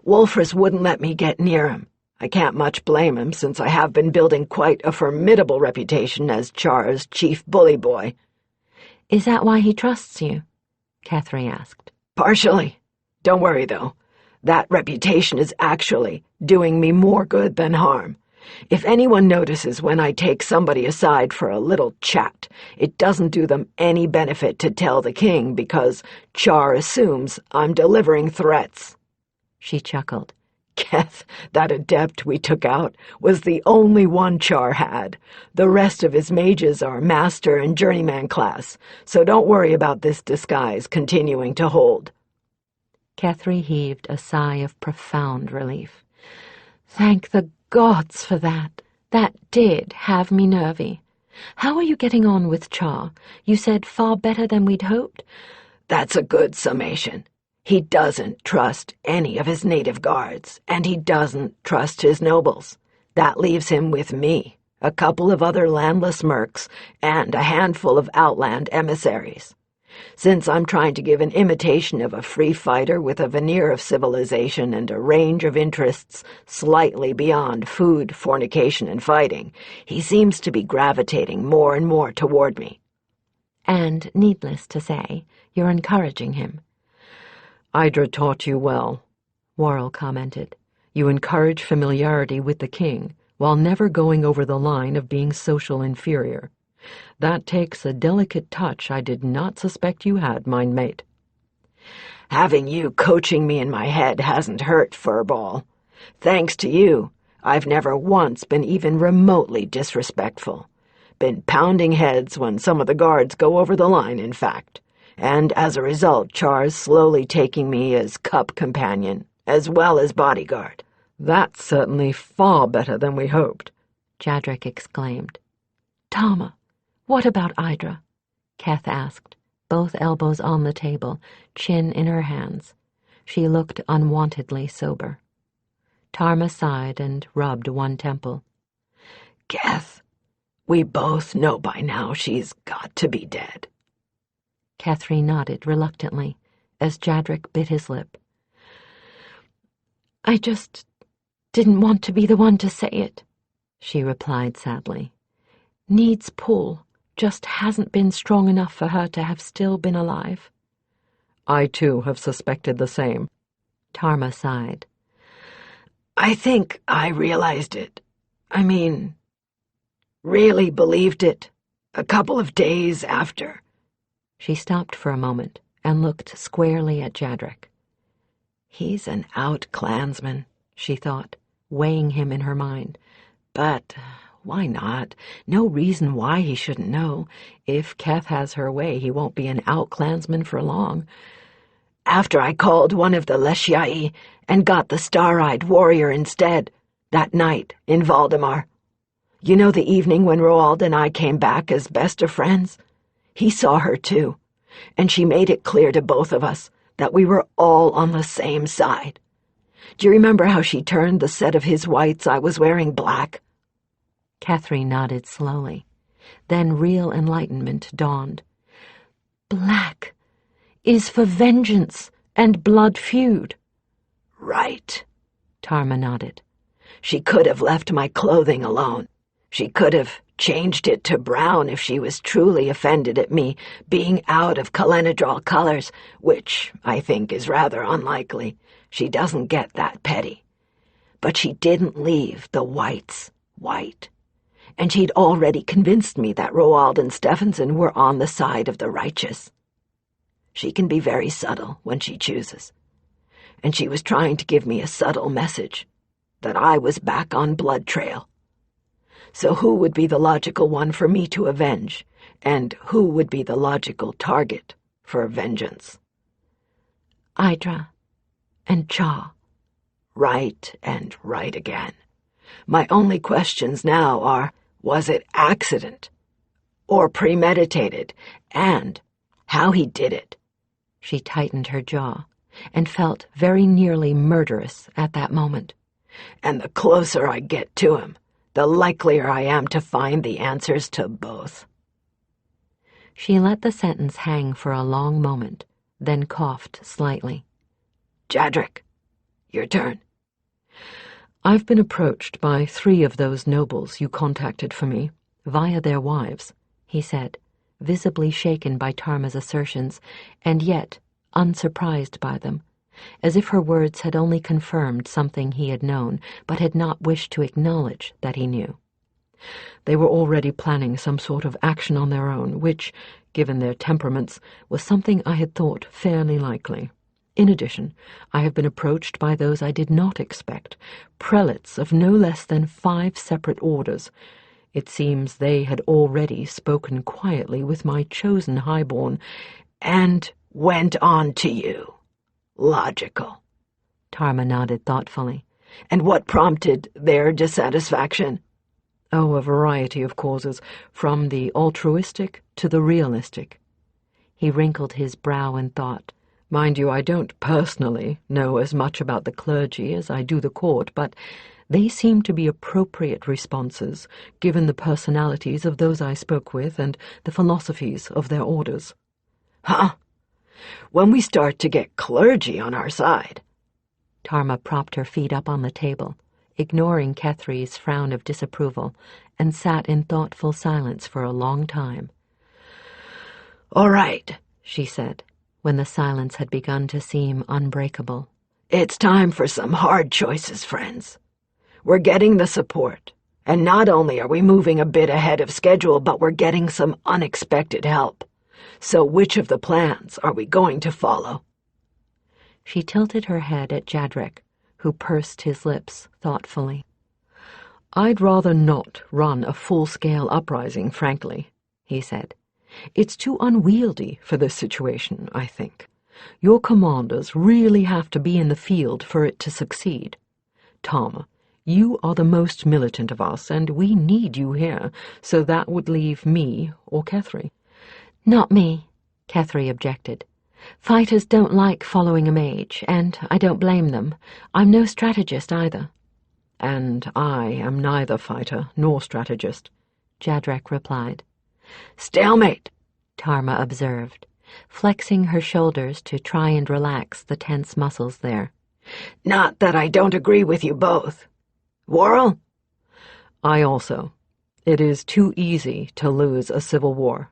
Wolfras wouldn't let me get near him. I can't much blame him, since I have been building quite a formidable reputation as Char's chief bully boy. Is that why he trusts you? Kethry asked. Partially. Don't worry, though. That reputation is actually doing me more good than harm. If anyone notices when I take somebody aside for a little chat, it doesn't do them any benefit to tell the king because Char assumes I'm delivering threats. She chuckled. Keth, that adept we took out, was the only one Char had. The rest of his mages are master and journeyman class, so don't worry about this disguise continuing to hold." Kethry heaved a sigh of profound relief. "Thank the gods for that. That did have me nervy. How are you getting on with Char? You said far better than we'd hoped?" "That's a good summation. He doesn't trust any of his native guards, and he doesn't trust his nobles. That leaves him with me, a couple of other landless mercs, and a handful of outland emissaries. Since I'm trying to give an imitation of a free fighter with a veneer of civilization and a range of interests slightly beyond food, fornication, and fighting, he seems to be gravitating more and more toward me." "And, needless to say, you're encouraging him." "Idra taught you well," Worrell commented. "You encourage familiarity with the king, while never going over the line of being social inferior. That takes a delicate touch I did not suspect you had, mind mate." "Having you coaching me in my head hasn't hurt, Furball. Thanks to you, I've never once been even remotely disrespectful. Been pounding heads when some of the guards go over the line, in fact. And as a result, Char's slowly taking me as cup companion, as well as bodyguard." "That's certainly far better than we hoped," Jadrik exclaimed. "Tarma, what about Idra?" Keth asked, both elbows on the table, chin in her hands. She looked unwontedly sober. Tarma sighed and rubbed one temple. "Keth, we both know by now she's got to be dead." Kethry nodded reluctantly, as Jadrik bit his lip. "I just didn't want to be the one to say it," she replied sadly. "Need's pull just hasn't been strong enough for her to have still been alive." "I too have suspected the same." Tarma sighed. "I think I realized it. Really believed it a couple of days after." She stopped for a moment and looked squarely at Jadrik. "He's an out-clansman," she thought, weighing him in her mind. "But why not? No reason why he shouldn't know. If Keth has her way, he won't be an out-clansman for long. After I called one of the Leshiai and got the star-eyed warrior instead, that night in Valdemar. You know the evening when Roald and I came back as best of friends? He saw her too, and she made it clear to both of us that we were all on the same side. Do you remember how she turned the set of his whites I was wearing black?" Kethry nodded slowly. Then real enlightenment dawned. "Black is for vengeance and blood feud." "Right," Tarma nodded. "She could have left my clothing alone. She could have changed it to brown if she was truly offended at me being out of Kalenadral colors, which I think is rather unlikely. She doesn't get that petty. But she didn't leave the whites white. And she'd already convinced me that Roald and Stephenson were on the side of the righteous. She can be very subtle when she chooses. And she was trying to give me a subtle message, that I was back on Blood Trail. So who would be the logical one for me to avenge, and who would be the logical target for vengeance?" "Idra and Char." "Right and right again. My only questions now are, was it accident or premeditated, and how he did it?" She tightened her jaw and felt very nearly murderous at that moment. "And the closer I get to him, the likelier I am to find the answers to both." She let the sentence hang for a long moment, then coughed slightly. "Jadrik, your turn." "I've been approached by 3 of those nobles you contacted for me, via their wives," he said, visibly shaken by Tarma's assertions, and yet unsurprised by them, as if her words had only confirmed something he had known, but had not wished to acknowledge that he knew. They were already planning some sort of action on their own, which, given their temperaments, was something I had thought fairly likely. In addition, I have been approached by those I did not expect, prelates of no less than 5 separate orders. It seems they had already spoken quietly with my chosen highborn, and went on to you. Logical. Tarma nodded thoughtfully. And what prompted their dissatisfaction? Oh, a variety of causes, from the altruistic to the realistic. He wrinkled his brow in thought. Mind you, I don't personally know as much about the clergy as I do the court, but they seem to be appropriate responses, given the personalities of those I spoke with and the philosophies of their orders. Huh? When we start to get clergy on our side. Tarma propped her feet up on the table, ignoring Kethry's frown of disapproval, and sat in thoughtful silence for a long time. All right, she said, when the silence had begun to seem unbreakable. It's time for some hard choices, friends. We're getting the support, and not only are we moving a bit ahead of schedule, but we're getting some unexpected help. So which of the plans are we going to follow? She tilted her head at Jadrek, who pursed his lips thoughtfully. I'd rather not run a full-scale uprising, frankly, he said. It's too unwieldy for this situation, I think. Your commanders really have to be in the field for it to succeed. Tarma, you are the most militant of us, and we need you here, so that would leave me or Kethry. Not me, Kethry objected. Fighters don't like following a mage, and I don't blame them. I'm no strategist either. And I am neither fighter nor strategist, Jadrek replied. Stalemate, Tarma observed, flexing her shoulders to try and relax the tense muscles there. Not that I don't agree with you both. Worrell? I also. It is too easy to lose a civil war.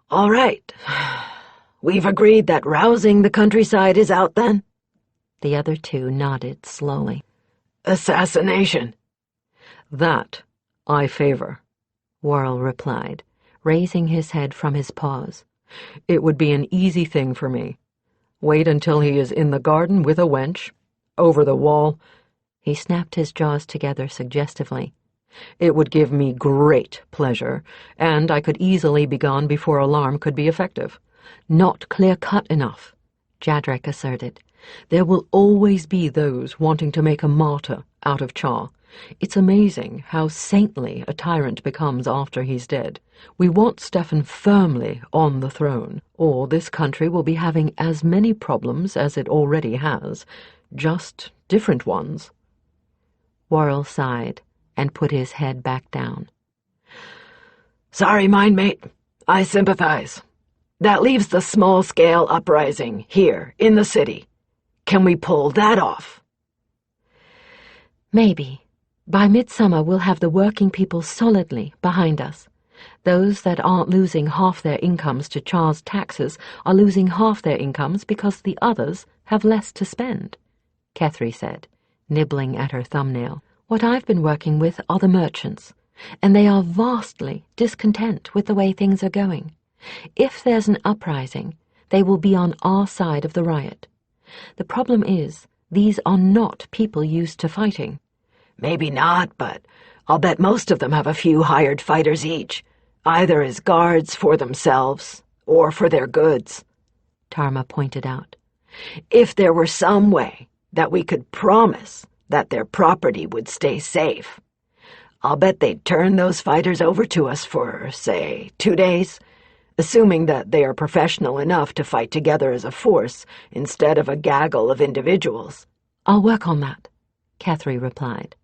All right. We've agreed that rousing the countryside is out then? The other two nodded slowly. Assassination. That I favor, Worrell replied, raising his head from his paws. It would be an easy thing for me. Wait until he is in the garden with a wench, over the wall. He snapped his jaws together suggestively. It would give me great pleasure, and I could easily be gone before alarm could be effective. Not clear-cut enough, Jadrek asserted. There will always be those wanting to make a martyr out of Char. It's amazing how saintly a tyrant becomes after he's dead. We want Stefan firmly on the throne, or this country will be having as many problems as it already has, just different ones. Worrell sighed and put his head back down. Sorry, mindmate. I sympathize. That leaves the small-scale uprising here in the city. Can we pull that off? Maybe. By midsummer we'll have the working people solidly behind us. Those that aren't losing half their incomes to Char's taxes are losing half their incomes because the others have less to spend, Kethry said, nibbling at her thumbnail. What I've been working with are the merchants, and they are vastly discontent with the way things are going. If there's an uprising, they will be on our side of the riot. The problem is, these are not people used to fighting. Maybe not, but I'll bet most of them have a few hired fighters each, either as guards for themselves or for their goods, Tarma pointed out. If there were some way that we could promise that their property would stay safe, I'll bet they'd turn those fighters over to us for, say, 2 days, assuming that they are professional enough to fight together as a force instead of a gaggle of individuals. I'll work on that, Kethry replied.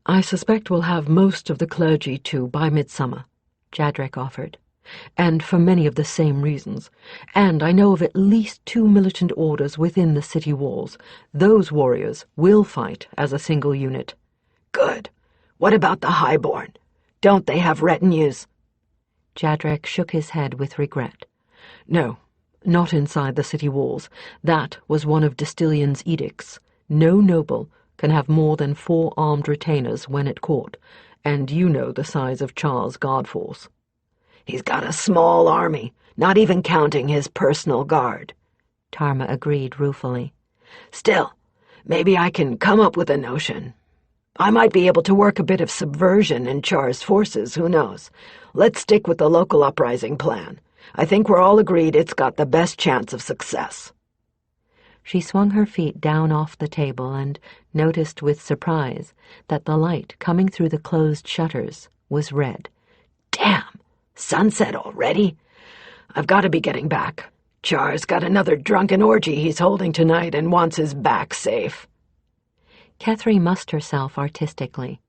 I suspect we'll have most of the clergy, too, by midsummer, Jadrek offered, and for many of the same reasons. And I know of at least 2 militant orders within the city walls. Those warriors will fight as a single unit. Good. What about the highborn? Don't they have retinues? Jadrek shook his head with regret. No, not inside the city walls. That was one of Distillion's edicts. No noble can have more than 4 armed retainers when at court, and you know the size of Char's guard force. He's got a small army, not even counting his personal guard, Tarma agreed ruefully. Still, maybe I can come up with a notion. I might be able to work a bit of subversion in Char's forces, who knows? Let's stick with the local uprising plan. I think we're all agreed it's got the best chance of success. She swung her feet down off the table and noticed with surprise that the light coming through the closed shutters was red. Damn! Sunset already? I've got to be getting back. Char's got another drunken orgy he's holding tonight and wants his back safe. Kethry mussed herself artistically,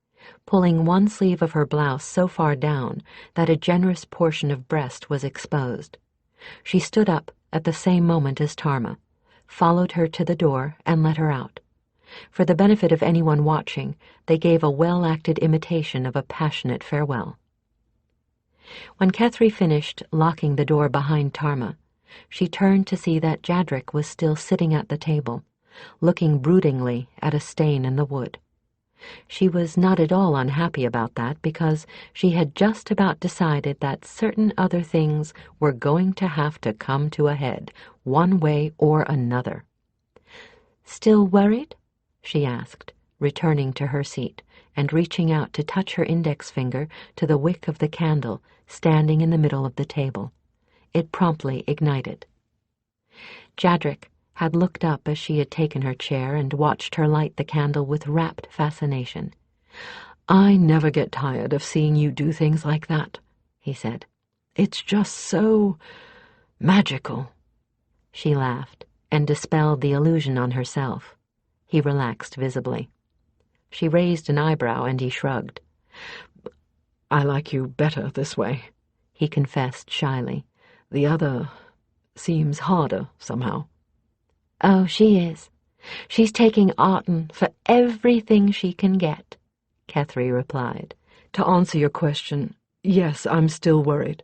pulling one sleeve of her blouse so far down that a generous portion of breast was exposed. She stood up at the same moment as Tarma, followed her to the door, and let her out. For the benefit of anyone watching, they gave a well-acted imitation of a passionate farewell. When Kethry finished locking the door behind Tarma, she turned to see that Jadrik was still sitting at the table, looking broodingly at a stain in the wood. She was not at all unhappy about that, because she had just about decided that certain other things were going to have to come to a head, one way or another. "Still worried?" she asked, returning to her seat and reaching out to touch her index finger to the wick of the candle standing in the middle of the table. It promptly ignited. Jadrik had looked up as she had taken her chair and watched her light the candle with rapt fascination. "I never get tired of seeing you do things like that," he said. "It's just so magical." She laughed and dispelled the illusion on herself. He relaxed visibly. She raised an eyebrow and he shrugged. "I like you better this way," he confessed shyly. "The other seems harder somehow." "Oh, she is. She's taking Arton for everything she can get," Kethry replied. "To answer your question, yes, I'm still worried.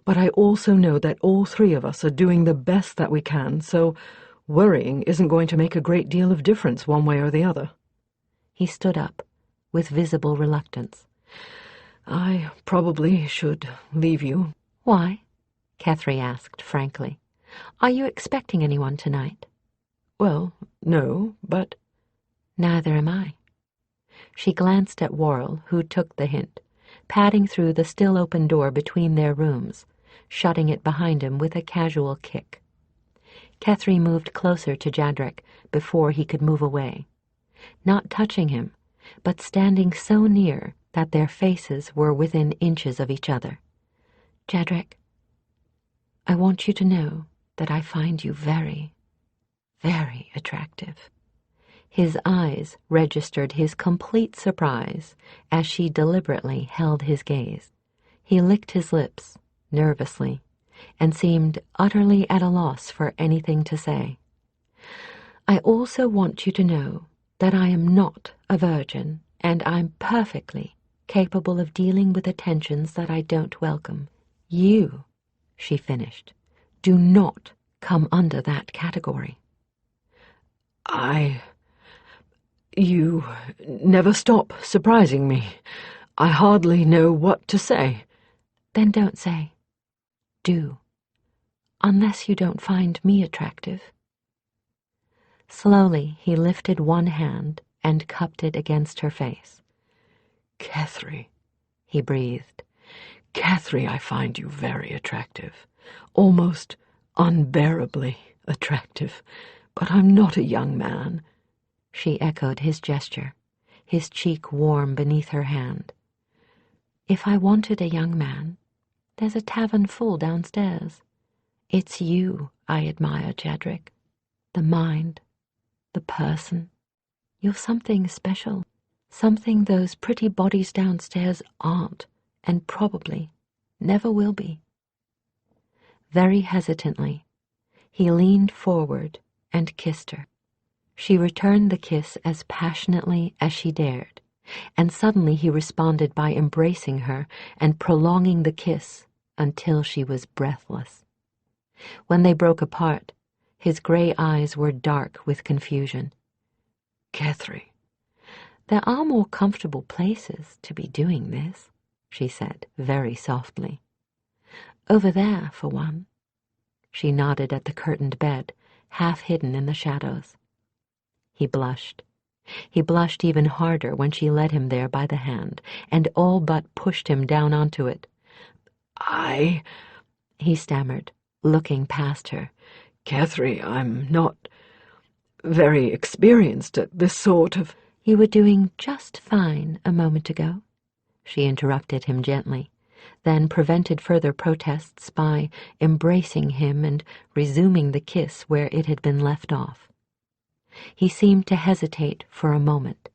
But I also know that all three of us are doing the best that we can, so worrying isn't going to make a great deal of difference one way or the other." He stood up, with visible reluctance. "I probably should leave you." "Why?" Kethry asked frankly. "Are you expecting anyone tonight?" "Well, no, but—" "Neither am I." She glanced at Worrell, who took the hint, padding through the still-open door between their rooms, shutting it behind him with a casual kick. Kethry moved closer to Jadrik before he could move away, not touching him, but standing so near that their faces were within inches of each other. "Jadrik, I want you to know that I find you very, very attractive." His eyes registered his complete surprise as she deliberately held his gaze. He licked his lips, nervously, and seemed utterly at a loss for anything to say. "I also want you to know that I am not a virgin, and I'm perfectly capable of dealing with attentions that I don't welcome. You," she finished, "do not come under that category." You never stop surprising me. I hardly know what to say." "Then don't say. Do. Unless you don't find me attractive." Slowly he lifted one hand and cupped it against her face. "Kethry," he breathed. "Kethry, I find you very attractive. Almost unbearably attractive. But I'm not a young man." She echoed his gesture, his cheek warm beneath her hand. "If I wanted a young man, there's a tavern full downstairs. It's you I admire, Jadrik. The mind, the person. You're something special, something those pretty bodies downstairs aren't, and probably never will be." Very hesitantly, he leaned forward and kissed her. She returned the kiss as passionately as she dared, and suddenly he responded by embracing her and prolonging the kiss until she was breathless. When they broke apart, his gray eyes were dark with confusion. "Kethry." "There are more comfortable places to be doing this," she said very softly. "Over there, for one." She nodded at the curtained bed, half hidden in the shadows. He blushed. He blushed even harder when she led him there by the hand and all but pushed him down onto it. He stammered, looking past her. Kethry, I'm not very experienced at this sort of... You were doing just fine a moment ago, she interrupted him gently, then prevented further protests by embracing him and resuming the kiss where it had been left off. He seemed to hesitate for a moment,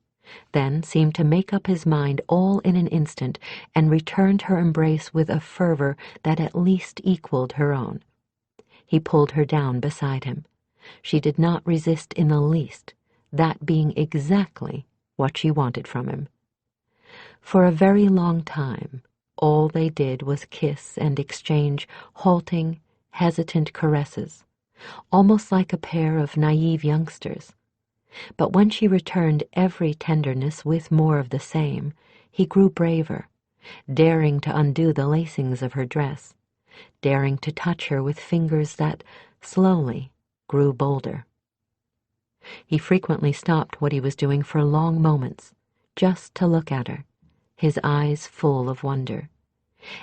then seemed to make up his mind all in an instant and returned her embrace with a fervor that at least equaled her own. He pulled her down beside him. She did not resist in the least, that being exactly what she wanted from him. For a very long time, all they did was kiss and exchange halting, hesitant caresses, almost like a pair of naive youngsters. But when she returned every tenderness with more of the same, he grew braver, daring to undo the lacings of her dress, daring to touch her with fingers that, slowly, grew bolder. He frequently stopped what he was doing for long moments, just to look at her, his eyes full of wonder,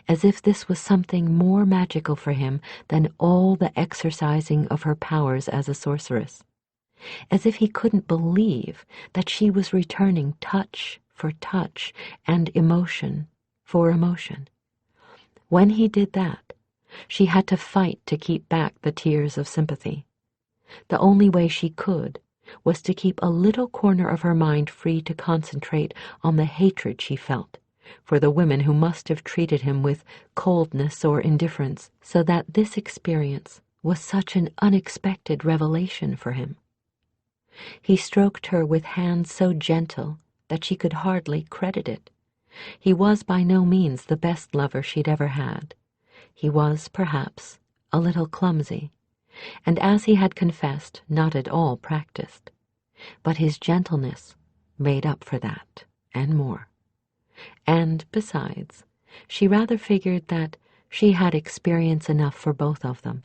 as if this was something more magical for him than all the exercising of her powers as a sorceress, as if he couldn't believe that she was returning touch for touch and emotion for emotion. When he did that, she had to fight to keep back the tears of sympathy. The only way she could was to keep a little corner of her mind free to concentrate on the hatred she felt for the women who must have treated him with coldness or indifference, so that this experience was such an unexpected revelation for him. He stroked her with hands so gentle that she could hardly credit it. He was by no means the best lover she'd ever had. He was, perhaps, a little clumsy, and as he had confessed, not at all practiced. But his gentleness made up for that, and more. And, besides, she rather figured that she had experience enough for both of them.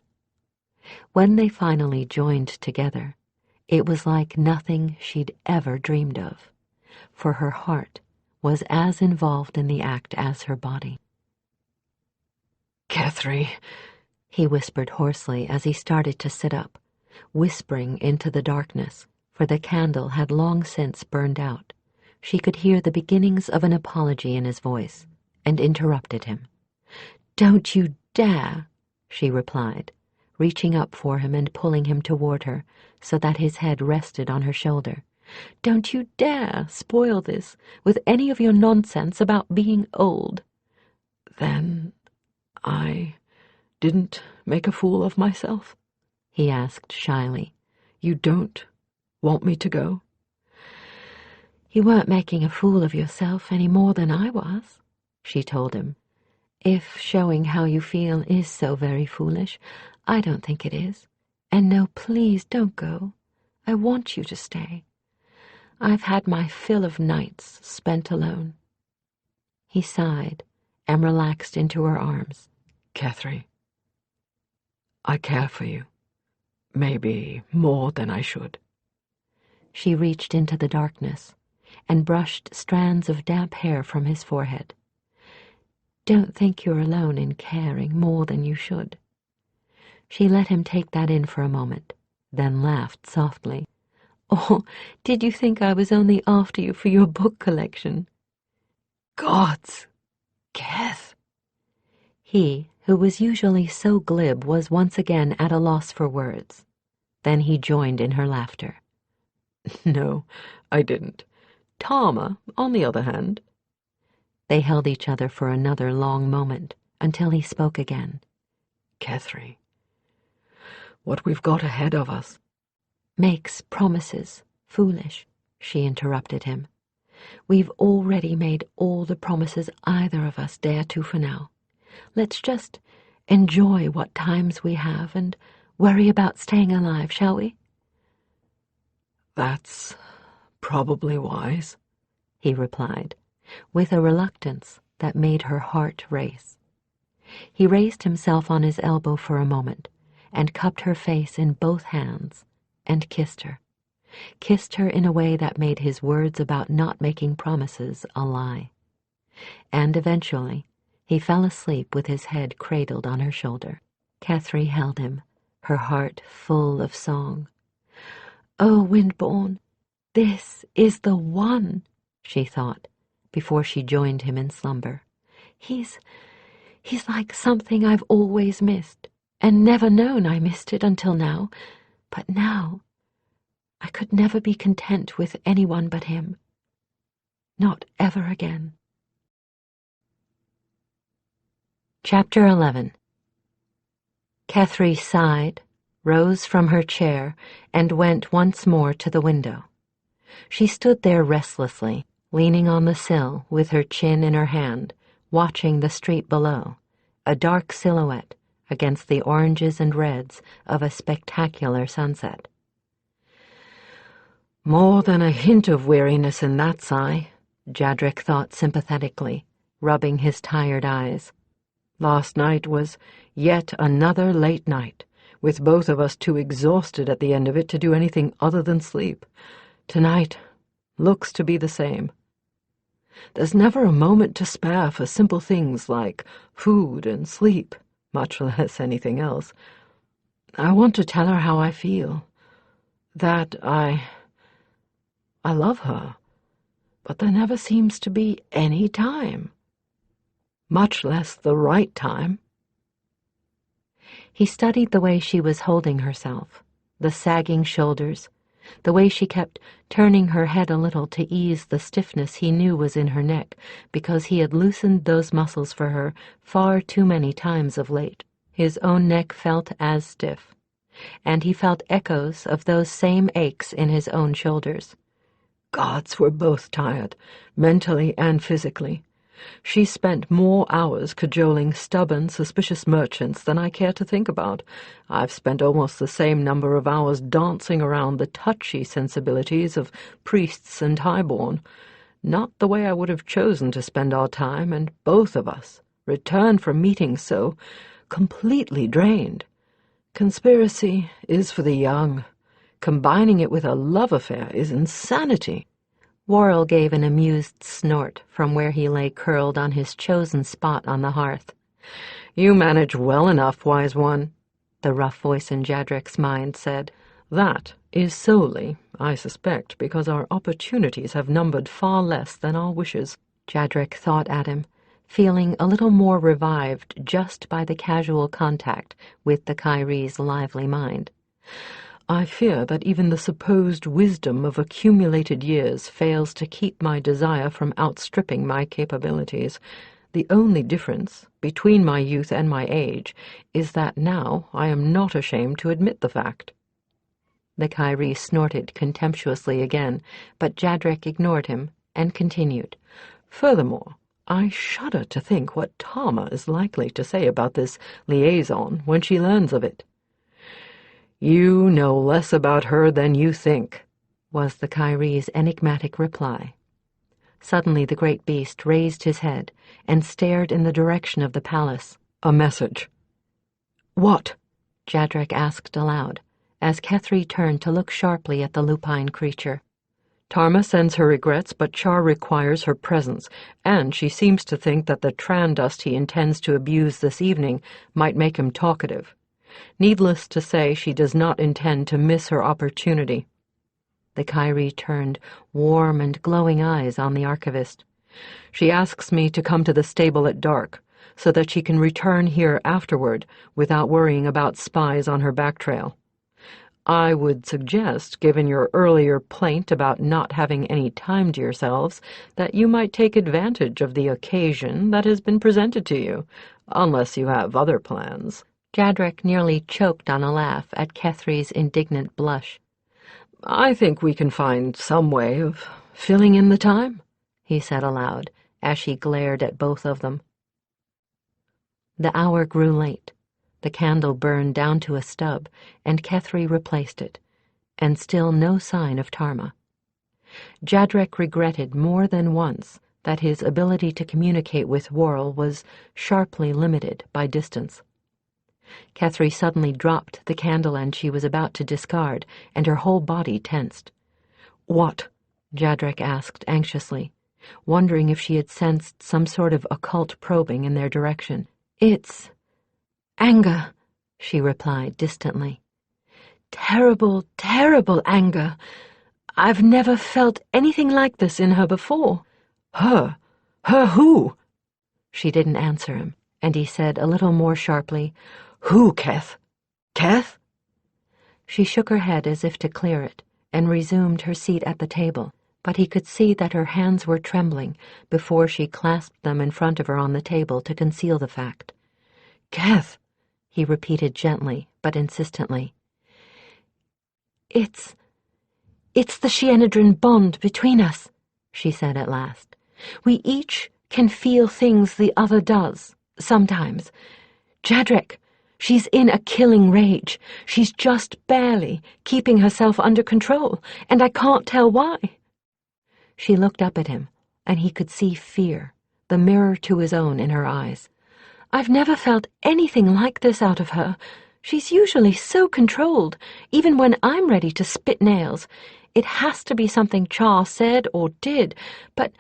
When they finally joined together, it was like nothing she'd ever dreamed of, for her heart was as involved in the act as her body. Kethry, he whispered hoarsely as he started to sit up, whispering into the darkness, for the candle had long since burned out. She could hear the beginnings of an apology in his voice, and interrupted him. "Don't you dare," she replied, reaching up for him and pulling him toward her, so that his head rested on her shoulder. "Don't you dare spoil this with any of your nonsense about being old." "Then I didn't make a fool of myself?" he asked shyly. "You don't want me to go?" "You weren't making a fool of yourself any more than I was," she told him. "If showing how you feel is so very foolish, I don't think it is. And no, please don't go. I want you to stay. I've had my fill of nights spent alone." He sighed and relaxed into her arms. "Kethry, I care for you. Maybe more than I should." She reached into the darkness and brushed strands of damp hair from his forehead. "Don't think you're alone in caring more than you should." She let him take that in for a moment, then laughed softly. "Oh, did you think I was only after you for your book collection?" "Gods, Keth!" He, who was usually so glib, was once again at a loss for words. Then he joined in her laughter. "No, I didn't. Tarma, on the other hand." They held each other for another long moment, until he spoke again. "Kethry, what we've got ahead of us—" "Makes promises foolish," she interrupted him. "We've already made all the promises either of us dare to for now. Let's just enjoy what times we have and worry about staying alive, shall we?" "That's probably wise," he replied, with a reluctance that made her heart race. He raised himself on his elbow for a moment, and cupped her face in both hands and kissed her in a way that made his words about not making promises a lie. And eventually, he fell asleep with his head cradled on her shoulder. Kethry held him, her heart full of song. "Oh, Windborn, this is the one," she thought, before she joined him in slumber. He's like something I've always missed, and never known I missed it until now. But now, I could never be content with anyone but him. Not ever again. Chapter 11. Kethry sighed, rose from her chair, and went once more to the window. She stood there restlessly, leaning on the sill with her chin in her hand, watching the street below, a dark silhouette against the oranges and reds of a spectacular sunset. "More than a hint of weariness in that sigh," Jadrek thought sympathetically, rubbing his tired eyes. "Last night was yet another late night, with both of us too exhausted at the end of it to do anything other than sleep. Tonight looks to be the same. There's never a moment to spare for simple things like food and sleep, much less anything else. I want to tell her how I feel, that I love her, but there never seems to be any time, much less the right time." He studied the way she was holding herself, the sagging shoulders, the way she kept turning her head a little to ease the stiffness he knew was in her neck because he had loosened those muscles for her far too many times of late. His own neck felt as stiff, and he felt echoes of those same aches in his own shoulders. Gods, we're both tired, mentally and physically. She spent more hours cajoling stubborn, suspicious merchants than I care to think about. I've spent almost the same number of hours dancing around the touchy sensibilities of priests and highborn. Not the way I would have chosen to spend our time, and both of us return from meetings so completely drained. Conspiracy is for the young. Combining it with a love affair is insanity." Worrell gave an amused snort from where he lay curled on his chosen spot on the hearth. "You manage well enough, wise one," the rough voice in Jadrek's mind said. "That is solely, I suspect, because our opportunities have numbered far less than our wishes." Jadrek thought at him, feeling a little more revived just by the casual contact with the Kyrie's lively mind. "I fear that even the supposed wisdom of accumulated years fails to keep my desire from outstripping my capabilities. The only difference between my youth and my age is that now I am not ashamed to admit the fact." The Kyrie snorted contemptuously again, but Jadrek ignored him and continued. "Furthermore, I shudder to think what Tarma is likely to say about this liaison when she learns of it." "You know less about her than you think," was the Kyrie's enigmatic reply. Suddenly the great beast raised his head and stared in the direction of the palace. "A message." "What?" Jadrek asked aloud, as Kethry turned to look sharply at the lupine creature. "Tarma sends her regrets, but Char requires her presence, and she seems to think that the Trandust he intends to abuse this evening might make him talkative. Needless to say, she does not intend to miss her opportunity." The Kyrie turned warm and glowing eyes on the archivist. "She asks me to come to the stable at dark, so that she can return here afterward without worrying about spies on her back trail. I would suggest, given your earlier plaint about not having any time to yourselves, that you might take advantage of the occasion that has been presented to you, unless you have other plans." Jadrek nearly choked on a laugh at Kethry's indignant blush. "I think we can find some way of filling in the time," he said aloud, as she glared at both of them. The hour grew late. The candle burned down to a stub, and Kethry replaced it, and still no sign of Tarma. Jadrek regretted more than once that his ability to communicate with Worrell was sharply limited by distance. Kethry suddenly dropped the candle end she was about to discard, and her whole body tensed. "What?" Jadrek asked anxiously, wondering if she had sensed some sort of occult probing in their direction. "It's anger," she replied distantly. "Terrible, terrible anger. I've never felt anything like this in her before." "Her? Her who?" She didn't answer him, and he said a little more sharply, "Who, Keth? Keth?" She shook her head as if to clear it, and resumed her seat at the table, but he could see that her hands were trembling before she clasped them in front of her on the table to conceal the fact. "Keth," he repeated gently but insistently. It's the Shienedrin bond between us," she said at last. "We each can feel things the other does, sometimes. Jadrek, she's in a killing rage. She's just barely keeping herself under control, and I can't tell why." She looked up at him, and he could see fear, the mirror to his own in her eyes. "I've never felt anything like this out of her. She's usually so controlled, even when I'm ready to spit nails. It has to be something Char said or did, but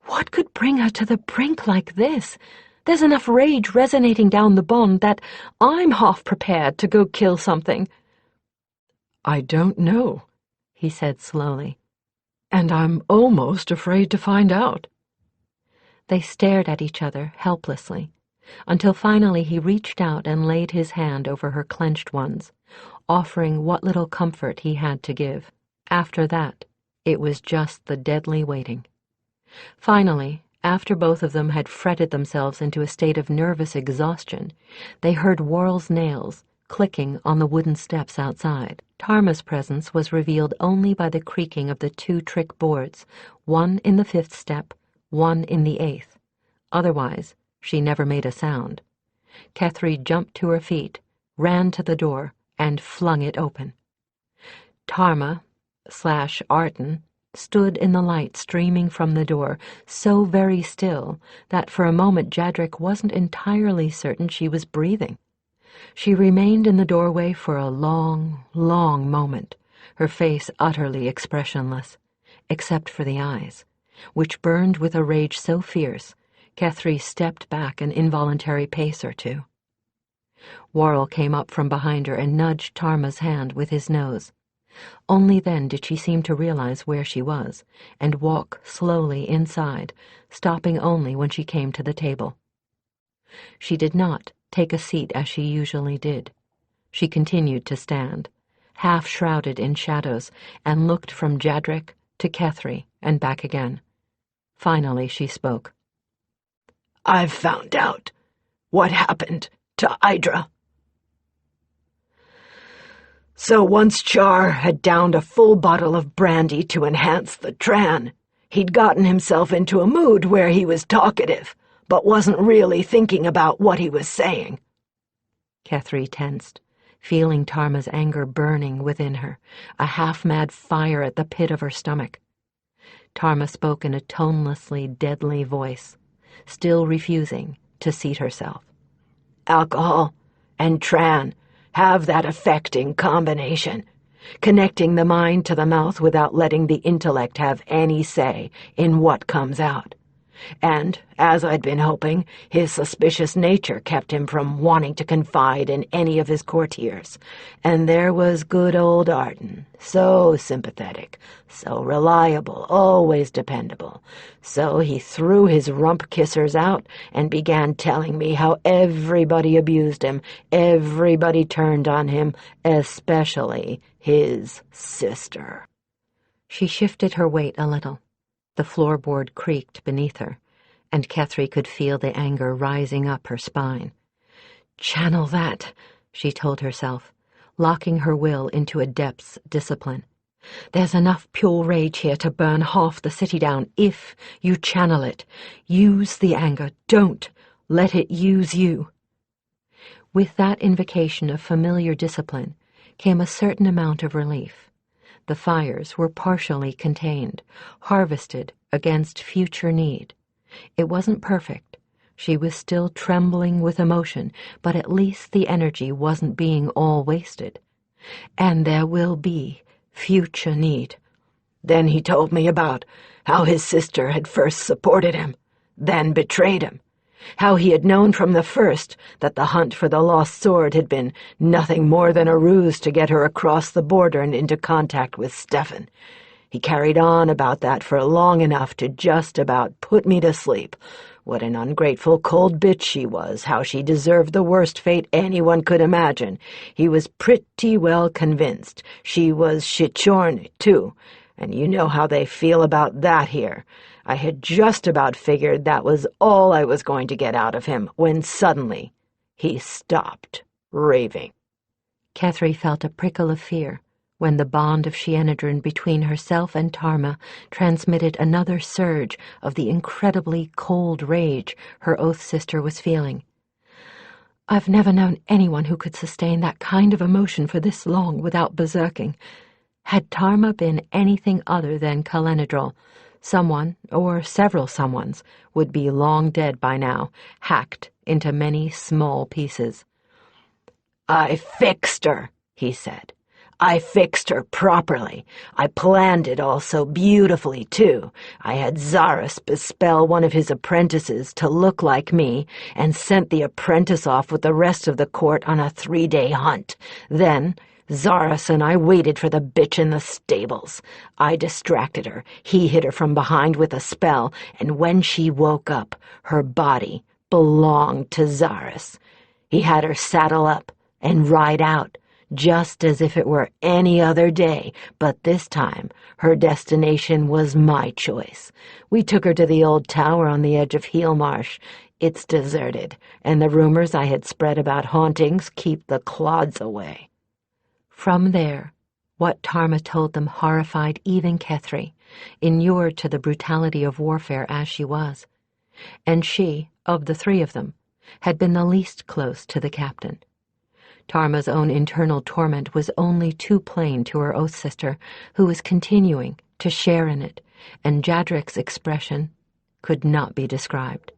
what could bring her to the brink like this? There's enough rage resonating down the bond that I'm half prepared to go kill something." "I don't know," he said slowly. "And I'm almost afraid to find out." They stared at each other helplessly, until finally he reached out and laid his hand over her clenched ones, offering what little comfort he had to give. After that, it was just the deadly waiting. Finally, after both of them had fretted themselves into a state of nervous exhaustion, they heard Worrell's nails clicking on the wooden steps outside. Tarma's presence was revealed only by the creaking of the 2 trick boards, one in the 5th step, one in the 8th. Otherwise, she never made a sound. Kethry jumped to her feet, ran to the door, and flung it open. Tarma/Arden stood in the light streaming from the door, so very still that for a moment Jadrek wasn't entirely certain she was breathing. She remained in the doorway for a long, long moment, her face utterly expressionless, except for the eyes, which burned with a rage so fierce, Kethry stepped back an involuntary pace or two. Worrell came up from behind her and nudged Tarma's hand with his nose. Only then did she seem to realize where she was, and walk slowly inside, stopping only when she came to the table. She did not take a seat as she usually did. She continued to stand, half shrouded in shadows, and looked from Jadrek to Kethry and back again. Finally she spoke. "I've found out what happened to Idra." So once Char had downed a full bottle of brandy to enhance the tran, he'd gotten himself into a mood where he was talkative, but wasn't really thinking about what he was saying. Kethry tensed, feeling Tarma's anger burning within her, a half-mad fire at the pit of her stomach. Tarma spoke in a tonelessly deadly voice, still refusing to seat herself. "Alcohol and tran have that effect in combination, connecting the mind to the mouth without letting the intellect have any say in what comes out. And, as I'd been hoping, his suspicious nature kept him from wanting to confide in any of his courtiers. And there was good old Arden, so sympathetic, so reliable, always dependable. So he threw his rump-kissers out and began telling me how everybody abused him, everybody turned on him, especially his sister." She shifted her weight a little. The floorboard creaked beneath her, and Kethry could feel the anger rising up her spine. "Channel that," she told herself, locking her will into a depth's discipline. "There's enough pure rage here to burn half the city down if you channel it. Use the anger. Don't let it use you." With that invocation of familiar discipline came a certain amount of relief. The fires were partially contained, harvested against future need. It wasn't perfect. She was still trembling with emotion, but at least the energy wasn't being all wasted. And there will be future need. Then he told me about how his sister had first supported him, then betrayed him, how he had known from the first that the hunt for the lost sword had been nothing more than a ruse to get her across the border and into contact with Stefan. He carried on about that for long enough to just about put me to sleep. What an ungrateful cold bitch she was, how she deserved the worst fate anyone could imagine. He was pretty well convinced. She was Shichorn, too, and you know how they feel about that here. I had just about figured that was all I was going to get out of him, when suddenly he stopped raving. Kethry felt a prickle of fear when the bond of Shienedrin between herself and Tarma transmitted another surge of the incredibly cold rage her oath sister was feeling. I've never known anyone who could sustain that kind of emotion for this long without berserking. Had Tarma been anything other than Kalenadrol, someone, or several someones, would be long dead by now, hacked into many small pieces. "I fixed her," he said. "I fixed her properly. I planned it all so beautifully, too. I had Zaris bespell one of his apprentices to look like me and sent the apprentice off with the rest of the court on a 3-day hunt. Then Zaris and I waited for the bitch in the stables. I distracted her. He hit her from behind with a spell, and when she woke up, her body belonged to Zaris. He had her saddle up and ride out, just as if it were any other day, but this time her destination was my choice. We took her to the old tower on the edge of Heelmarsh. It's deserted, and the rumors I had spread about hauntings keep the clods away." From there, what Tarma told them horrified even Kethry, inured to the brutality of warfare as she was. And she, of the three of them, had been the least close to the captain. Tarma's own internal torment was only too plain to her oath sister, who was continuing to share in it, and Jadric's expression could not be described.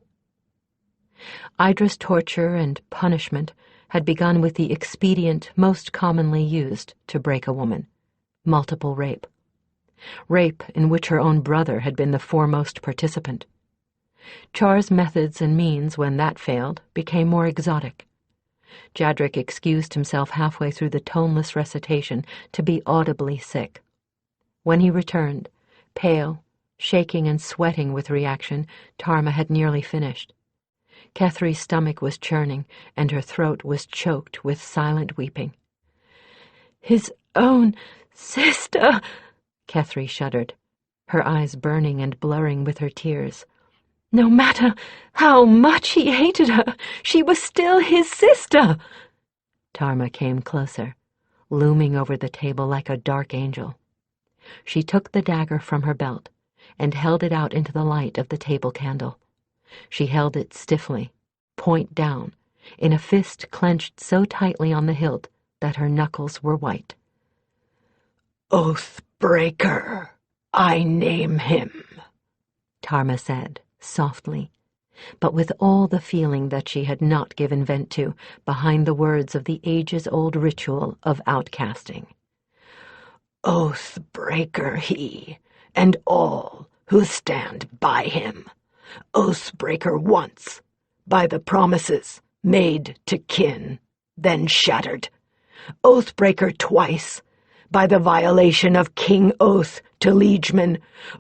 Idra's torture and punishment had begun with the expedient most commonly used to break a woman: multiple rape. Rape in which her own brother had been the foremost participant. Char's methods and means, when that failed, became more exotic. Jadric excused himself halfway through the toneless recitation to be audibly sick. When he returned, pale, shaking and sweating with reaction, Tarma had nearly finished. Kethry's stomach was churning, and her throat was choked with silent weeping. "His own sister," Kethry shuddered, her eyes burning and blurring with her tears. "No matter how much he hated her, she was still his sister." Tarma came closer, looming over the table like a dark angel. She took the dagger from her belt and held it out into the light of the table candle. She held it stiffly, point down, in a fist clenched so tightly on the hilt that her knuckles were white. "Oathbreaker, I name him," Tarma said, softly, but with all the feeling that she had not given vent to behind the words of the ages-old ritual of outcasting. "Oathbreaker he, and all who stand by him. Oathbreaker once, by the promises made to kin, then shattered. Oathbreaker twice, by the violation of King Oath to liegemen.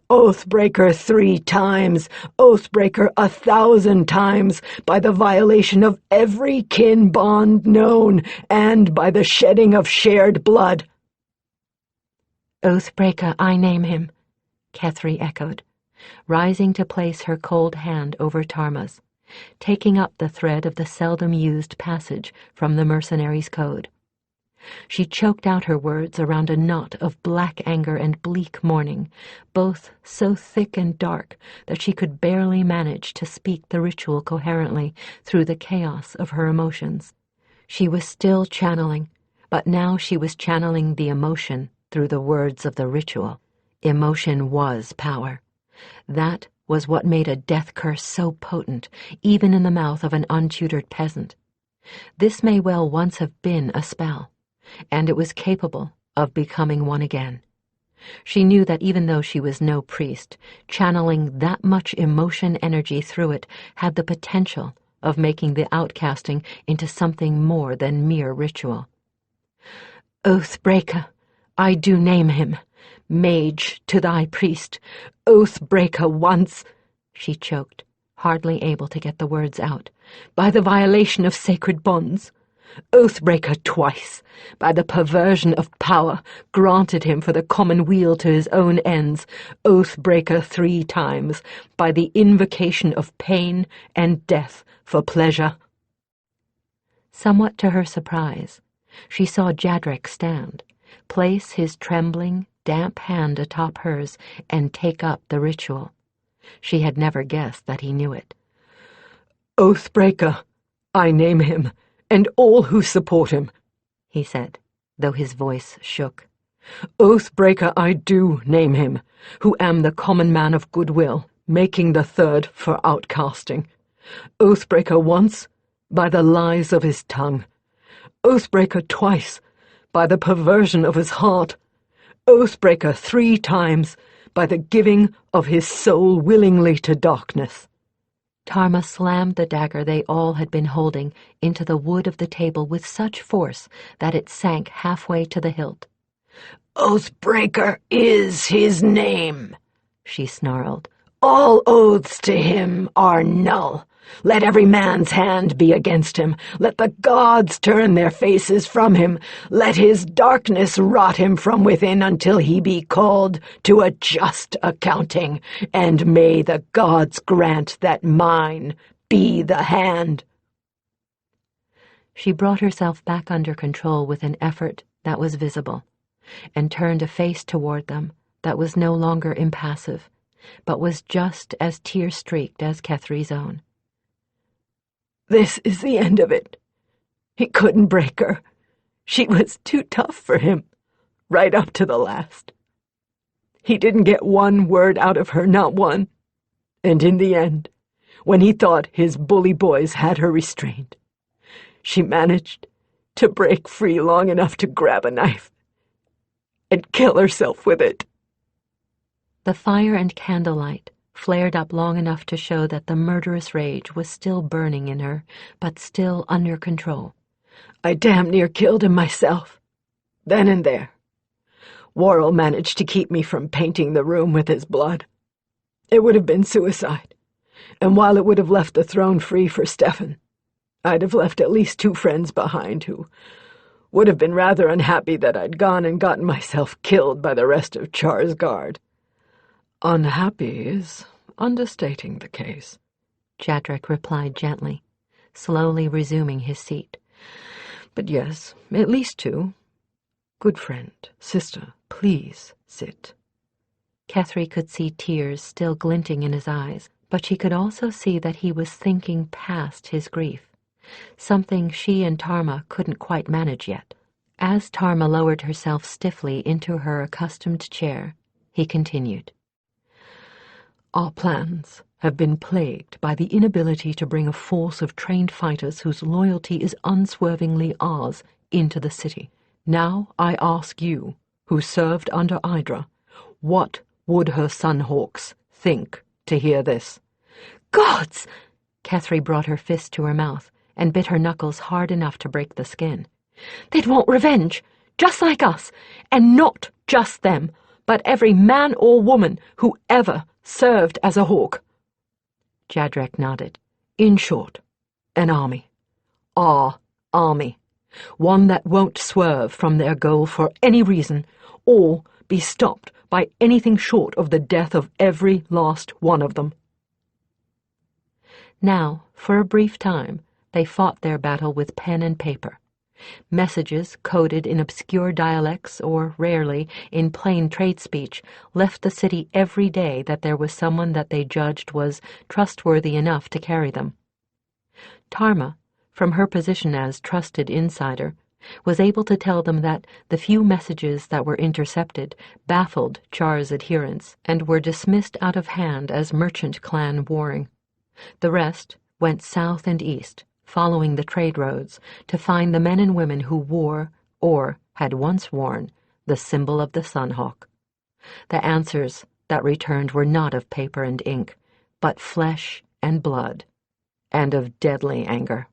Oathbreaker 3 times, Oathbreaker 1,000 times, by the violation of every kin bond known, and by the shedding of shared blood." "Oathbreaker, I name him," Kethry echoed, rising to place her cold hand over Tarma's, taking up the thread of the seldom-used passage from the mercenaries' code. She choked out her words around a knot of black anger and bleak mourning, both so thick and dark that she could barely manage to speak the ritual coherently through the chaos of her emotions. She was still channeling, but now she was channeling the emotion through the words of the ritual. Emotion was power. That was what made a death curse so potent, even in the mouth of an untutored peasant. This may well once have been a spell, and it was capable of becoming one again. She knew that even though she was no priest, channeling that much emotion energy through it had the potential of making the outcasting into something more than mere ritual. Oathbreaker, I do name him. Mage to thy priest. Oathbreaker once, she choked, hardly able to get the words out, by the violation of sacred bonds. Oathbreaker twice, by the perversion of power granted him for the common weal to his own ends. Oathbreaker 3 times, by the invocation of pain and death for pleasure. Somewhat to her surprise, she saw Jadrek stand, place his trembling, damp hand atop hers, and take up the ritual. She had never guessed that he knew it. Oathbreaker, I name him, and all who support him, he said, though his voice shook. Oathbreaker I do name him, who am the common man of goodwill, making the 3rd for outcasting. Oathbreaker once, by the lies of his tongue. Oathbreaker twice, by the perversion of his heart. Oathbreaker 3 times, by the giving of his soul willingly to darkness. Tarma slammed the dagger they all had been holding into the wood of the table with such force that it sank halfway to the hilt. Oathbreaker is his name, she snarled. All oaths to him are null. Let every man's hand be against him. Let the gods turn their faces from him. Let his darkness rot him from within until he be called to a just accounting. And may the gods grant that mine be the hand. She brought herself back under control with an effort that was visible, and turned a face toward them that was no longer impassive, but was just as tear-streaked as Kethry's own. This is the end of it. He couldn't break her. She was too tough for him, right up to the last. He didn't get one word out of her, not one. And in the end, when he thought his bully boys had her restrained, she managed to break free long enough to grab a knife and kill herself with it. The fire and candlelight flared up long enough to show that the murderous rage was still burning in her, but still under control. I damn near killed him myself, then and there. Worrell managed to keep me from painting the room with his blood. It would have been suicide, and while it would have left the throne free for Stefan, I'd have left at least 2 friends behind who would have been rather unhappy that I'd gone and gotten myself killed by the rest of Char's guard. Unhappy is understating the case, Jadrek replied gently, slowly resuming his seat. But yes, at least 2. Good friend, sister, please sit. Kethry could see tears still glinting in his eyes, but she could also see that he was thinking past his grief, something she and Tarma couldn't quite manage yet. As Tarma lowered herself stiffly into her accustomed chair, he continued. Our plans have been plagued by the inability to bring a force of trained fighters whose loyalty is unswervingly ours into the city. Now I ask you, who served under Idra, what would her Sunhawks think to hear this? Gods! Kethry brought her fist to her mouth and bit her knuckles hard enough to break the skin. They'd want revenge, just like us, and not just them, but every man or woman who ever served as a hawk. Jadrek nodded. In short, an army. Our army. One that won't swerve from their goal for any reason, or be stopped by anything short of the death of every last one of them. Now, for a brief time, they fought their battle with pen and paper. Messages coded in obscure dialects or, rarely, in plain trade speech left the city every day that there was someone that they judged was trustworthy enough to carry them. Tarma, from her position as trusted insider, was able to tell them that the few messages that were intercepted baffled Char's adherents and were dismissed out of hand as merchant clan warring. The rest went south and east, following the trade roads, to find the men and women who wore, or had once worn, the symbol of the Sunhawk. The answers that returned were not of paper and ink, but flesh and blood, and of deadly anger.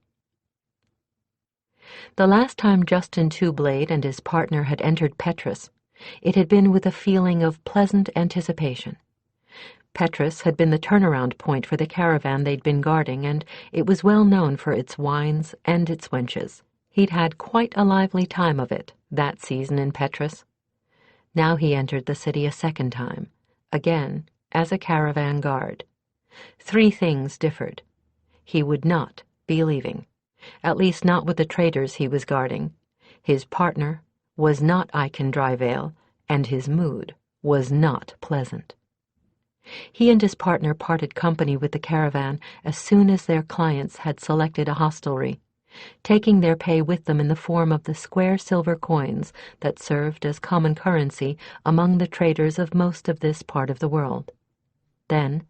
The last time Justin Twoblade and his partner had entered Petrus, it had been with a feeling of pleasant anticipation. Petrus had been the turnaround point for the caravan they'd been guarding, and it was well known for its wines and its wenches. He'd had quite a lively time of it that season in Petrus. Now he entered the city a second time, again as a caravan guard. 3 things differed. He would not be leaving, at least not with the traders he was guarding. His partner was not Eichen Dryvale, and his mood was not pleasant. He and his partner parted company with the caravan as soon as their clients had selected a hostelry, taking their pay with them in the form of the square silver coins that served as common currency among the traders of most of this part of the world. Then,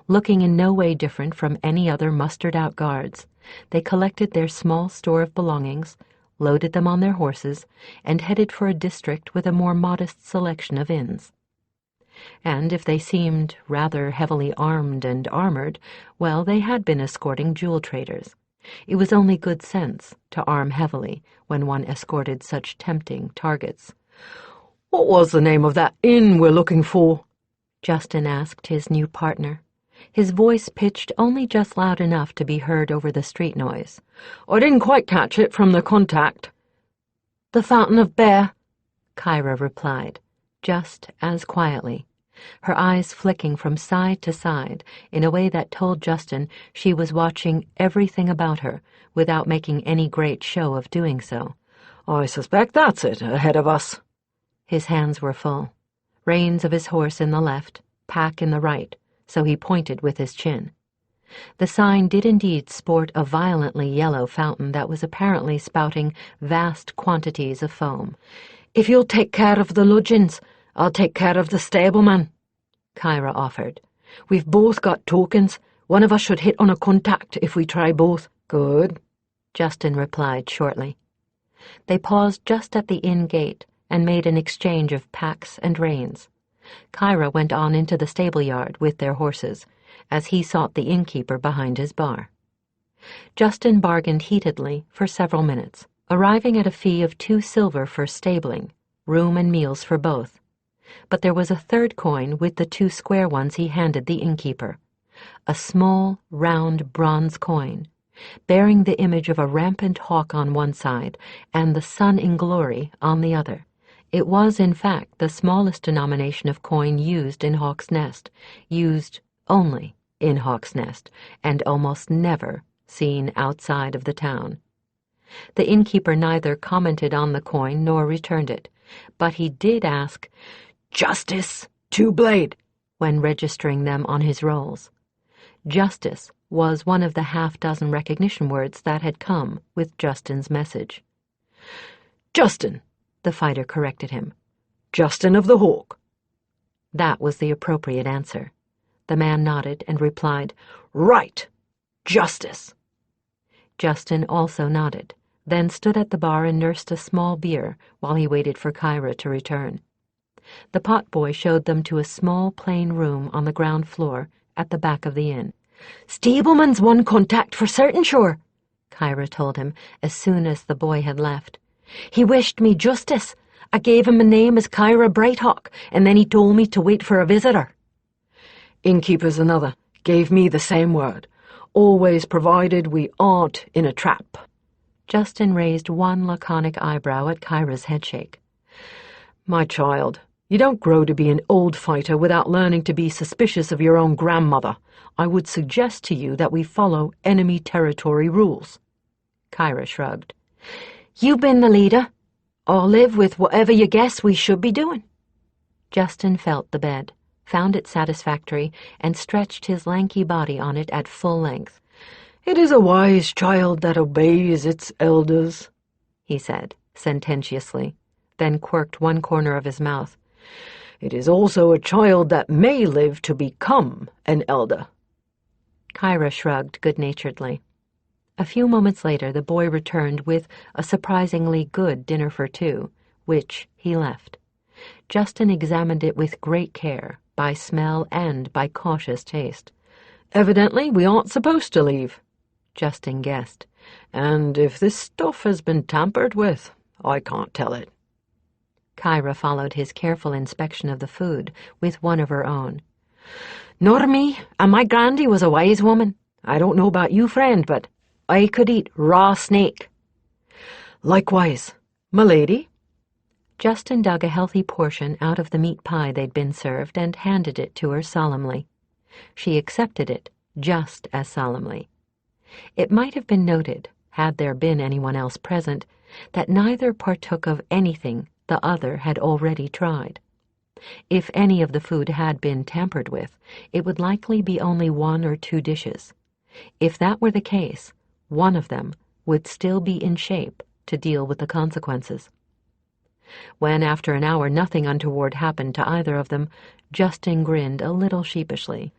looking in no way different from any other mustered-out guards, they collected their small store of belongings, loaded them on their horses, and headed for a district with a more modest selection of inns. And if they seemed rather heavily armed and armored, well, they had been escorting jewel traders. It was only good sense to arm heavily when one escorted such tempting targets. "What was the name of that inn we're looking for?" Justin asked his new partner, his voice pitched only just loud enough to be heard over the street noise. "I didn't quite catch it from the contact." "The Fountain of Bear," Kyra replied, just as quietly, her eyes flicking from side to side in a way that told Justin she was watching everything about her without making any great show of doing so. "I suspect that's it, ahead of us." His hands were full, reins of his horse in the left, pack in the right, so he pointed with his chin. The sign did indeed sport a violently yellow fountain that was apparently spouting vast quantities of foam. "If you'll take care of the lodgings, I'll take care of the stableman," Kyra offered. "We've both got tokens. One of us should hit on a contact if we try both." "Good," Justin replied shortly. They paused just at the inn gate and made an exchange of packs and reins. Kyra went on into the stable-yard with their horses, as he sought the innkeeper behind his bar. Justin bargained heatedly for several minutes, arriving at a fee of 2 silver for stabling, room and meals for both. But there was a third coin with the 2 square ones he handed the innkeeper, a small, round bronze coin, bearing the image of a rampant hawk on one side and the sun in glory on the other. It was, in fact, the smallest denomination of coin used in Hawk's Nest, used only in Hawk's Nest, and almost never seen outside of the town. The innkeeper neither commented on the coin nor returned it, but he did ask, "Justice, Twoblade," when registering them on his rolls. Justice was one of the half-dozen recognition words that had come with Justin's message. "Justin," the fighter corrected him. "Justin of the Hawk." That was the appropriate answer. The man nodded and replied, "Right, Justice." Justin also nodded, then stood at the bar and nursed a small beer while he waited for Kyra to return. The potboy showed them to a small plain room on the ground floor at the back of the inn. "Stableman's one contact for certain sure," Kyra told him as soon as the boy had left. "He wished me justice. I gave him a name as Kyra Brighthawk, and then he told me to wait for a visitor." "Innkeeper's another. Gave me the same word. Always provided we aren't in a trap." Justin raised one laconic eyebrow at Kyra's headshake. "My child, you don't grow to be an old fighter without learning to be suspicious of your own grandmother. I would suggest to you that we follow enemy territory rules." Kyra shrugged. "You've been the leader. I'll live with whatever you guess we should be doing." Justin felt the bed, found it satisfactory, and stretched his lanky body on it at full length. "It is a wise child that obeys its elders," he said, sententiously, then quirked one corner of his mouth. "It is also a child that may live to become an elder." Kyra shrugged good-naturedly. A few moments later, the boy returned with a surprisingly good dinner for two, which he left. Justin examined it with great care, by smell and by cautious taste. "Evidently we aren't supposed to leave," Justin guessed. "And if this stuff has been tampered with, I can't tell it." Kyra followed his careful inspection of the food with one of her own. "Nor me, and my grandy was a wise woman. I don't know about you, friend, but I could eat raw snake." "Likewise, m'lady." Justin dug a healthy portion out of the meat pie they'd been served and handed it to her solemnly. She accepted it just as solemnly. It might have been noted, had there been anyone else present, that neither partook of anything the other had already tried. If any of the food had been tampered with, it would likely be only one or two dishes. If that were the case, one of them would still be in shape to deal with the consequences. When, after an hour, nothing untoward happened to either of them, Justin grinned a little sheepishly.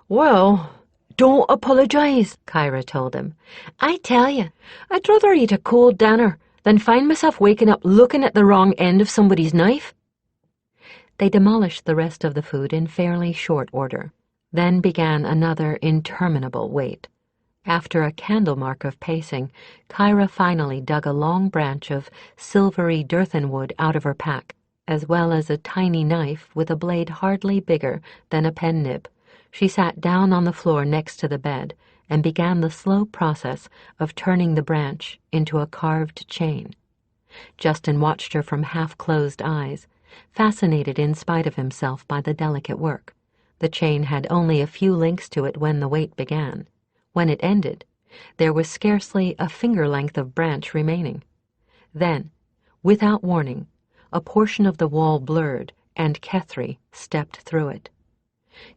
"Well, don't apologize," Kyra told him. "I tell you, I'd rather eat a cold dinner than find myself waking up looking at the wrong end of somebody's knife." They demolished the rest of the food in fairly short order. Then began another interminable wait. After a candle mark of pacing, Kyra finally dug a long branch of silvery earthenwood out of her pack, as well as a tiny knife with a blade hardly bigger than a pen nib. She sat down on the floor next to the bed and began the slow process of turning the branch into a carved chain. Justin watched her from half-closed eyes, fascinated in spite of himself by the delicate work. The chain had only a few links to it when the wait began. When it ended, there was scarcely a finger-length of branch remaining. Then, without warning, a portion of the wall blurred, and Kethry stepped through it.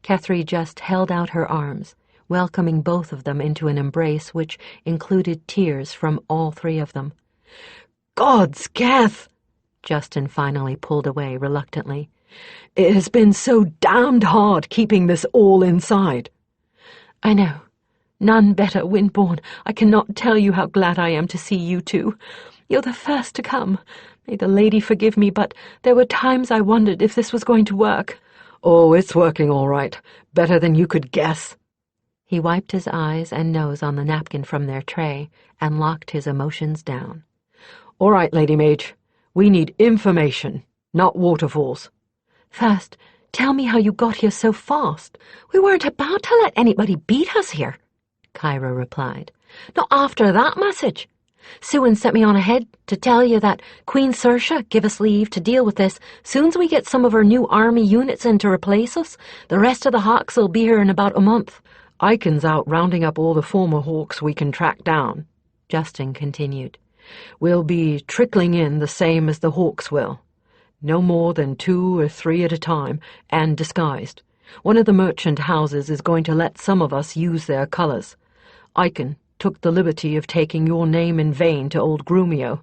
Kethry just held out her arms, welcoming both of them into an embrace which included tears from all three of them. "God's Keth!" Justin finally pulled away reluctantly. "It has been so damned hard keeping this all inside." "I know. None better, Windborn. I cannot tell you how glad I am to see you two. You're the first to come. May the lady forgive me, but there were times I wondered if this was going to work." "Oh, it's working all right. Better than you could guess." He wiped his eyes and nose on the napkin from their tray and locked his emotions down. "All right, Lady Mage. We need information, not waterfalls." "First, tell me how you got here so fast. We weren't about to let anybody beat us here," Kyra replied. "Not after that message. Suan sent me on ahead to tell you that Queen Saoirse give us leave to deal with this. Soon's we get some of her new army units in to replace us, the rest of the Hawks will be here in about a month." "Icon's out rounding up all the former Hawks we can track down," Justin continued. "We'll be trickling in the same as the Hawks will. No more than 2 or 3 at a time, and disguised. One of the merchant houses is going to let some of us use their colors. Icon took the liberty of taking your name in vain to old Grumio.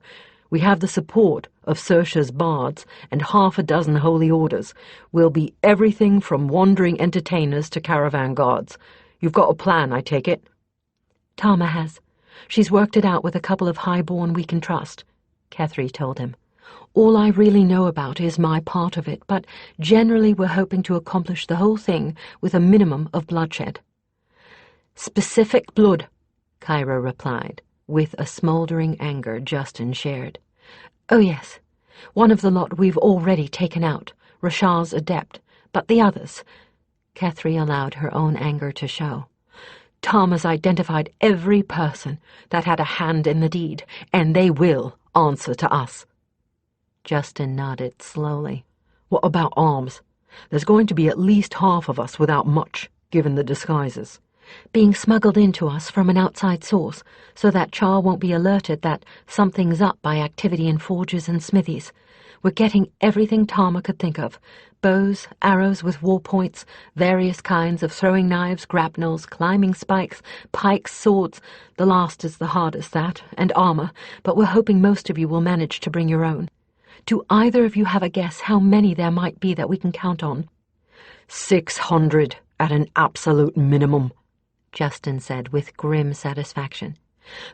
We have the support of Saoirse's bards and 6 holy orders. We'll be everything from wandering entertainers to caravan guards. You've got a plan, I take it?" "Tarma has. She's worked it out with a couple of highborn we can trust," Kethry told him. "All I really know about is my part of it, but generally we're hoping to accomplish the whole thing with a minimum of bloodshed." "Specific blood," Kyra replied, with a smoldering anger Justin shared. "Oh yes. One of the lot we've already taken out, Rashar's adept, but the others—" Kethry allowed her own anger to show. "Tarma's identified every person that had a hand in the deed, and they will answer to us." Justin nodded slowly. "What about arms? There's going to be at least half of us without much, given the disguises." "Being smuggled into us from an outside source, so that Char won't be alerted that something's up by activity in forges and smithies. We're getting everything Tarma could think of, Bows, arrows with war points, various kinds of throwing knives, grapnels, climbing spikes, pikes, swords. The last is the hardest, that, and armor, but we're hoping most of you will manage to bring your own. Do either of you have a guess how many there might be that we can count on? 600 at an absolute minimum, Justin said with grim satisfaction.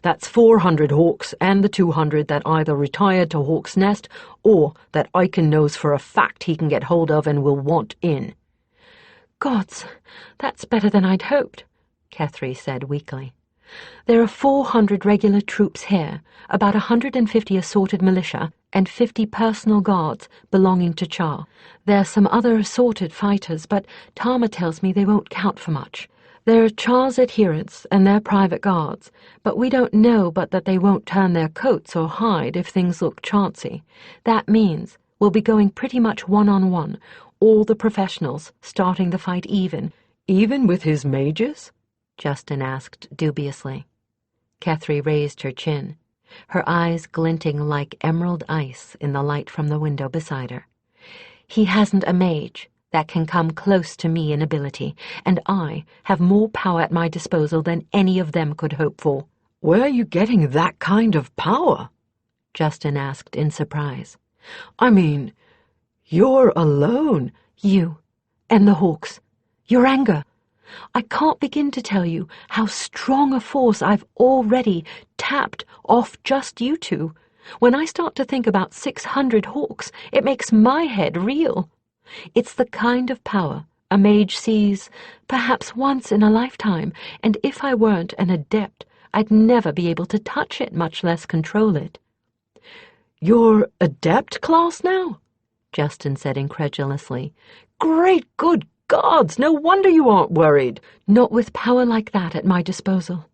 That's 400 hawks and the 200 that either retired to Hawk's Nest or that Aiken knows for a fact he can get hold of and will want in. Gods, that's better than I'd hoped, Kethry said weakly. There are 400 regular troops here, about 150 assorted militia, and 50 personal guards belonging to Char. There's some other assorted fighters, but Tarma tells me they won't count for much. There are Char's adherents and their private guards, but we don't know but that they won't turn their coats or hide if things look chancy. That means we'll be going pretty much one-on-one, all the professionals starting the fight even. Even with his mages? Justin asked dubiously. Kethry raised her chin, her eyes glinting like emerald ice in the light from the window beside her. He hasn't a mage that can come close to me in ability, and I have more power at my disposal than any of them could hope for. Where are you getting that kind of power? Justin asked in surprise. I mean, you're alone. You and the Hawks. Your anger. I can't begin to tell you how strong a force I've already tapped off just you two. When I start to think about 600 Hawks, it makes my head reel. It's the kind of power a mage sees perhaps once in a lifetime, and if I weren't an adept, I'd never be able to touch it, much less control it. You're adept class now? Justin said incredulously. Great good gods, no wonder you aren't worried. Not with power like that at my disposal.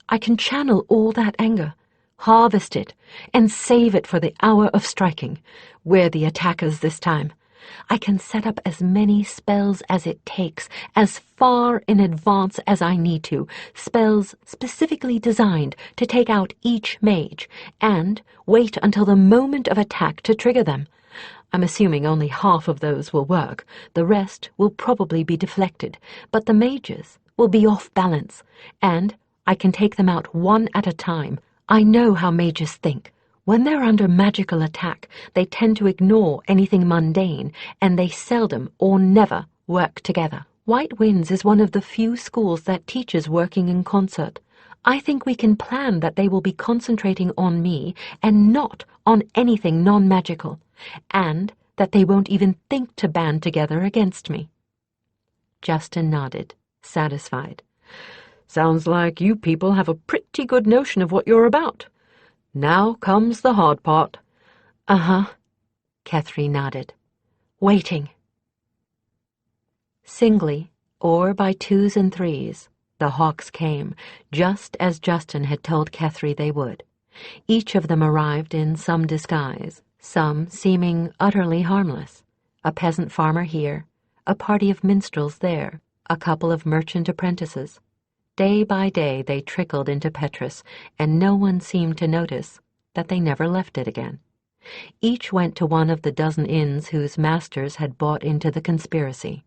I can channel all that anger, harvest it, and save it for the hour of striking. We're the attackers this time. I can set up as many spells as it takes, as far in advance as I need to, spells specifically designed to take out each mage, and wait until the moment of attack to trigger them. I'm assuming only half of those will work. The rest will probably be deflected, but the mages will be off balance, and I can take them out one at a time. I know how mages think. When they're under magical attack, they tend to ignore anything mundane, and they seldom or never work together. White Winds is one of the few schools that teaches working in concert. I think we can plan that they will be concentrating on me and not on anything non-magical, and that they won't even think to band together against me. Justin nodded, satisfied. Sounds like you people have a pretty good notion of what you're about. Now comes the hard part. Uh-huh, Kethry nodded. Waiting. Singly, or by twos and threes, the Hawks came, just as Justin had told Kethry they would. Each of them arrived in some disguise, some seeming utterly harmless. A peasant farmer here, a party of minstrels there, a couple of merchant apprentices. Day by day they trickled into Petrus, and no one seemed to notice that they never left it again. Each went to one of the dozen inns whose masters had bought into the conspiracy,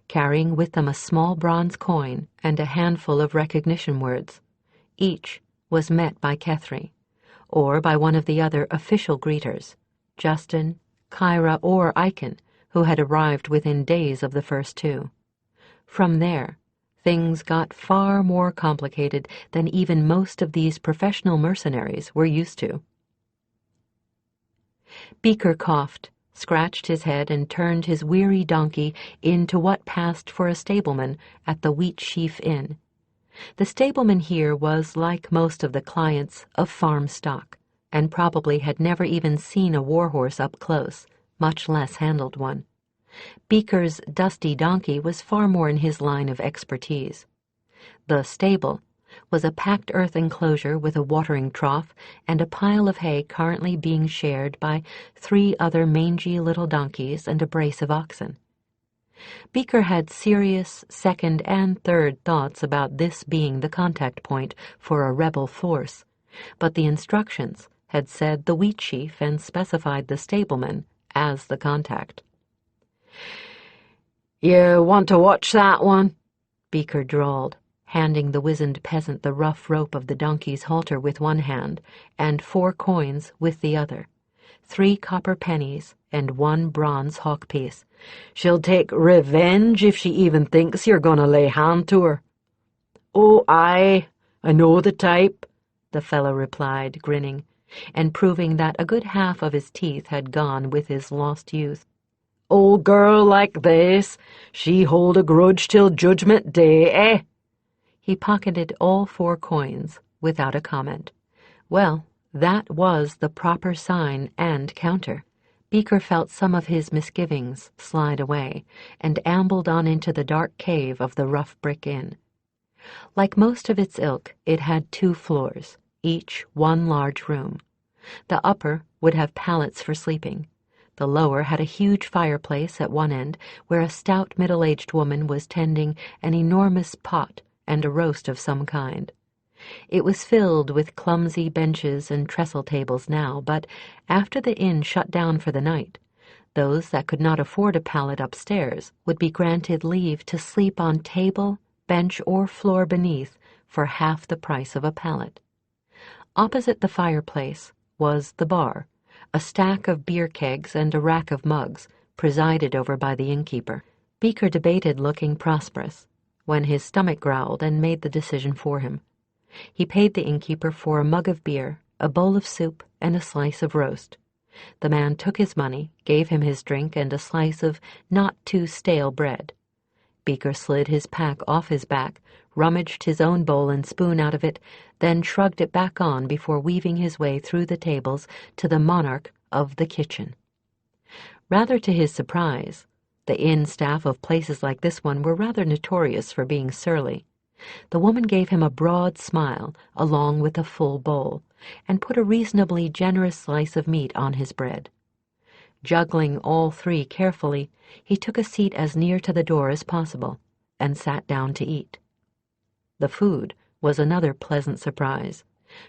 carrying with them a small bronze coin and a handful of recognition words. Each was met by Kethry, or by one of the other official greeters, Justin, Kyra, or Aiken, who had arrived within days of the first two. From there, things got far more complicated than even most of these professional mercenaries were used to. Beaker coughed, scratched his head, and turned his weary donkey into what passed for a stableman at the Wheat Sheaf Inn. The stableman here was, like most of the clients, of farm stock, and probably had never even seen a warhorse up close, much less handled one. Beaker's dusty donkey was far more in his line of expertise. The stable was a packed earth enclosure with a watering trough and a pile of hay currently being shared by 3 other mangy little donkeys and a brace of oxen. Beaker had serious second and third thoughts about this being the contact point for a rebel force, but the instructions had said the wheat sheaf and specified the stableman as the contact. "You want to watch that one?" Beaker drawled, handing the wizened peasant the rough rope of the donkey's halter with one hand and 4 coins with the other, 3 copper pennies and 1 bronze hawk piece. "She'll take revenge if she even thinks you're going to lay hand to her." "Oh, aye, I know the type," the fellow replied, grinning, and proving that a good half of his teeth had gone with his lost youth. "Old girl like this, she hold a grudge till Judgment Day, eh?" He pocketed all 4 coins without a comment. Well, that was the proper sign and counter. Beaker felt some of his misgivings slide away and ambled on into the dark cave of the rough brick inn. Like most of its ilk, it had 2 floors, each one large room. The upper would have pallets for sleeping. The lower had a huge fireplace at one end where a stout middle-aged woman was tending an enormous pot and a roast of some kind. It was filled with clumsy benches and trestle tables now, but after the inn shut down for the night, those that could not afford a pallet upstairs would be granted leave to sleep on table, bench, or floor beneath for half the price of a pallet. Opposite the fireplace was the bar, a stack of beer kegs and a rack of mugs, presided over by the innkeeper. Beaker debated looking prosperous, when his stomach growled and made the decision for him. He paid the innkeeper for a mug of beer, a bowl of soup, and a slice of roast. The man took his money, gave him his drink, and a slice of not-too-stale bread. Beaker slid his pack off his back, rummaged his own bowl and spoon out of it, then shrugged it back on before weaving his way through the tables to the monarch of the kitchen. Rather to his surprise, the inn staff of places like this one were rather notorious for being surly. The woman gave him a broad smile along with a full bowl, and put a reasonably generous slice of meat on his bread. Juggling all 3 carefully, he took a seat as near to the door as possible and sat down to eat. The food was another pleasant surprise,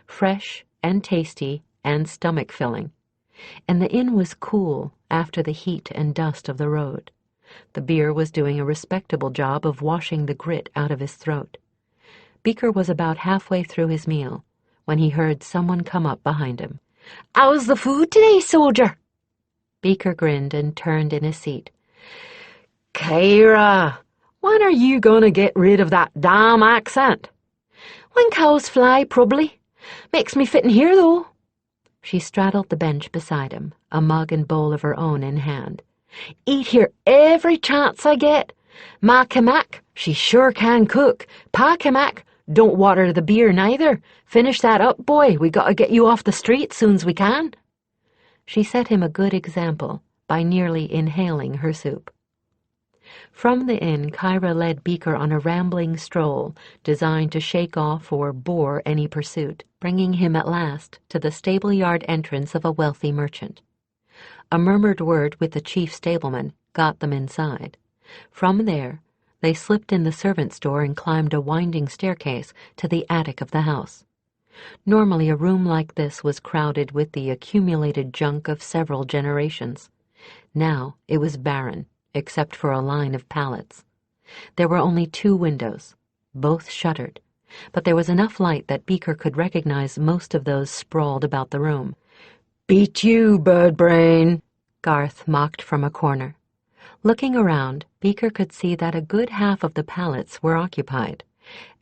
fresh and tasty and stomach-filling, and the inn was cool after the heat and dust of the road. The beer was doing a respectable job of washing the grit out of his throat. Beaker was about halfway through his meal when he heard someone come up behind him. "How's the food today, soldier?" Beaker grinned and turned in his seat. "Kyra, when are you going to get rid of that damn accent?" "When cows fly, probably. Makes me fit in here, though." She straddled the bench beside him, a mug and bowl of her own in hand. "Eat here every chance I get. Ma Kamak, she sure can cook. Pa Kamak, don't water the beer neither. Finish that up, boy. We gotta get you off the street soon's we can." She set him a good example by nearly inhaling her soup. From the inn, Kyra led Beaker on a rambling stroll designed to shake off or bore any pursuit, bringing him at last to the stable-yard entrance of a wealthy merchant. A murmured word with the chief stableman got them inside. From there, they slipped in the servants' door and climbed a winding staircase to the attic of the house. Normally, a room like this was crowded with the accumulated junk of several generations. Now it was barren, except for a line of pallets. There were only 2 windows, both shuttered, but there was enough light that Beaker could recognize most of those sprawled about the room. "Beat you, birdbrain," Garth mocked from a corner. Looking around, Beaker could see that a good half of the pallets were occupied,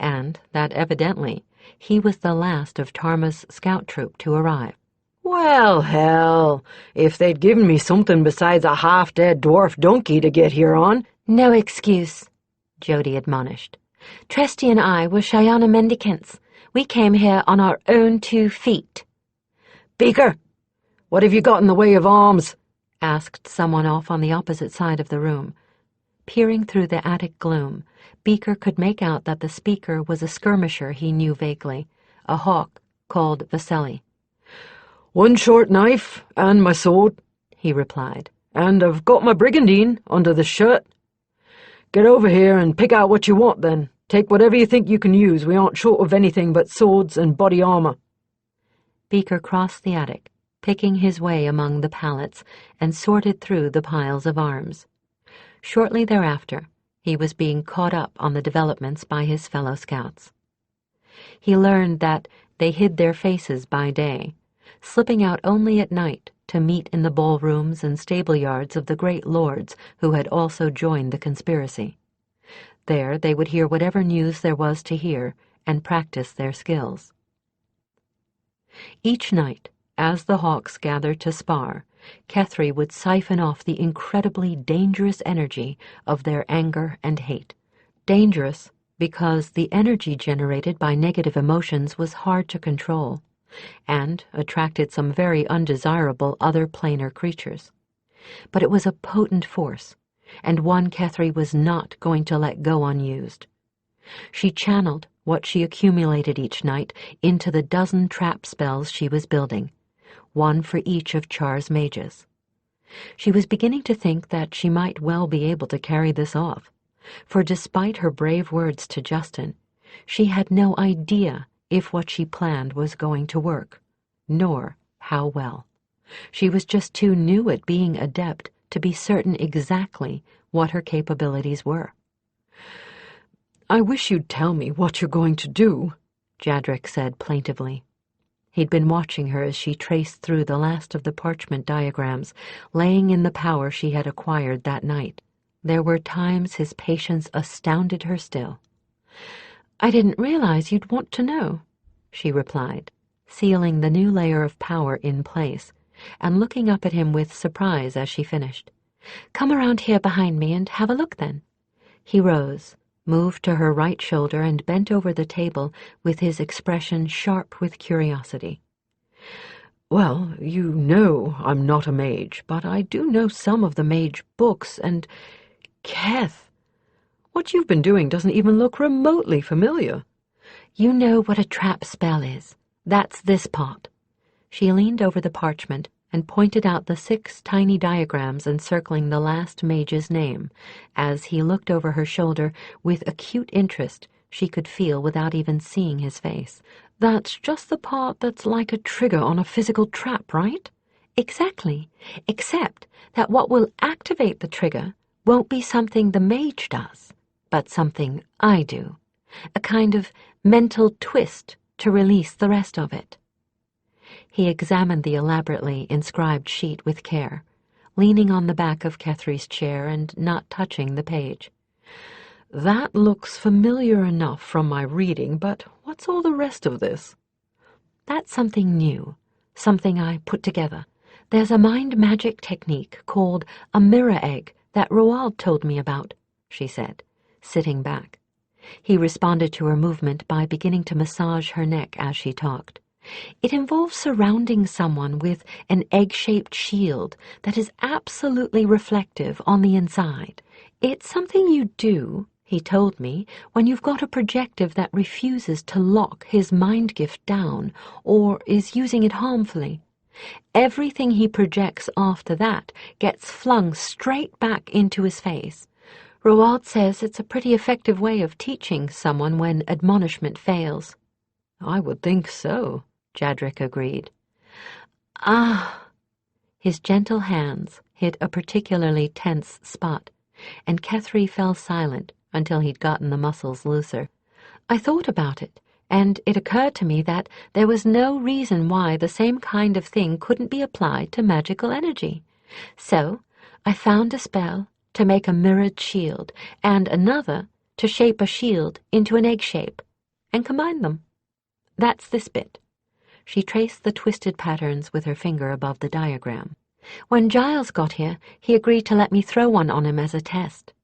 and that evidently he was the last of Tarma's scout troop to arrive. "Well, hell, if they'd given me something besides a half-dead dwarf donkey to get here on—" "No excuse," Jody admonished. "Tresty and I were Cheyenne mendicants. We came here on our own 2 feet. "Beaker, what have you got in the way of arms?" asked someone off on the opposite side of the room. Peering through the attic gloom, Beaker could make out that the speaker was a skirmisher he knew vaguely, a hawk called Vaseli. "One short knife and my sword," he replied, "and I've got my brigandine under the shirt." "Get over here and pick out what you want, then. Take whatever you think you can use. We aren't short of anything but swords and body armor." Beaker crossed the attic, picking his way among the pallets, and sorted through the piles of arms. Shortly thereafter, he was being caught up on the developments by his fellow scouts. He learned that they hid their faces by day, slipping out only at night to meet in the ballrooms and stable yards of the great lords who had also joined the conspiracy. There they would hear whatever news there was to hear and practice their skills. Each night, as the Hawks gathered to spar, Kethry would siphon off the incredibly dangerous energy of their anger and hate. Dangerous because the energy generated by negative emotions was hard to control and attracted some very undesirable other planar creatures. But it was a potent force, and one Kethry was not going to let go unused. She channeled what she accumulated each night into the dozen trap spells she was building, one for each of Char's mages. She was beginning to think that she might well be able to carry this off, for despite her brave words to Justin, she had no idea if what she planned was going to work, nor how well. She was just too new at being adept to be certain exactly what her capabilities were. "I wish you'd tell me what you're going to do," Jadrik said plaintively. He'd been watching her as she traced through the last of the parchment diagrams, laying in the power she had acquired that night. There were times his patience astounded her still. "I didn't realize you'd want to know," she replied, sealing the new layer of power in place, and looking up at him with surprise as she finished. "Come around here behind me and have a look then." He rose, moved to her right shoulder, and bent over the table with his expression sharp with curiosity. "Well, you know I'm not a mage, but I do know some of the mage books, and Keth, what you've been doing doesn't even look remotely familiar." "You know what a trap spell is. That's this part." She leaned over the parchment and pointed out the 6 tiny diagrams encircling the last mage's name, as he looked over her shoulder with acute interest she could feel without even seeing his face. "That's just the part that's like a trigger on a physical trap, right?" "Exactly, except that what will activate the trigger won't be something the mage does, but something I do, a kind of mental twist to release the rest of it." He examined the elaborately inscribed sheet with care, leaning on the back of Kethry's chair and not touching the page. "That looks familiar enough from my reading, but what's all the rest of this?" "That's something new, something I put together. There's a mind magic technique called a mirror egg that Roald told me about," she said, sitting back. He responded to her movement by beginning to massage her neck as she talked. "It involves surrounding someone with an egg-shaped shield that is absolutely reflective on the inside. It's something you do, he told me, when you've got a projective that refuses to lock his mind gift down or is using it harmfully. Everything he projects after that gets flung straight back into his face. Roald says it's a pretty effective way of teaching someone when admonishment fails." "I would think so," Jadrik agreed. "Ah." His gentle hands hit a particularly tense spot, and Kethry fell silent until he'd gotten the muscles looser. "I thought about it, and it occurred to me that there was no reason why the same kind of thing couldn't be applied to magical energy. So I found a spell to make a mirrored shield, and another to shape a shield into an egg shape, and combine them. That's this bit." She traced the twisted patterns with her finger above the diagram. "When Giles got here, he agreed to let me throw one on him as a test."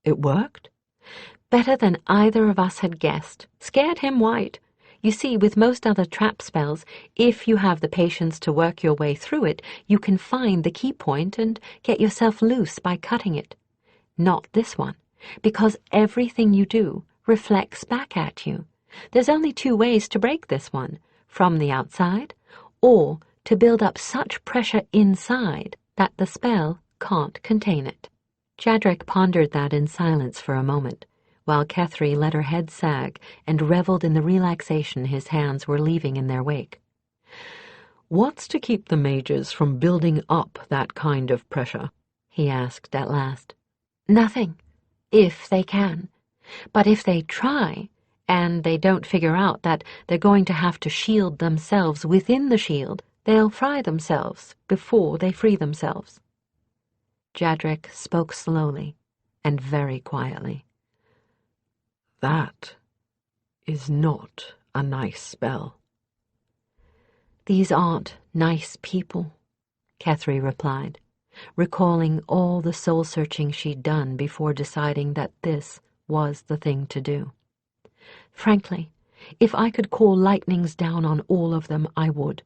"It worked?" "Better than either of us had guessed. Scared him white. You see, with most other trap spells, if you have the patience to work your way through it, you can find the key point and get yourself loose by cutting it. Not this one, because everything you do reflects back at you. There's only 2 ways to break this one, from the outside, or to build up such pressure inside that the spell can't contain it." Jadrik pondered that in silence for a moment, while Kethry let her head sag and reveled in the relaxation his hands were leaving in their wake. "What's to keep the mages from building up that kind of pressure?" he asked at last. Nothing, if they can. But if they try, and they don't figure out that they're going to have to shield themselves within the shield, they'll fry themselves before they free themselves. Jadrek spoke slowly and very quietly. That is not a nice spell. These aren't nice people, Kethry replied, recalling all the soul-searching she'd done before deciding that this was the thing to do. Frankly, if I could call lightnings down on all of them, I would,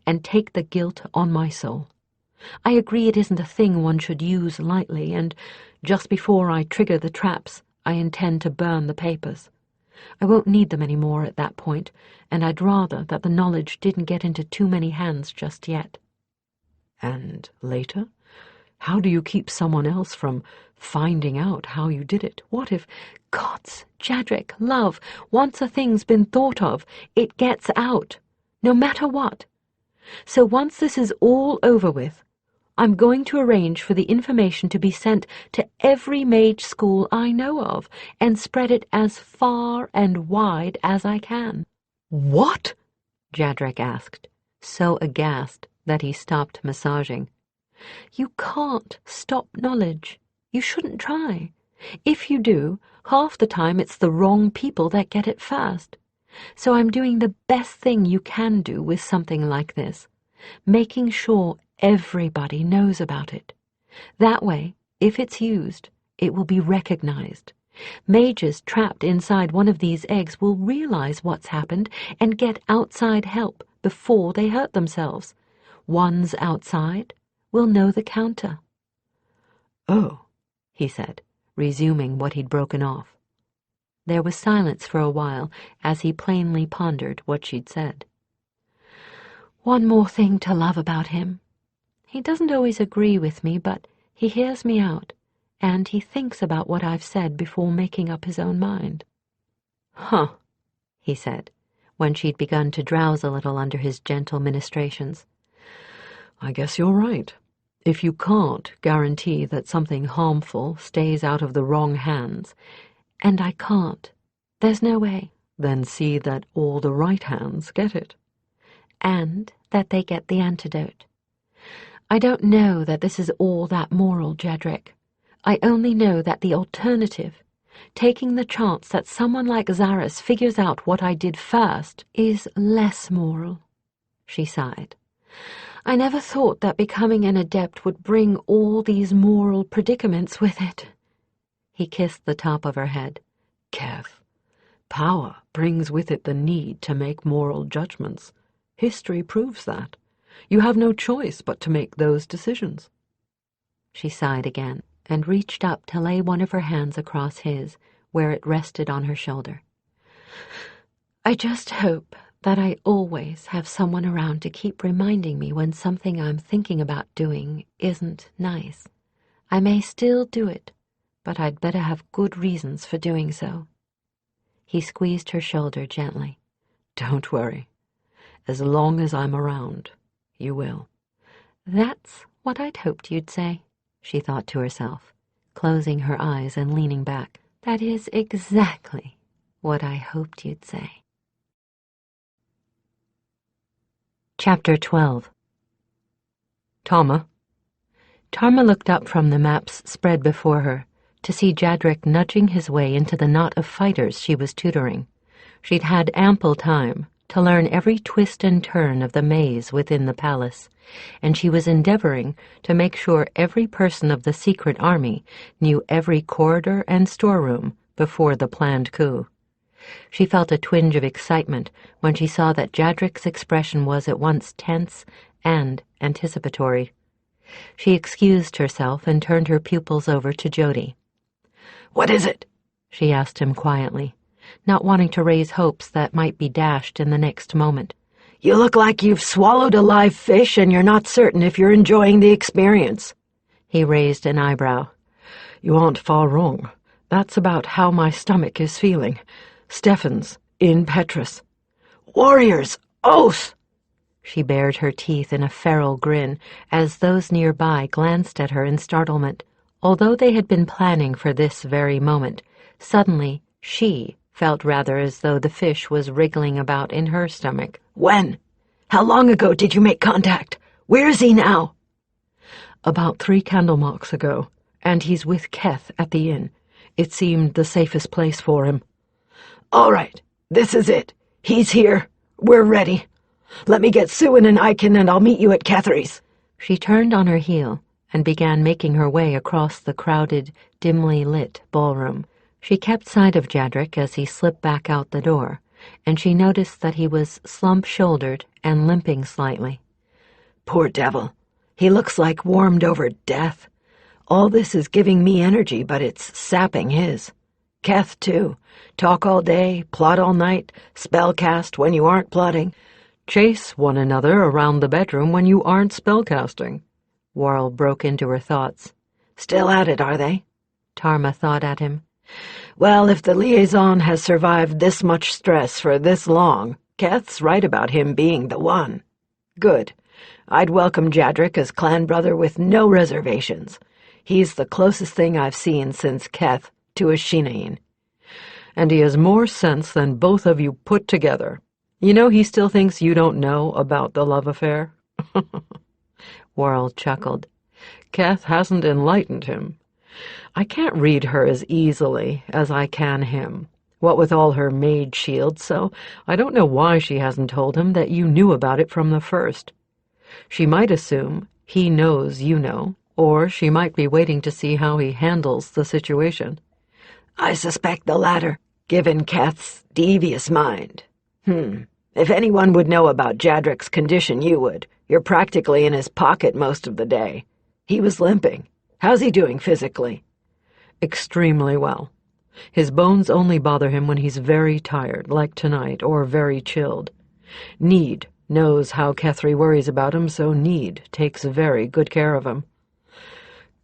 and take the guilt on my soul. I agree it isn't a thing one should use lightly, and just before I trigger the traps, I intend to burn the papers. I won't need them anymore at that point, and I'd rather that the knowledge didn't get into too many hands just yet. And later? How do you keep someone else from finding out how you did it? What if... Gods, Jadrek, love, once a thing's been thought of, it gets out, no matter what. So once this is all over with, I'm going to arrange for the information to be sent to every mage school I know of and spread it as far and wide as I can. What? Jadrek asked, so aghast that he stopped massaging. You can't stop knowledge. You shouldn't try. If you do, half the time it's the wrong people that get it first. So I'm doing the best thing you can do with something like this, making sure everybody knows about it. That way, if it's used, it will be recognized. Mages trapped inside one of these eggs will realize what's happened and get outside help before they hurt themselves. Ones outside will know the counter. Oh, he said, resuming what he'd broken off. There was silence for a while as he plainly pondered what she'd said. One more thing to love about him. He doesn't always agree with me, but he hears me out, and he thinks about what I've said before making up his own mind. Huh, he said, when she'd begun to drowse a little under his gentle ministrations. I guess you're right. If you can't guarantee that something harmful stays out of the wrong hands, and I can't, there's no way, then see that all the right hands get it. And that they get the antidote. I don't know that this is all that moral, Jadrek. I only know that the alternative, taking the chance that someone like Zaris figures out what I did first, is less moral. She sighed. I never thought that becoming an adept would bring all these moral predicaments with it. He kissed the top of her head. Keth, power brings with it the need to make moral judgments. History proves that. You have no choice but to make those decisions. She sighed again and reached up to lay one of her hands across his, where it rested on her shoulder. I just hope that I always have someone around to keep reminding me when something I'm thinking about doing isn't nice. I may still do it, but I'd better have good reasons for doing so. He squeezed her shoulder gently. Don't worry. As long as I'm around, you will. That's what I'd hoped you'd say, she thought to herself, closing her eyes and leaning back. That is exactly what I hoped you'd say. Chapter 12. Tarma. Tarma looked up from the maps spread before her to see Jadrek nudging his way into the knot of fighters she was tutoring. She'd had ample time to learn every twist and turn of the maze within the palace, and she was endeavoring to make sure every person of the secret army knew every corridor and storeroom before the planned coup. She felt a twinge of excitement when she saw that Jadrek's expression was at once tense and anticipatory. She excused herself and turned her pupils over to Jody. "What is it?" she asked him quietly, not wanting to raise hopes that might be dashed in the next moment. "You look like you've swallowed a live fish and you're not certain if you're enjoying the experience." He raised an eyebrow. You aren't far wrong. That's about how my stomach is feeling. Stefan's in Petrus. "Warriors, oath!" She bared her teeth in a feral grin as those nearby glanced at her in startlement. Although they had been planning for this very moment, suddenly she felt rather as though the fish was wriggling about in her stomach. When? How long ago did you make contact? Where is he now? About 3 candle marks ago, and he's with Keth at the inn. It seemed the safest place for him. All right, this is it. He's here. We're ready. Let me get Suin and Iken, and I'll meet you at Kethry's. She turned on her heel and began making her way across the crowded, dimly lit ballroom. She kept sight of Jadrik as he slipped back out the door, and she noticed that he was slump-shouldered and limping slightly. Poor devil. He looks like warmed over death. All this is giving me energy, but it's sapping his. Keth, too. Talk all day, plot all night, spellcast when you aren't plotting. Chase one another around the bedroom when you aren't spellcasting. Worrell broke into her thoughts. Still at it, are they? Tarma thought at him. Well, if the liaison has survived this much stress for this long, Keth's right about him being the one. Good. I'd welcome Jadrik as clan brother with no reservations. He's the closest thing I've seen since Keth to a Shinain. And he has more sense than both of you put together. You know he still thinks you don't know about the love affair? Worrell chuckled. Keth hasn't enlightened him. I can't read her as easily as I can him, what with all her mage shields, so I don't know why she hasn't told him that you knew about it from the first. She might assume he knows you know, or she might be waiting to see how he handles the situation. I suspect the latter, given Keth's devious mind. If anyone would know about Jadrik's condition, you would. You're practically in his pocket most of the day. He was limping. How's he doing physically? Extremely well. His bones only bother him when he's very tired, like tonight, or very chilled. Need knows how Kethry worries about him, so Need takes very good care of him.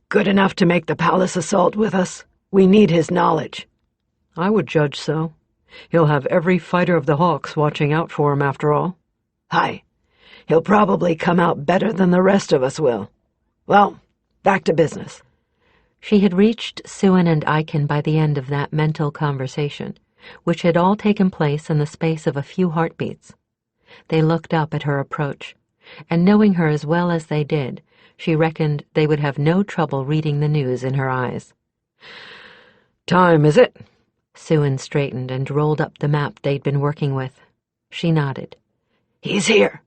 Good enough to make the palace assault with us? We need his knowledge. I would judge so. He'll have every fighter of the Hawks watching out for him, after all. Aye. He'll probably come out better than the rest of us will. Well, back to business. She had reached Suin and Iken by the end of that mental conversation, which had all taken place in the space of a few heartbeats. They looked up at her approach, and knowing her as well as they did, she reckoned they would have no trouble reading the news in her eyes. Time, is it? Suin straightened and rolled up the map they'd been working with. She nodded. He's here.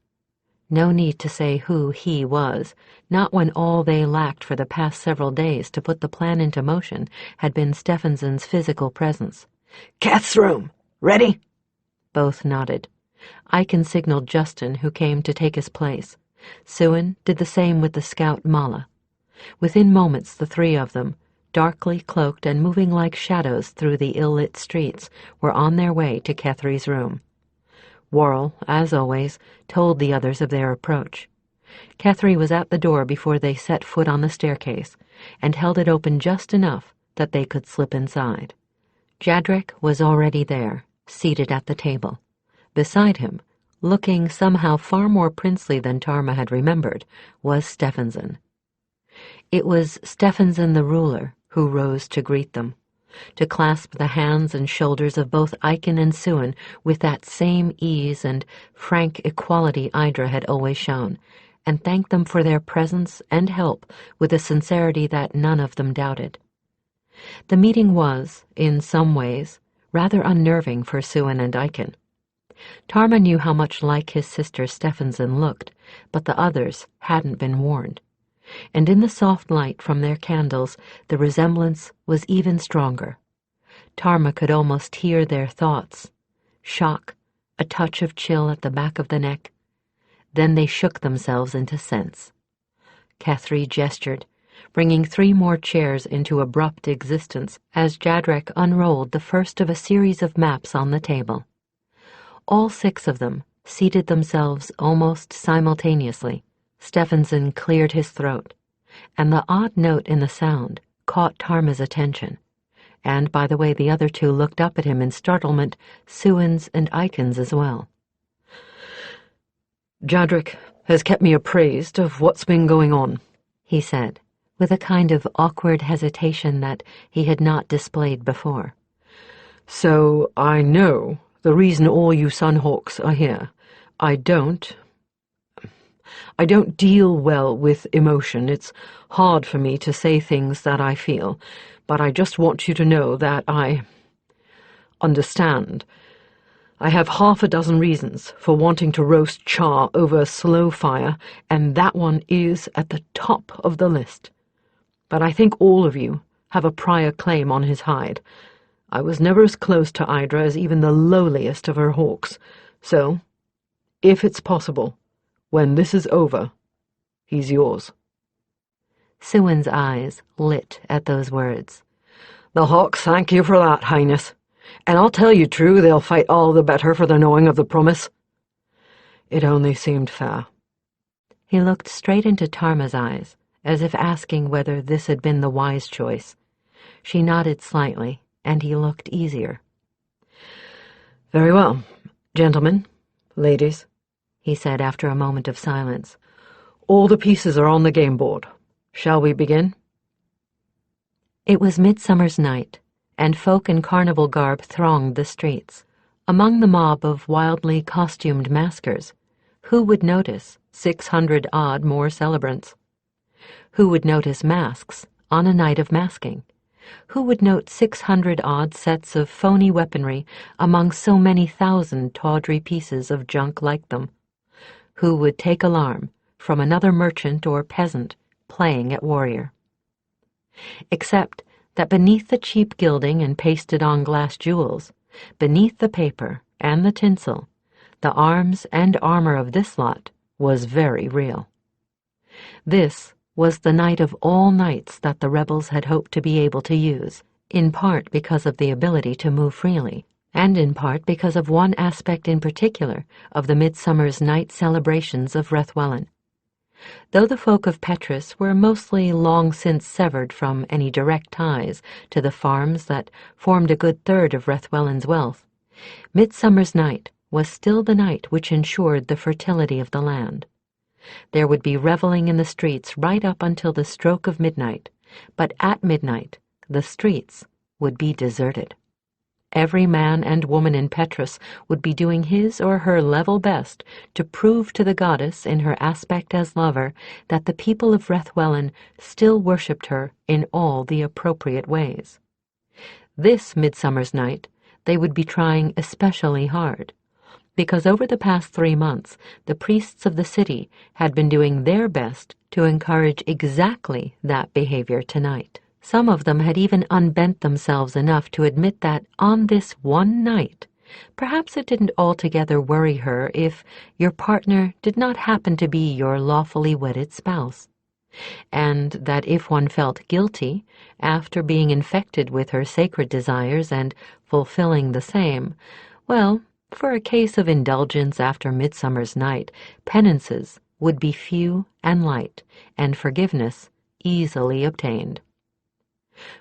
No need to say who he was, not when all they lacked for the past several days to put the plan into motion had been Stephenson's physical presence. Keth's room. Ready? Both nodded. Iken signaled Justin, who came to take his place. Suin did the same with the scout Mala. Within moments, the three of them, darkly cloaked and moving like shadows through the ill-lit streets, were on their way to Kethry's room. Worrell, as always, told the others of their approach. Kethry was at the door before they set foot on the staircase, and held it open just enough that they could slip inside. Jadrik was already there, seated at the table. Beside him, looking somehow far more princely than Tarma had remembered, was Stephenson. It was Stephenson the ruler who rose to greet them, to clasp the hands and shoulders of both Iken and Suin with that same ease and frank equality Idra had always shown, and thank them for their presence and help with a sincerity that none of them doubted. The meeting was, in some ways, rather unnerving for Suin and Iken. Tarma knew how much like his sister Stephenson looked, but the others hadn't been warned. And in the soft light from their candles, the resemblance was even stronger. Tarma could almost hear their thoughts. Shock, a touch of chill at the back of the neck. Then they shook themselves into sense. Kethry gestured, bringing 3 more chairs into abrupt existence as Jadrik unrolled the first of a series of maps on the table. All 6 of them seated themselves almost simultaneously. Stephenson cleared his throat, and the odd note in the sound caught Tarma's attention, and by the way the other 2 looked up at him in startlement, Suin's and Iken's as well. Jadrik has kept me appraised of what's been going on, he said, with a kind of awkward hesitation that he had not displayed before. "So I know the reason all you Sunhawks are here. I don't deal well with emotion. It's hard for me to say things that I feel, but I just want you to know that I understand. I have half a dozen reasons for wanting to roast Char over a slow fire, and that one is at the top of the list. But I think all of you have a prior claim on his hide. I was never as close to Idra as even the lowliest of her hawks, so, if it's possible, when this is over, he's yours." Siwen's eyes lit at those words. "The hawks thank you for that, Highness. And I'll tell you true, they'll fight all the better for the knowing of the promise." It only seemed fair. He looked straight into Tarma's eyes, as if asking whether this had been the wise choice. She nodded slightly, and he looked easier. "Very well, gentlemen, ladies," he said after a moment of silence. "All the pieces are on the game board. Shall we begin?" It was Midsummer's Night, and folk in carnival garb thronged the streets. Among the mob of wildly costumed maskers, who would notice 600-odd more celebrants? Who would notice masks on a night of masking? Who would note 600-odd sets of phony weaponry among so many thousand tawdry pieces of junk like them? Who would take alarm from another merchant or peasant playing at warrior? Except that beneath the cheap gilding and pasted-on glass jewels, beneath the paper and the tinsel, the arms and armor of this lot was very real. This was the night of all nights that the rebels had hoped to be able to use, in part because of the ability to move freely, and in part because of one aspect in particular of the Midsummer's Night celebrations of Rethwellan. Though the folk of Petrus were mostly long since severed from any direct ties to the farms that formed a good third of Rethwellan's wealth, Midsummer's Night was still the night which ensured the fertility of the land. There would be reveling in the streets right up until the stroke of midnight, but at midnight the streets would be deserted. Every man and woman in Petrus would be doing his or her level best to prove to the goddess in her aspect as lover that the people of Rethwellan still worshipped her in all the appropriate ways. This Midsummer's Night they would be trying especially hard, because over the past 3 months the priests of the city had been doing their best to encourage exactly that behavior tonight. Some of them had even unbent themselves enough to admit that on this one night, perhaps it didn't altogether worry her if your partner did not happen to be your lawfully wedded spouse, and that if one felt guilty after being infected with her sacred desires and fulfilling the same, well, for a case of indulgence after Midsummer's Night, penances would be few and light, and forgiveness easily obtained.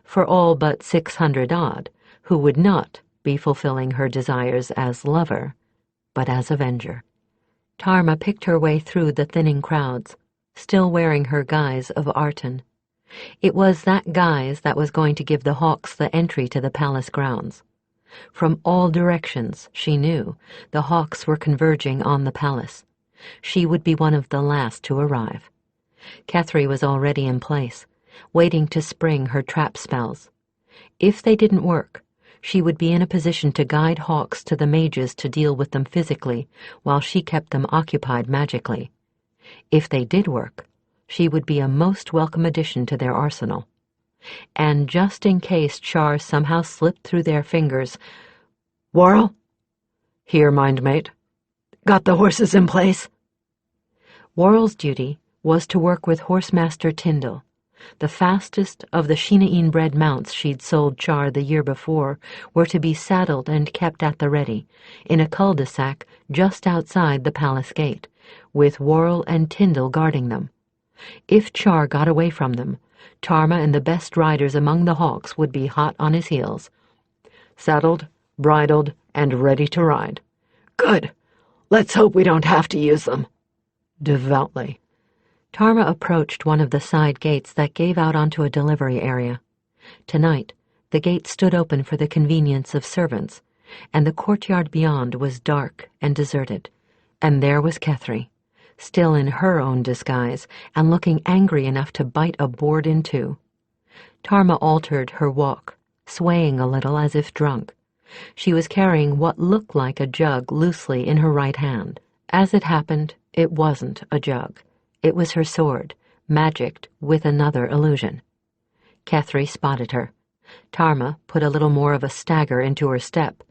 For all but 600-odd, who would not be fulfilling her desires as lover, but as avenger. Tarma picked her way through the thinning crowds, still wearing her guise of Arton. It was that guise that was going to give the hawks the entry to the palace grounds. From all directions, she knew, the hawks were converging on the palace. She would be one of the last to arrive. Kethry was already in place, waiting to spring her trap spells. If they didn't work, she would be in a position to guide hawks to the mages to deal with them physically, while she kept them occupied magically. If they did work, she would be a most welcome addition to their arsenal. And just in case Char somehow slipped through their fingers, "Worrell? "Here, mindmate." Got the horses in place?" Worrell's duty was to work with Horsemaster Tyndall. The fastest of the Sheenaeen-bred mounts she'd sold Char the year before were to be saddled and kept at the ready, in a cul-de-sac just outside the palace gate, with Worrell and Tyndall guarding them. If Char got away from them, Tarma and the best riders among the hawks would be hot on his heels. Saddled, bridled, and ready to ride. "Good. Let's hope we don't have to use them." Devoutly. Tarma approached one of the side gates that gave out onto a delivery area. Tonight, the gate stood open for the convenience of servants, and the courtyard beyond was dark and deserted. And there was Kethry, still in her own disguise and looking angry enough to bite a board in two. Tarma altered her walk, swaying a little as if drunk. She was carrying what looked like a jug loosely in her right hand. As it happened, it wasn't a jug. It was her sword, magicked with another illusion. Kethry spotted her. Tarma put a little more of a stagger into her step.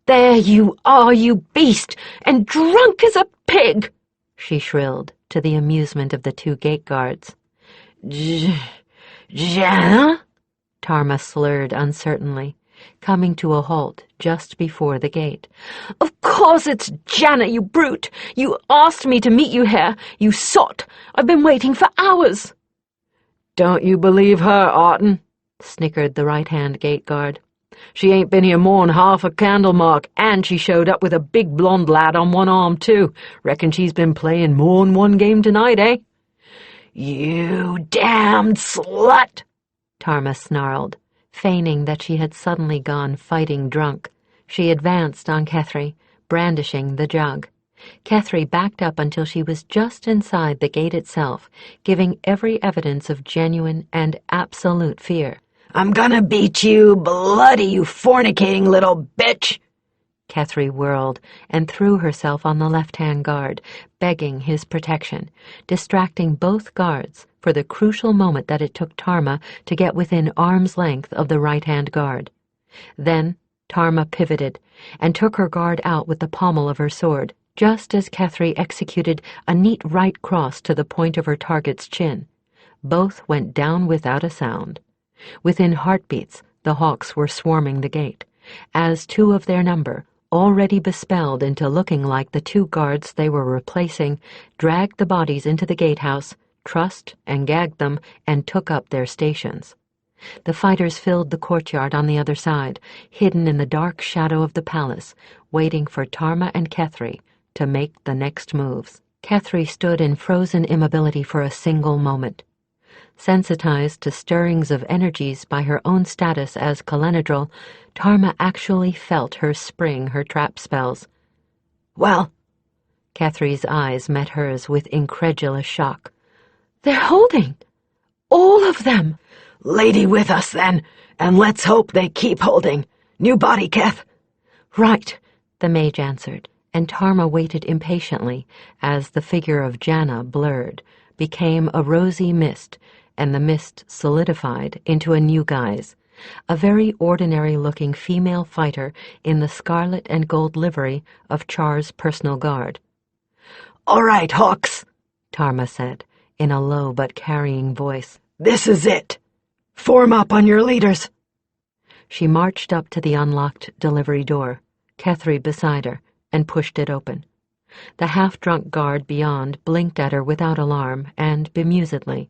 "There you are, you beast, and drunk as a pig!" she shrilled, to the amusement of the two gate guards. Jana? Tarma slurred uncertainly, coming to a halt just before the gate. "Of course it's Jana, you brute! You asked me to meet you here, you sot! I've been waiting for hours!" "Don't you believe her, Arton?" snickered the right-hand gate guard. "She ain't been here more'n half a candle mark, and she showed up with a big blonde lad on one arm, too. Reckon she's been playing more'n one game tonight, eh?" "You damned slut!" Tarma snarled, feigning that she had suddenly gone fighting drunk. She advanced on Kethry, brandishing the jug. Kethry backed up until she was just inside the gate itself, giving every evidence of genuine and absolute fear. "I'm gonna beat you bloody, you fornicating little bitch!" Kethry whirled and threw herself on the left-hand guard, begging his protection, distracting both guards for the crucial moment that it took Tarma to get within arm's length of the right-hand guard. Then Tarma pivoted and took her guard out with the pommel of her sword, just as Kethry executed a neat right cross to the point of her target's chin. Both went down without a sound. Within heartbeats, the Hawks were swarming the gate, as two of their number, already bespelled into looking like the two guards they were replacing, dragged the bodies into the gatehouse, trussed and gagged them, and took up their stations. The fighters filled the courtyard on the other side, hidden in the dark shadow of the palace, waiting for Tarma and Kethry to make the next moves. Kethry stood in frozen immobility for a single moment. Sensitized to stirrings of energies by her own status as Kalenadril, Tarma actually felt her spring her trap spells. "Well?" Kethry's eyes met hers with incredulous shock. "They're holding! All of them! Lady with us, then, and let's hope they keep holding. New body, Keth." "Right," the mage answered, and Tarma waited impatiently as the figure of Jana blurred, became a rosy mist, and the mist solidified into a new guise, a very ordinary-looking female fighter in the scarlet and gold livery of Char's personal guard. "All right, Hawks," Tarma said, in a low but carrying voice. "This is it. Form up on your leaders." She marched up to the unlocked delivery door, Kethry beside her, and pushed it open. The half-drunk guard beyond blinked at her without alarm and bemusedly.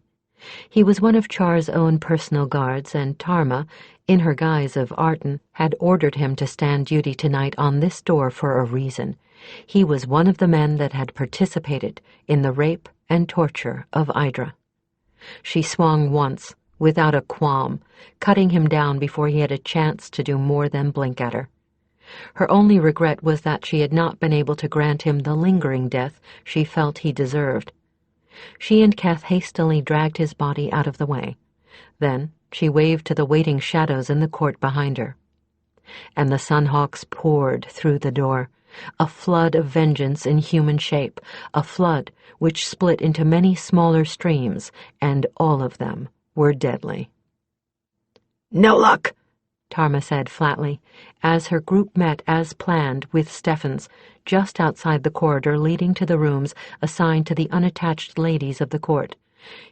He was one of Char's own personal guards, and Tarma, in her guise of Arton, had ordered him to stand duty tonight on this door for a reason. He was one of the men that had participated in the rape and torture of Idra. She swung once, without a qualm, cutting him down before he had a chance to do more than blink at her. Her only regret was that she had not been able to grant him the lingering death she felt he deserved. She and Keth hastily dragged his body out of the way. Then she waved to the waiting shadows in the court behind her. And the Sunhawks poured through the door, a flood of vengeance in human shape, a flood which split into many smaller streams, and all of them were deadly. "No luck," Tarma said flatly, as her group met as planned with Stefan's, just outside the corridor leading to the rooms assigned to the unattached ladies of the court.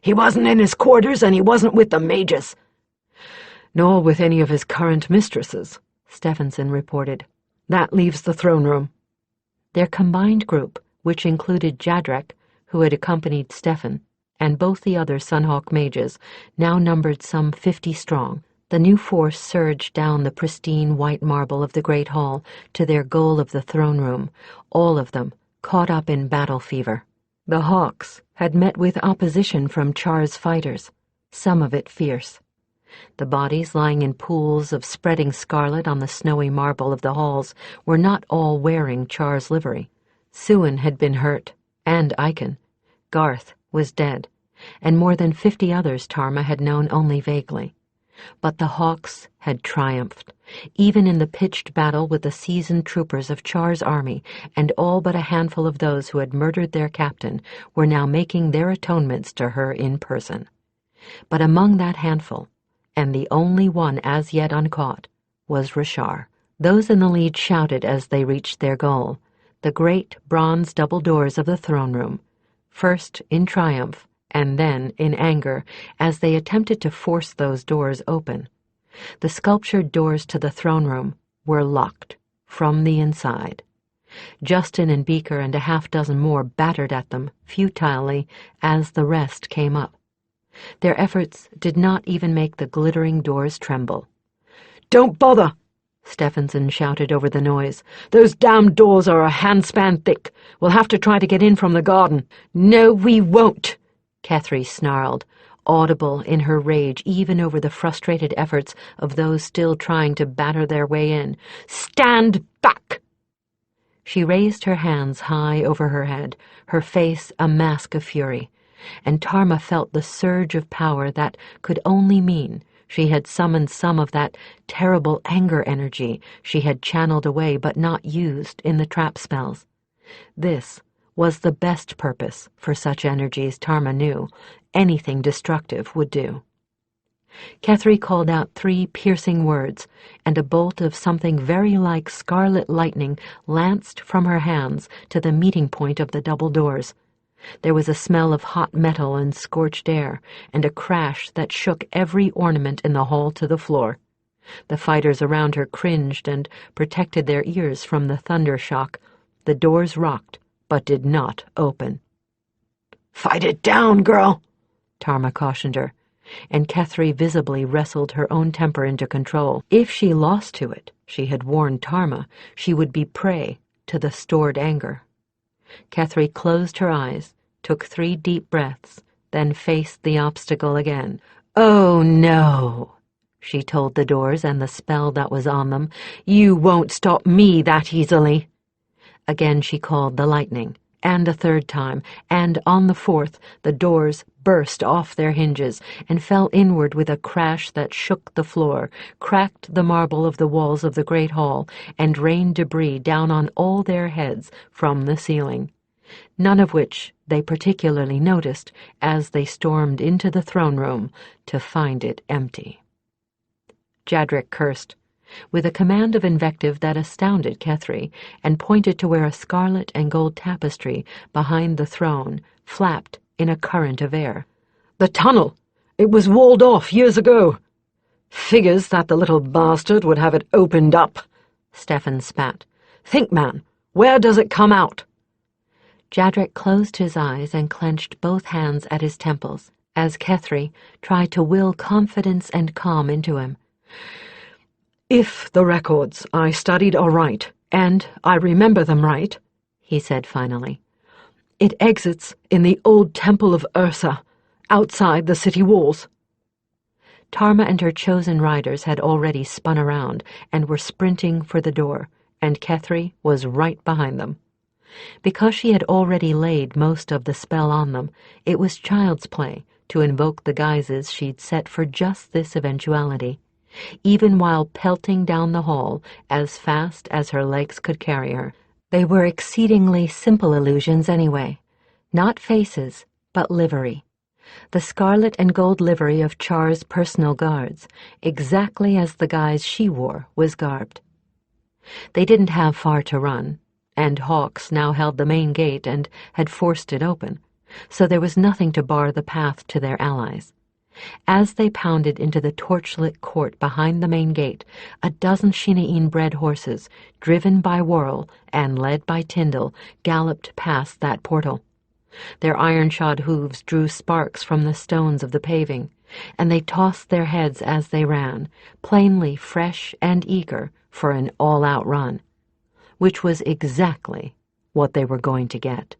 "He wasn't in his quarters, and he wasn't with the mages." "Nor with any of his current mistresses," Stefansson reported. "That leaves the throne room." Their combined group, which included Jadrek, who had accompanied Stefan, and both the other Sunhawk mages, now numbered some 50 strong. The new force surged down the pristine white marble of the great hall to their goal of the throne room, all of them caught up in battle fever. The Hawks had met with opposition from Char's fighters, some of it fierce. The bodies lying in pools of spreading scarlet on the snowy marble of the halls were not all wearing Char's livery. Suin had been hurt, and Aiken. Garth was dead, and more than 50 others Tarma had known only vaguely. But the Hawks had triumphed, even in the pitched battle with the seasoned troopers of Char's army, and all but a handful of those who had murdered their captain were now making their atonements to her in person. But among that handful, and the only one as yet uncaught, was Rashar. Those in the lead shouted as they reached their goal, the great bronze double doors of the throne room, first in triumph and then in anger as they attempted to force those doors open. The sculptured doors to the throne room were locked from the inside. Justin and Beaker and a half-dozen more battered at them futilely as the rest came up. Their efforts did not even make the glittering doors tremble. "Don't bother!" Stephenson shouted over the noise. "Those damned doors are a handspan thick. We'll have to try to get in from the garden." "No, we won't," Kethry snarled, audible in her rage even over the frustrated efforts of those still trying to batter their way in. "Stand back!" She raised her hands high over her head, her face a mask of fury, and Tarma felt the surge of power that could only mean she had summoned some of that terrible anger energy she had channeled away but not used in the trap spells. This was the best purpose for such energies Tarma knew. Anything destructive would do. Kethry called out 3 piercing words, and a bolt of something very like scarlet lightning lanced from her hands to the meeting point of the double doors. There was a smell of hot metal and scorched air, and a crash that shook every ornament in the hall to the floor. The fighters around her cringed and protected their ears from the thunder shock. The doors rocked, but did not open. "Fight it down, girl," Tarma cautioned her, and Kethry visibly wrestled her own temper into control. If she lost to it, she had warned Tarma, she would be prey to the stored anger. Kethry closed her eyes, took 3 deep breaths, then faced the obstacle again. "Oh, no," she told the doors and the spell that was on them. "You won't stop me that easily." Again she called the lightning, and a 3rd time, and on the 4th the doors burst off their hinges and fell inward with a crash that shook the floor, cracked the marble of the walls of the great hall, and rained debris down on all their heads from the ceiling, none of which they particularly noticed as they stormed into the throne room to find it empty. Jadric cursed, with a command of invective that astounded Kethry, and pointed to where a scarlet and gold tapestry behind the throne flapped in a current of air. "The tunnel! It was walled off years ago. Figures that the little bastard would have it opened up," Stephen spat. "Think, man, where does it come out?" Jadric closed his eyes and clenched both hands at his temples as Kethry tried to will confidence and calm into him. "If the records I studied are right, and I remember them right," he said finally, "it exits in the old temple of Ursa, outside the city walls." Tarma and her chosen riders had already spun around and were sprinting for the door, and Kethry was right behind them. Because she had already laid most of the spell on them, it was child's play to invoke the guises she'd set for just this eventuality, even while pelting down the hall as fast as her legs could carry her. They were exceedingly simple illusions anyway, not faces, but livery. The scarlet and gold livery of Char's personal guards, exactly as the guise she wore was garbed. They didn't have far to run, and Hawks now held the main gate and had forced it open, so there was nothing to bar the path to their allies. As they pounded into the torchlit court behind the main gate, a dozen Shinaeen-bred horses, driven by Worrell and led by Tyndall, galloped past that portal. Their iron-shod hooves drew sparks from the stones of the paving, and they tossed their heads as they ran, plainly fresh and eager for an all-out run, which was exactly what they were going to get.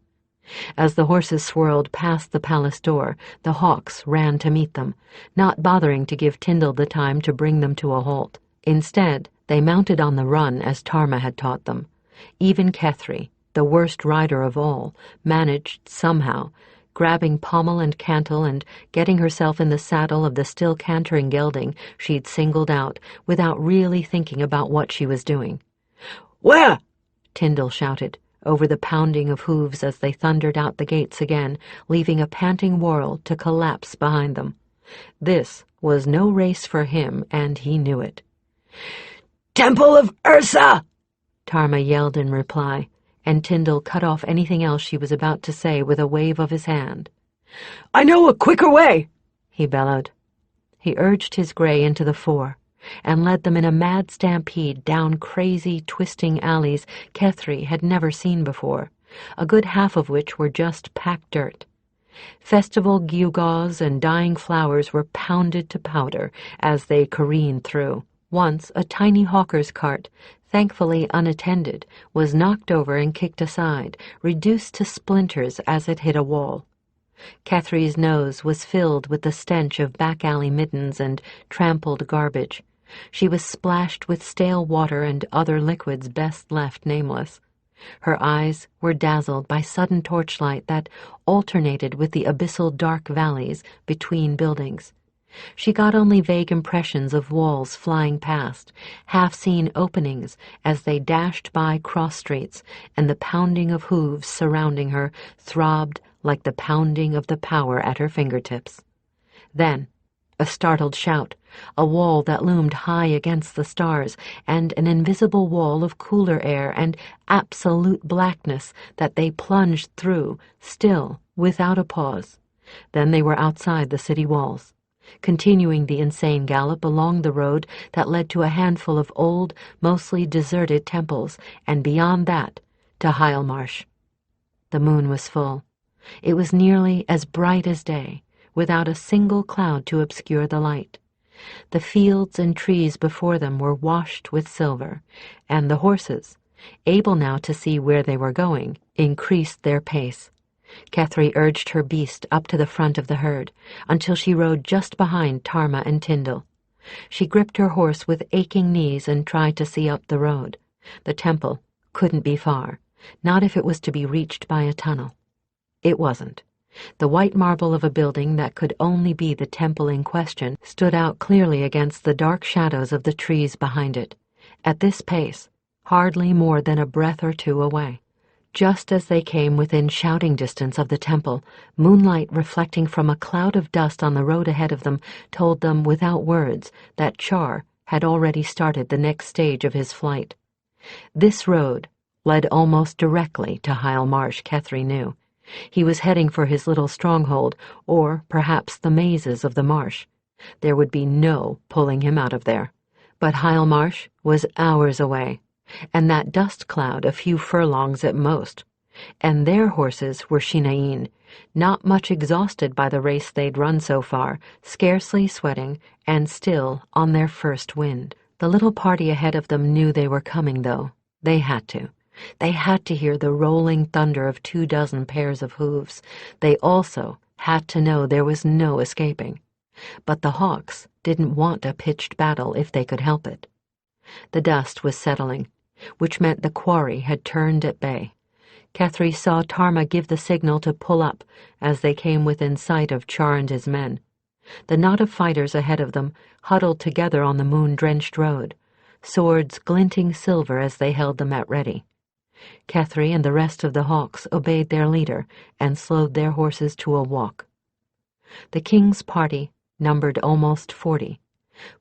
As the horses swirled past the palace door, the hawks ran to meet them, not bothering to give Tyndall the time to bring them to a halt. Instead, they mounted on the run as Tarma had taught them. Even Kethry, the worst rider of all, managed somehow, grabbing pommel and cantle and getting herself in the saddle of the still cantering gelding she'd singled out without really thinking about what she was doing. "Where?" Tyndall shouted, over the pounding of hooves as they thundered out the gates again, leaving a panting world to collapse behind them. This was no race for him, and he knew it. "Temple of Ursa!" Tarma yelled in reply, and Tyndall cut off anything else she was about to say with a wave of his hand. "I know a quicker way," he bellowed. He urged his gray into the fore, and led them in a mad stampede down crazy, twisting alleys Kethry had never seen before, a good half of which were just packed dirt. Festival gewgaws and dying flowers were pounded to powder as they careened through. Once a tiny hawker's cart, thankfully unattended, was knocked over and kicked aside, reduced to splinters as it hit a wall. Kethry's nose was filled with the stench of back-alley middens and trampled garbage. She was splashed with stale water and other liquids best left nameless. Her eyes were dazzled by sudden torchlight that alternated with the abyssal dark valleys between buildings. She got only vague impressions of walls flying past, half-seen openings as they dashed by cross streets, and the pounding of hooves surrounding her throbbed like the pounding of the power at her fingertips. Then, a startled shout, a wall that loomed high against the stars, and an invisible wall of cooler air and absolute blackness that they plunged through, still, without a pause. Then they were outside the city walls, continuing the insane gallop along the road that led to a handful of old, mostly deserted temples, and beyond that, to Heilmarsh. The moon was full. It was nearly as bright as day, without a single cloud to obscure the light. The fields and trees before them were washed with silver, and the horses, able now to see where they were going, increased their pace. Kethry urged her beast up to the front of the herd, until she rode just behind Tarma and Tyndall. She gripped her horse with aching knees and tried to see up the road. The temple couldn't be far, not if it was to be reached by a tunnel. It wasn't. The white marble of a building that could only be the temple in question stood out clearly against the dark shadows of the trees behind it. At this pace, hardly more than a breath or two away. Just as they came within shouting distance of the temple, moonlight reflecting from a cloud of dust on the road ahead of them told them without words that Char had already started the next stage of his flight. This road led almost directly to Heilmarsh, Kethry knew. He was heading for his little stronghold, or perhaps the mazes of the marsh. There would be no pulling him out of there. But Heilmarsh was hours away, and that dust cloud a few furlongs at most. And their horses were Shinaeen, not much exhausted by the race they'd run so far, scarcely sweating, and still on their first wind. The little party ahead of them knew they were coming, though. They had to. They had to hear the rolling thunder of 24 pairs of hooves. They also had to know there was no escaping. But the hawks didn't want a pitched battle if they could help it. The dust was settling, which meant the quarry had turned at bay. Kethry saw Tarma give the signal to pull up as they came within sight of Char and his men. The knot of fighters ahead of them huddled together on the moon-drenched road, swords glinting silver as they held them at ready. Kethry and the rest of the hawks obeyed their leader and slowed their horses to a walk. The king's party numbered almost 40,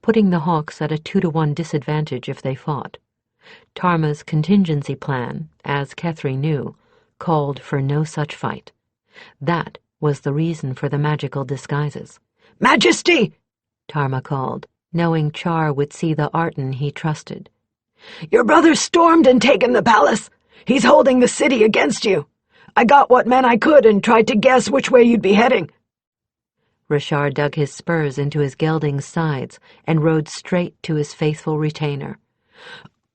putting the hawks at a 2-to-1 disadvantage if they fought. Tarma's contingency plan, as Kethry knew, called for no such fight. That was the reason for the magical disguises. "Majesty!" Tarma called, knowing Char would see the Arton he trusted. "Your brother stormed and taken the palace. He's holding the city against you. I got what men I could and tried to guess which way you'd be heading." Rashar dug his spurs into his gelding's sides and rode straight to his faithful retainer.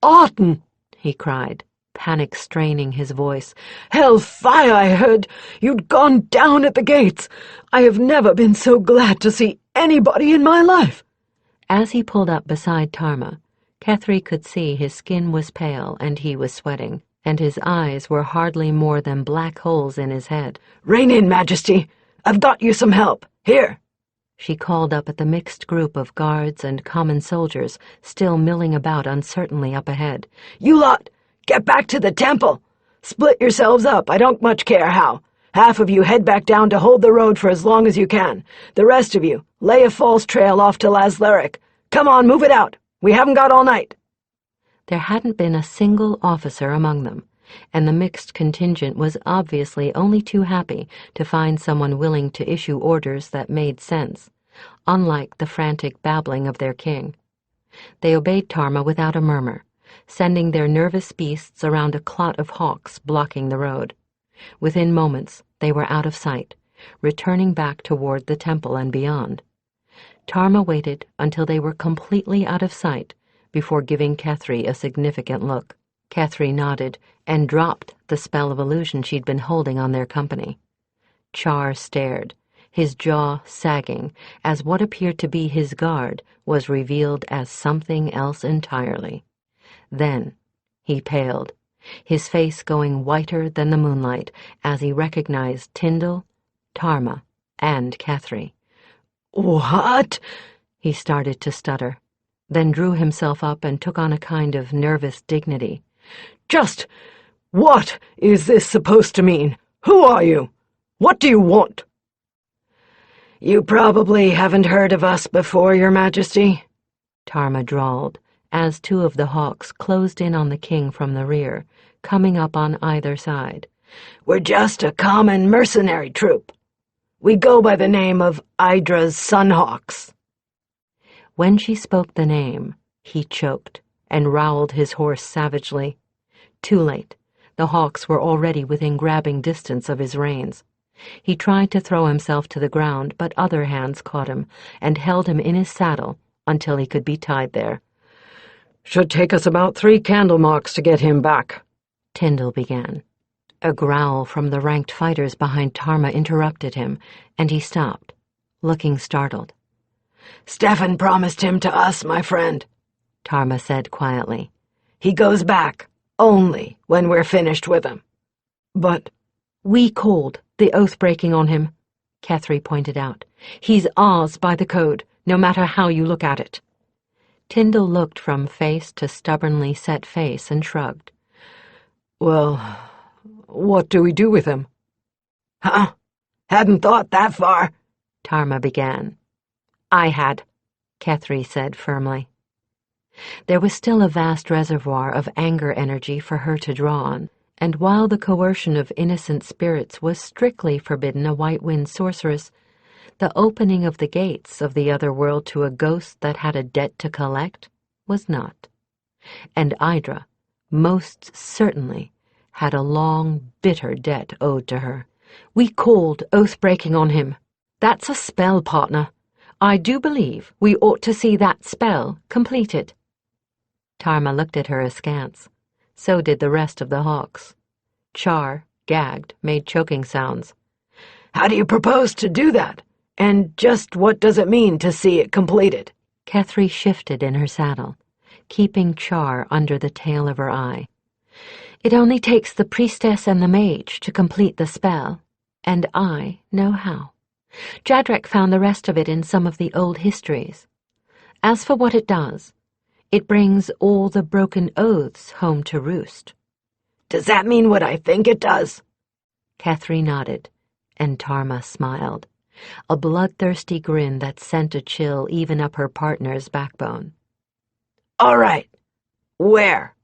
"Arton!" he cried, panic straining his voice. "Hellfire, I heard you'd gone down at the gates. I have never been so glad to see anybody in my life." As he pulled up beside Tarma, Kethry could see his skin was pale and he was sweating, and his eyes were hardly more than black holes in his head. "Rein in, Majesty. I've got you some help. Here." She called up at the mixed group of guards and common soldiers still milling about uncertainly up ahead. "You lot, get back to the temple. Split yourselves up, I don't much care how. Half of you head back down to hold the road for as long as you can. The rest of you, lay a false trail off to Lasleric. Come on, move it out. We haven't got all night." There hadn't been a single officer among them, and the mixed contingent was obviously only too happy to find someone willing to issue orders that made sense, unlike the frantic babbling of their king. They obeyed Tarma without a murmur, sending their nervous beasts around a clot of hawks blocking the road. Within moments, they were out of sight, returning back toward the temple and beyond. Tarma waited until they were completely out of sight before giving Kethry a significant look. Kethry nodded and dropped the spell of illusion she'd been holding on their company. Char stared, his jaw sagging, as what appeared to be his guard was revealed as something else entirely. Then he paled, his face going whiter than the moonlight as he recognized Tyndall, Tarma, and Kethry. "What?" He started to stutter, then drew himself up and took on a kind of nervous dignity. "Just what is this supposed to mean? Who are you? What do you want?" "You probably haven't heard of us before, Your Majesty," Tarma drawled, as two of the hawks closed in on the king from the rear, coming up on either side. "We're just a common mercenary troop. We go by the name of Idra's Sunhawks." When she spoke the name, he choked and roweled his horse savagely. Too late. The hawks were already within grabbing distance of his reins. He tried to throw himself to the ground, but other hands caught him and held him in his saddle until he could be tied there. "Should take us about 3 candle marks to get him back," Tyndall began. A growl from the ranked fighters behind Tarma interrupted him, and he stopped, looking startled. "Stefan promised him to us, my friend," Tarma said quietly. "He goes back only when we're finished with him." "But—" "We called the oath-breaking on him," Kethry pointed out. "He's ours by the code, no matter how you look at it." Tyndall looked from face to stubbornly set face and shrugged. "Well, what do we do with him?" "Huh? Hadn't thought that far," Tarma began. "I had," Kethry said firmly. There was still a vast reservoir of anger energy for her to draw on, and while the coercion of innocent spirits was strictly forbidden a White Wind sorceress, the opening of the gates of the other world to a ghost that had a debt to collect was not. And Idra, most certainly, had a long, bitter debt owed to her. "We called oath-breaking on him. That's a spell, partner. I do believe we ought to see that spell completed." Tarma looked at her askance. So did the rest of the hawks. Char, gagged, made choking sounds. "How do you propose to do that? And just what does it mean to see it completed?" Kethry shifted in her saddle, keeping Char under the tail of her eye. "It only takes the priestess and the mage to complete the spell, and I know how. Jadrek found the rest of it in some of the old histories. As for what it does, it brings all the broken oaths home to roost." "Does that mean what I think it does?" Kethry nodded, and Tarma smiled, a bloodthirsty grin that sent a chill even up her partner's backbone. "All right. Where?"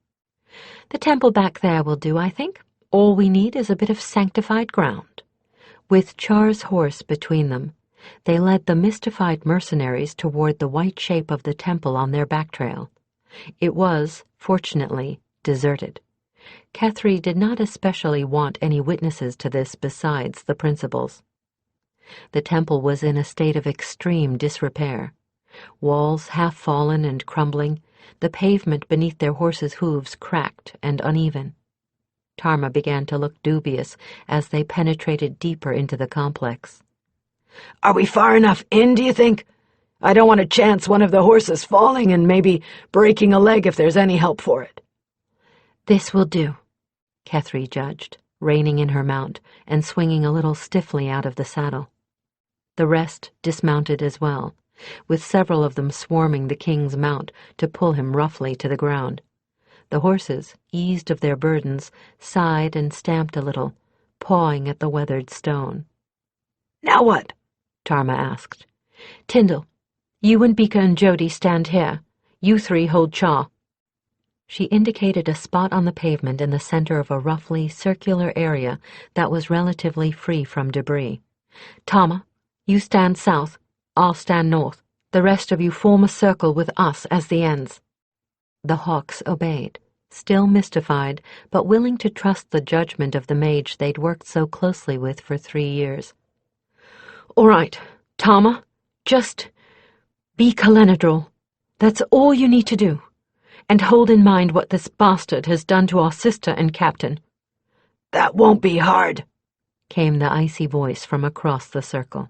"The temple back there will do, I think. All we need is a bit of sanctified ground." With Char's horse between them, they led the mystified mercenaries toward the white shape of the temple on their back trail. It was, fortunately, deserted. Kethry did not especially want any witnesses to this besides the principals. The temple was in a state of extreme disrepair. Walls half fallen and crumbling, the pavement beneath their horses' hooves cracked and uneven. Tarma began to look dubious as they penetrated deeper into the complex. "Are we far enough in, do you think? I don't want to chance one of the horses falling and maybe breaking a leg if there's any help for it." "This will do," Kethry judged, reining in her mount and swinging a little stiffly out of the saddle. The rest dismounted as well, with several of them swarming the king's mount to pull him roughly to the ground. The horses, eased of their burdens, sighed and stamped a little, pawing at the weathered stone. "Now what?" Tarma asked. "Tyndall, you and Beaka and Jody stand here. You three hold Chaw." She indicated a spot on the pavement in the center of a roughly circular area that was relatively free from debris. "Tarma, you stand south. I'll stand north. The rest of you form a circle with us as the ends." The hawks obeyed, still mystified, but willing to trust the judgment of the mage they'd worked so closely with for 3 years. "All right, Tarma, just be Calenadrol. That's all you need to do. And hold in mind what this bastard has done to our sister and captain." "That won't be hard," came the icy voice from across the circle.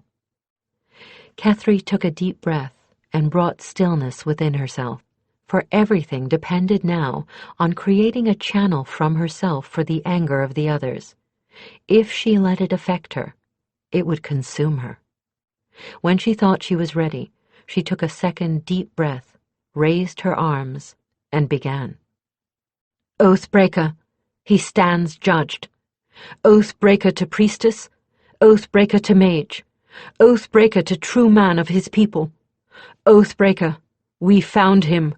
Kethry took a deep breath and brought stillness within herself, for everything depended now on creating a channel from herself for the anger of the others. If she let it affect her, it would consume her. When she thought she was ready, she took a second deep breath, raised her arms, and began. "Oathbreaker, he stands judged. Oathbreaker to priestess, Oathbreaker to mage, Oathbreaker to true man of his people. Oathbreaker, we found him.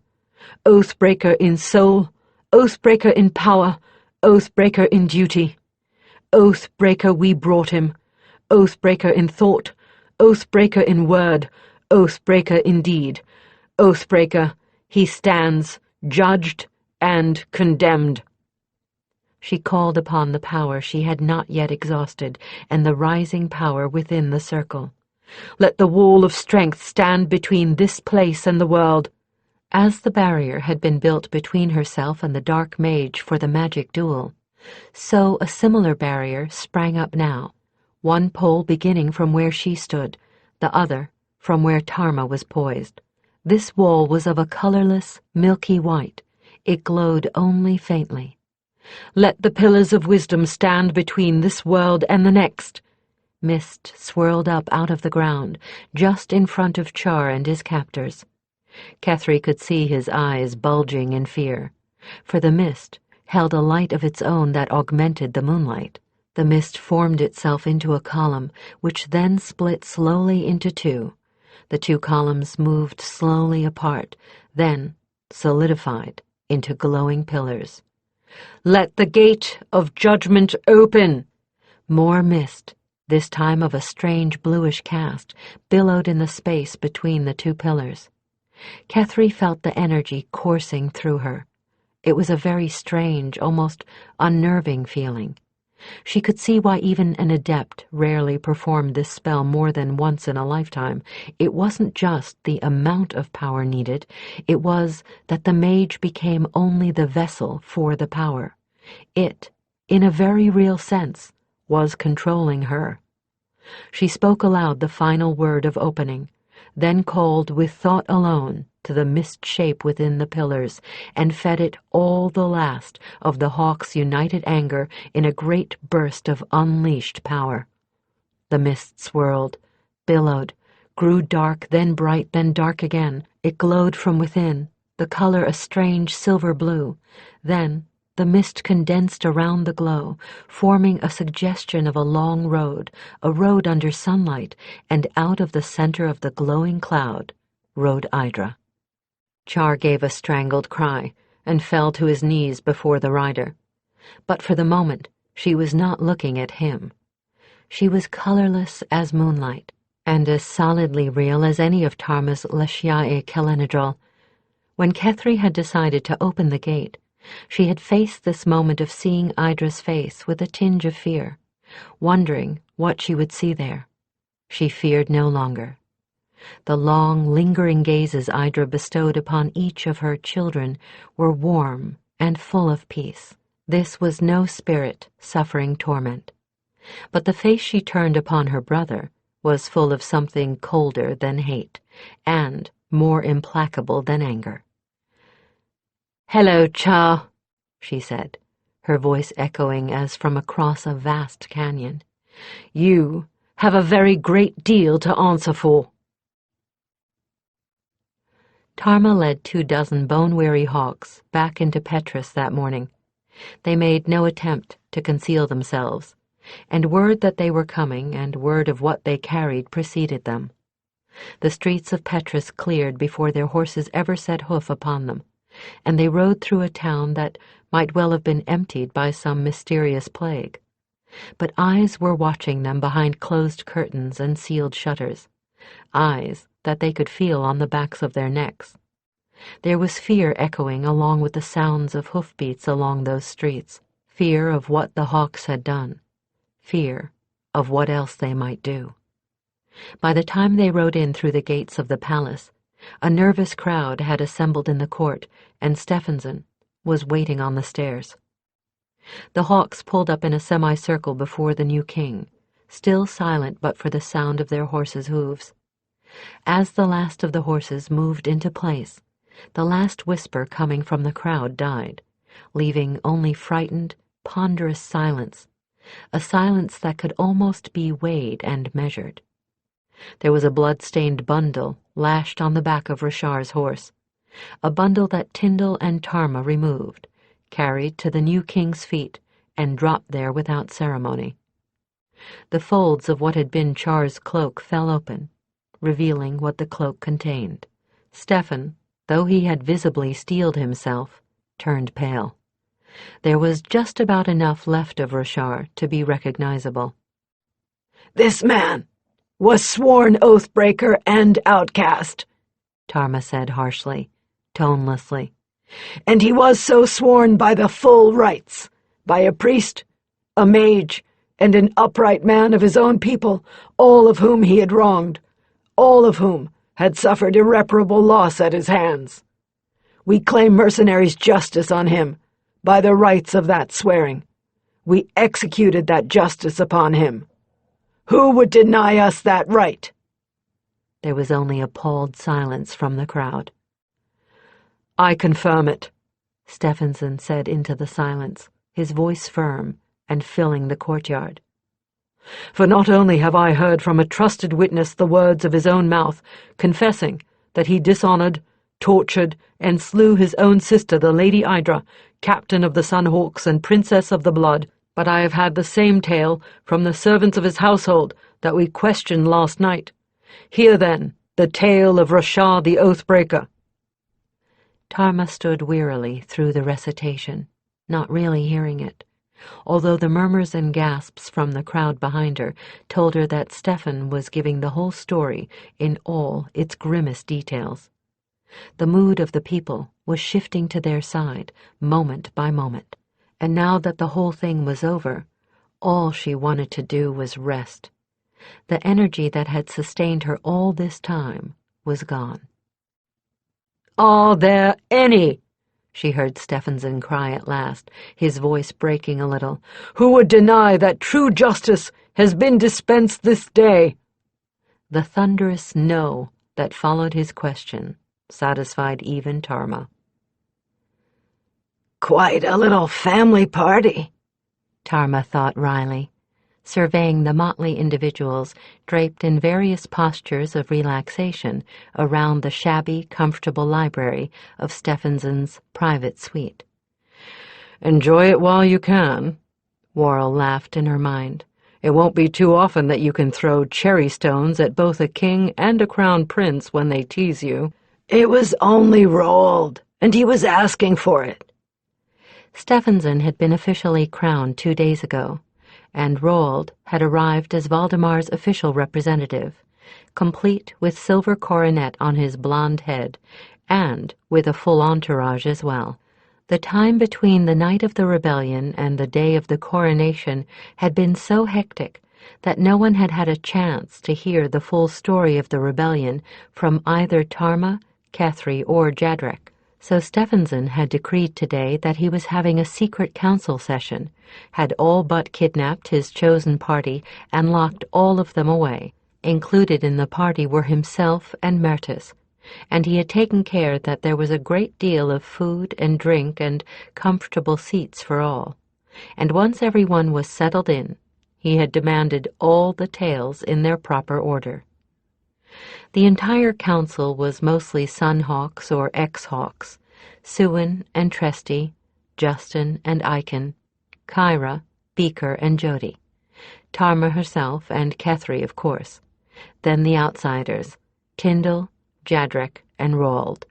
Oathbreaker in soul, Oathbreaker in power, Oathbreaker in duty. Oathbreaker, we brought him. Oathbreaker in thought, Oathbreaker in word, Oathbreaker in deed. Oathbreaker, he stands, judged and condemned." She called upon the power she had not yet exhausted, and the rising power within the circle. "Let the wall of strength stand between this place and the world." As the barrier had been built between herself and the dark mage for the magic duel, so a similar barrier sprang up now, one pole beginning from where she stood, the other from where Tarma was poised. This wall was of a colorless, milky white. It glowed only faintly. "Let the pillars of wisdom stand between this world and the next." Mist swirled up out of the ground, just in front of Char and his captors. Kethry could see his eyes bulging in fear, for the mist held a light of its own that augmented the moonlight. The mist formed itself into a column, which then split slowly into two. The two columns moved slowly apart, then solidified into glowing pillars. "Let the gate of judgment open." More mist, this time of a strange bluish cast, billowed in the space between the two pillars. Kethry felt the energy coursing through her. It was a very strange, almost unnerving feeling. She could see why even an adept rarely performed this spell more than once in a lifetime. It wasn't just the amount of power needed, it was that the mage became only the vessel for the power. It, in a very real sense, was controlling her. She spoke aloud the final word of opening, then called with thought alone to the mist shape within the pillars, and fed it all the last of the hawk's united anger in a great burst of unleashed power. The mist swirled, billowed, grew dark, then bright, then dark again. It glowed from within, the color a strange silver blue. Then the mist condensed around the glow, forming a suggestion of a long road, a road under sunlight, and out of the center of the glowing cloud rode Idra. Char gave a strangled cry and fell to his knees before the rider. But for the moment, she was not looking at him. She was colorless as moonlight, and as solidly real as any of Tarma's Leshiae Calenadrol. When Kethry had decided to open the gate, she had faced this moment of seeing Idra's face with a tinge of fear, wondering what she would see there. She feared no longer. The long, lingering gazes Idra bestowed upon each of her children were warm and full of peace. This was no spirit suffering torment, but the face she turned upon her brother was full of something colder than hate and more implacable than anger. "Hello, Cha," she said, her voice echoing as from across a vast canyon. "You have a very great deal to answer for." Tarma led 24 bone-weary hawks back into Petrus that morning. They made no attempt to conceal themselves, and word that they were coming and word of what they carried preceded them. The streets of Petrus cleared before their horses ever set hoof upon them, and they rode through a town that might well have been emptied by some mysterious plague. But eyes were watching them behind closed curtains and sealed shutters, eyes that they could feel on the backs of their necks. There was fear echoing along with the sounds of hoofbeats along those streets, fear of what the hawks had done, fear of what else they might do. By the time they rode in through the gates of the palace, a nervous crowd had assembled in the court, and Stephenson was waiting on the stairs. The hawks pulled up in a semicircle before the new king, still silent but for the sound of their horses' hooves. As the last of the horses moved into place, the last whisper coming from the crowd died, leaving only frightened, ponderous silence, a silence that could almost be weighed and measured. There was a blood-stained bundle lashed on the back of Rashar's horse, a bundle that Tyndall and Tarma removed, carried to the new king's feet, and dropped there without ceremony. The folds of what had been Char's cloak fell open, revealing what the cloak contained. Stephen, though he had visibly steeled himself, turned pale. There was just about enough left of Rashar to be recognizable. "This man was sworn oathbreaker and outcast," Tarma said harshly, tonelessly. "And he was so sworn by the full rites, by a priest, a mage, and an upright man of his own people, all of whom he had wronged, all of whom had suffered irreparable loss at his hands. We claim mercenaries' justice on him, by the rights of that swearing. We executed that justice upon him. Who would deny us that right?" There was only appalled silence from the crowd. "I confirm it," Stephenson said into the silence, his voice firm and filling the courtyard. "For not only have I heard from a trusted witness the words of his own mouth, confessing that he dishonored, tortured, and slew his own sister, the Lady Idra, captain of the Sunhawks and princess of the blood, but I have had the same tale from the servants of his household that we questioned last night. Hear, then, the tale of Rashar the Oathbreaker." Tarma stood wearily through the recitation, not really hearing it, although the murmurs and gasps from the crowd behind her told her that Stephen was giving the whole story in all its grimmest details. The mood of the people was shifting to their side, moment by moment, and now that the whole thing was over, all she wanted to do was rest. The energy that had sustained her all this time was gone. "Are there any," she heard Stephenson cry at last, his voice breaking a little, "who would deny that true justice has been dispensed this day?" The thunderous no that followed his question satisfied even Tarma. "Quite a little family party," Tarma thought wryly, surveying the motley individuals draped in various postures of relaxation around the shabby, comfortable library of Stephenson's private suite. "Enjoy it while you can," Worrell laughed in her mind. "It won't be too often that you can throw cherry stones at both a king and a crown prince when they tease you." "It was only Roald, and he was asking for it." Stephenson had been officially crowned 2 days ago, and Roald had arrived as Valdemar's official representative, complete with silver coronet on his blonde head, and with a full entourage as well. The time between the night of the rebellion and the day of the coronation had been so hectic that no one had had a chance to hear the full story of the rebellion from either Tarma, Kethry, or Jadrek. So Stephenson had decreed today that he was having a secret council session, had all but kidnapped his chosen party and locked all of them away. Included in the party were himself and Mertis, and he had taken care that there was a great deal of food and drink and comfortable seats for all. And once everyone was settled in, he had demanded all the tales in their proper order. The entire council was mostly Sunhawks or ex-Hawks, Suin and Tresty, Justin and Aiken, Kyra, Beaker and Jody, Tarma herself and Kethry, of course, then the outsiders, Tyndall, Jadrek, and Roald.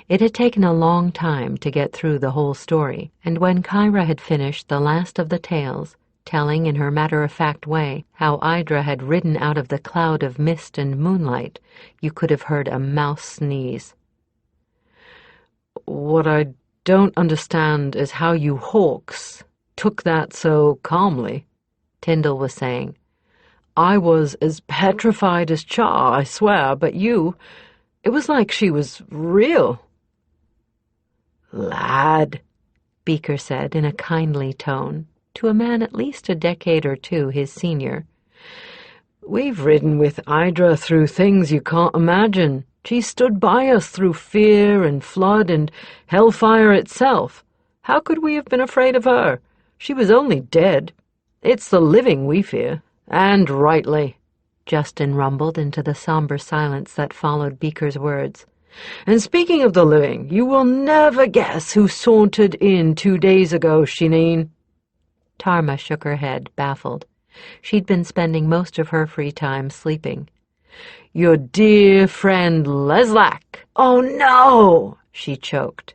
It had taken a long time to get through the whole story, and when Kyra had finished the last of the tales, telling in her matter-of-fact way how Idra had ridden out of the cloud of mist and moonlight, you could have heard a mouse sneeze. "What I don't understand is how you Hawks took that so calmly," Tyndall was saying. "I was as petrified as Char, I swear, but it was like she was real." "Lad," Beaker said in a kindly tone, to a man at least a decade or two his senior. "We've ridden with Idra through things you can't imagine. She stood by us through fear and flood and hellfire itself. How could we have been afraid of her? She was only dead. It's the living we fear, and rightly," Justin rumbled into the somber silence that followed Beaker's words. "And speaking of the living, you will never guess who sauntered in 2 days ago, Shineen." Tarma shook her head, baffled. She'd been spending most of her free time sleeping. "Your dear friend Leslack." "Oh, no," she choked.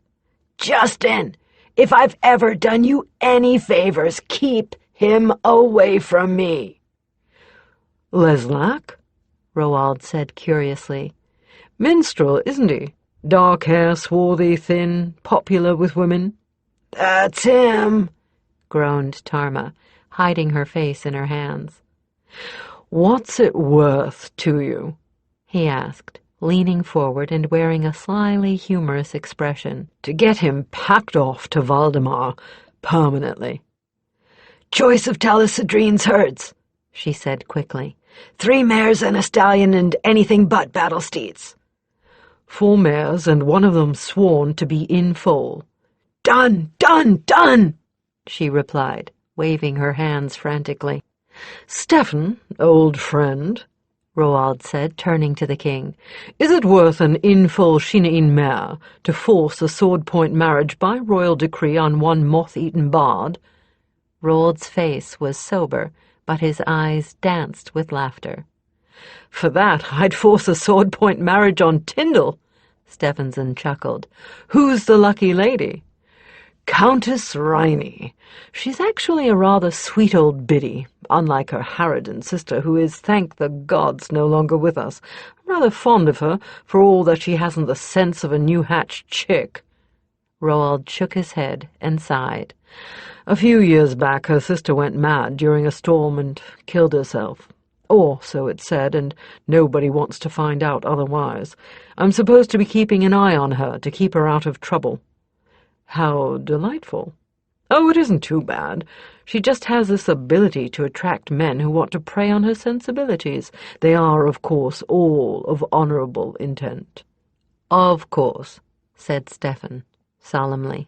"Justin, if I've ever done you any favors, keep him away from me." "Leslack?" Roald said curiously. "Minstrel, isn't he? Dark hair, swarthy, thin, popular with women." "That's him," groaned Tarma, hiding her face in her hands. "What's it worth to you?" he asked, leaning forward and wearing a slyly humorous expression. "To get him packed off to Valdemar permanently?" "Choice of Talasadrine's herds," she said quickly. 3 mares and a stallion and anything but battle steeds." 4 mares and one of them sworn to be in foal." "Done, done, done," she replied, waving her hands frantically. "Stephen, old friend," Roald said, turning to the king, "is it worth an in-foal Shinain mare to force a sword-point marriage by royal decree on one moth-eaten bard?" Roald's face was sober, but his eyes danced with laughter. "For that, I'd force a sword-point marriage on Tyndall," Stephenson chuckled. "Who's the lucky lady?" "Countess Rhynie. She's actually a rather sweet old biddy, unlike her Harridan sister, who is, thank the gods, no longer with us. I'm rather fond of her, for all that she hasn't the sense of a new-hatched chick." Roald shook his head and sighed. "A few years back her sister went mad during a storm and killed herself. Or so it's said, and nobody wants to find out otherwise. I'm supposed to be keeping an eye on her to keep her out of trouble." "How delightful." "Oh, it isn't too bad. She just has this ability to attract men who want to prey on her sensibilities. They are, of course, all of honorable intent." "Of course," said Stephen, solemnly.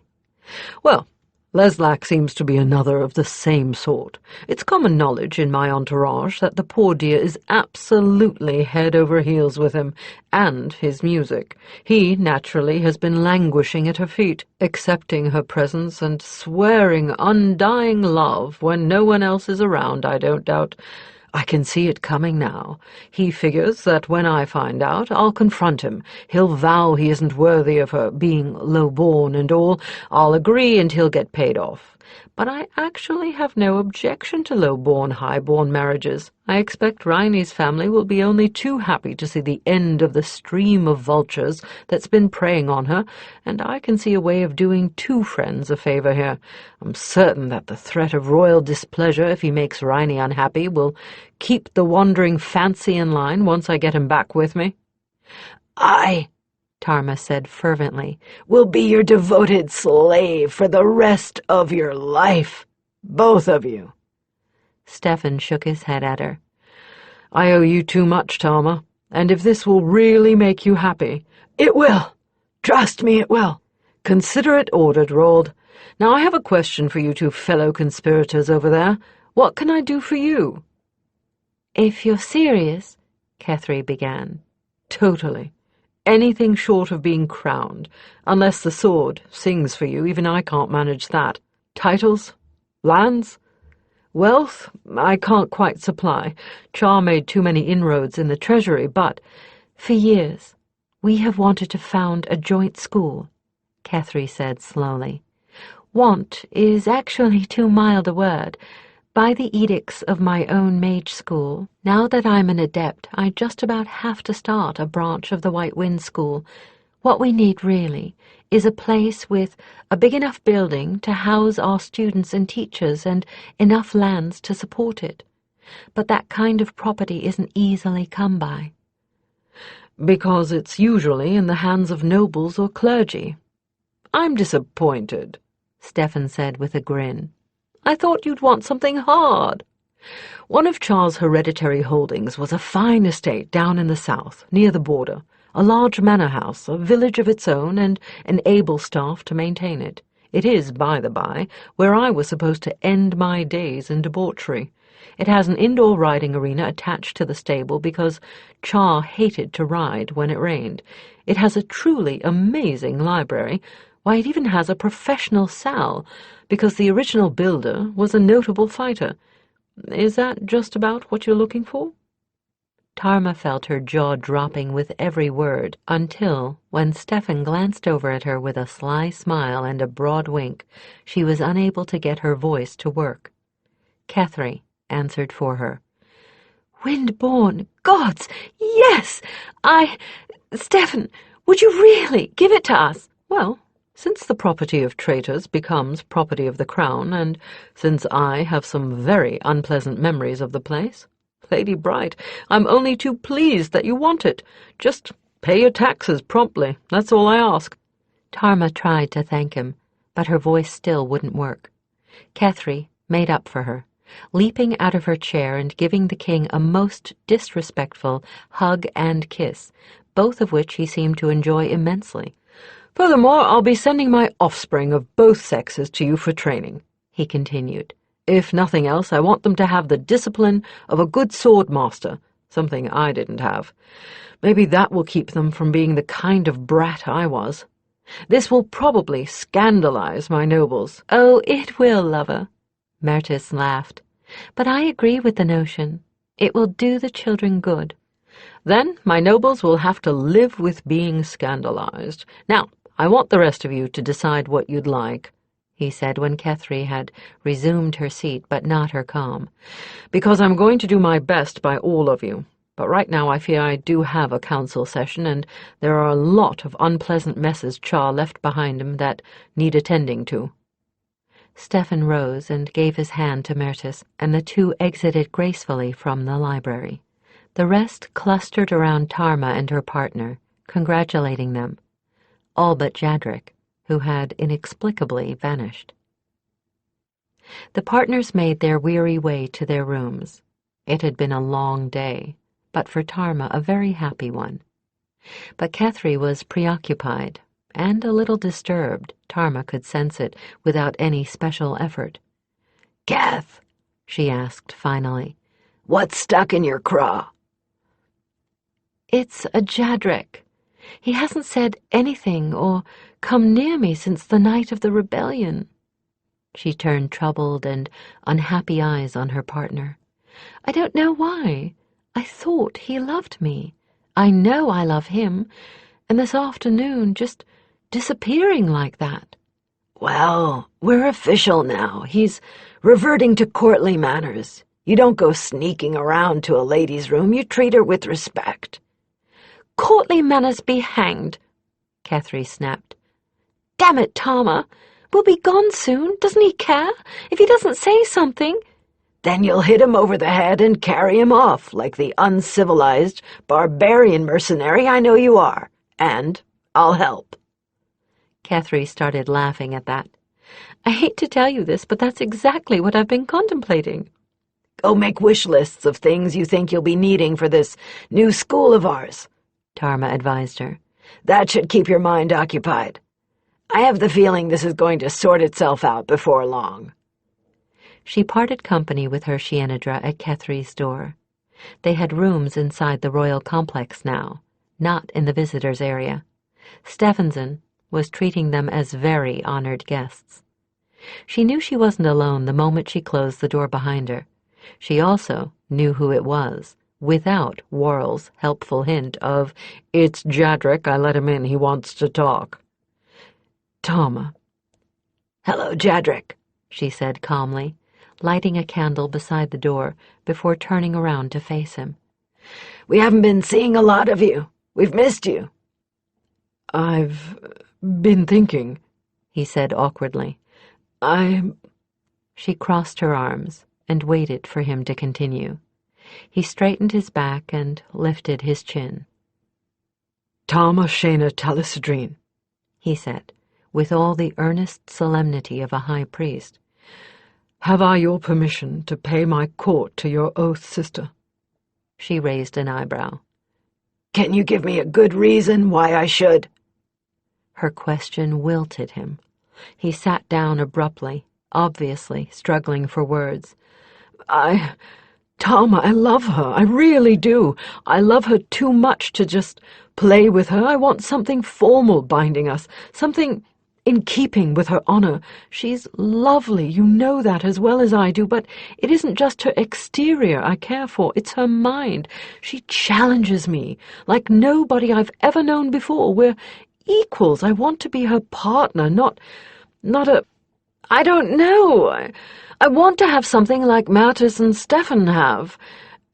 "Well, Leslack seems to be another of the same sort. It's common knowledge in my entourage that the poor dear is absolutely head over heels with him, and his music. He, naturally, has been languishing at her feet, accepting her presence and swearing undying love when no one else is around, I don't doubt. I can see it coming now. He figures that when I find out, I'll confront him. He'll vow he isn't worthy of her, being low-born and all. I'll agree and he'll get paid off. But I actually have no objection to low-born, high-born marriages. I expect Rhynie's family will be only too happy to see the end of the stream of vultures that's been preying on her, and I can see a way of doing 2 friends a favor here. I'm certain that the threat of royal displeasure if he makes Rhynie unhappy will keep the wandering fancy in line once I get him back with me." "Aye," Tarma said fervently. "Will be your devoted slave for the rest of your life. Both of you." Stefan shook his head at her. "I owe you too much, Tarma, and if this will really make you happy—" "It will. Trust me, it will." "Consider it ordered, Rold. Now I have a question for you two fellow conspirators over there. What can I do for you?" "If you're serious," Kethry began. "Totally. Anything short of being crowned. Unless the sword sings for you, even I can't manage that. Titles? Lands? Wealth? I can't quite supply. Char made too many inroads in the treasury, but—" "For years, we have wanted to found a joint school," Kethry said slowly. "Want is actually too mild a word. By the edicts of my own mage school, now that I'm an adept, I just about have to start a branch of the White Wind School. What we need, really, is a place with a big enough building to house our students and teachers and enough lands to support it. But that kind of property isn't easily come by." "Because it's usually in the hands of nobles or clergy. I'm disappointed," Stefan said with a grin. "I thought you'd want something hard. One of Char's hereditary holdings was a fine estate down in the south, near the border, a large manor house, a village of its own, and an able staff to maintain it. It is, by the by, where I was supposed to end my days in debauchery. It has an indoor riding arena attached to the stable because Char hated to ride when it rained. It has a truly amazing library. Why, it even has a professional Sal, because the original builder was a notable fighter. Is that just about what you're looking for?" Tarma felt her jaw dropping with every word until, when Stefan glanced over at her with a sly smile and a broad wink, she was unable to get her voice to work. Kethry answered for her. "Windborn gods, yes! Stefan, would you really give it to us?" "Well, since the property of traitors becomes property of the crown, and since I have some very unpleasant memories of the place, Lady Bright, I'm only too pleased that you want it. Just pay your taxes promptly, that's all I ask." Tarma tried to thank him, but her voice still wouldn't work. Kethry made up for her, leaping out of her chair and giving the king a most disrespectful hug and kiss, both of which he seemed to enjoy immensely. "Furthermore, I'll be sending my offspring of both sexes to you for training," he continued. "If nothing else, I want them to have the discipline of a good sword master, something I didn't have. Maybe that will keep them from being the kind of brat I was. This will probably scandalize my nobles." "Oh, it will, lover," Mertis laughed. "But I agree with the notion. It will do the children good." "Then my nobles will have to live with being scandalized. Now, I want the rest of you to decide what you'd like," he said when Kethry had resumed her seat but not her calm, "because I'm going to do my best by all of you. But right now I fear I do have a council session, and there are a lot of unpleasant messes Char left behind him that need attending to." Stefan rose and gave his hand to Mertis, and the two exited gracefully from the library. The rest clustered around Tarma and her partner, congratulating them, all but Jadrik, who had inexplicably vanished. The partners made their weary way to their rooms. It had been a long day, but for Tarma a very happy one. But Kethry was preoccupied, and a little disturbed. Tarma could sense it without any special effort. "Keth," she asked finally, "what's stuck in your craw?" "It's a Jadrik. He hasn't said anything or come near me since the night of the rebellion." She turned troubled and unhappy eyes on her partner. "I don't know why. I thought he loved me. I know I love him. And this afternoon, just disappearing like that." "Well, we're official now. He's reverting to courtly manners. You don't go sneaking around to a lady's room. You treat her with respect." "Courtly manners be hanged," Kethry snapped. "Damn it, Tarma. We'll be gone soon. Doesn't he care? If he doesn't say something—" "Then you'll hit him over the head and carry him off, like the uncivilized, barbarian mercenary I know you are. And I'll help." Kethry started laughing at that. "I hate to tell you this, but that's exactly what I've been contemplating." "Go make wish lists of things you think you'll be needing for this new school of ours," Tarma advised her. "That should keep your mind occupied. I have the feeling this is going to sort itself out before long." She parted company with her Shienadra at Kethry's door. They had rooms inside the royal complex now, not in the visitors' area. Stephenson was treating them as very honored guests. She knew she wasn't alone the moment she closed the door behind her. She also knew who it was, without Worrell's helpful hint of, "It's Jadric, I let him in, he wants to talk." "Tarma." "Hello, Jadric," she said calmly, lighting a candle beside the door before turning around to face him. "We haven't been seeing a lot of you. We've missed you." "I've been thinking," he said awkwardly. She crossed her arms and waited for him to continue. He straightened his back and lifted his chin. "Tarma Shayna Talisadrine," he said, with all the earnest solemnity of a high priest. "Have I your permission to pay my court to your oath sister?" She raised an eyebrow. "Can you give me a good reason why I should?" Her question wilted him. He sat down abruptly, obviously struggling for words. Tarma, I love her, I really do. I love her too much to just play with her. I want something formal binding us, something in keeping with her honor. She's lovely, you know that as well as I do, but it isn't just her exterior I care for, it's her mind. She challenges me like nobody I've ever known before. We're equals. I want to be her partner, not a... I don't know. I want to have something like Mattis and Stefan have,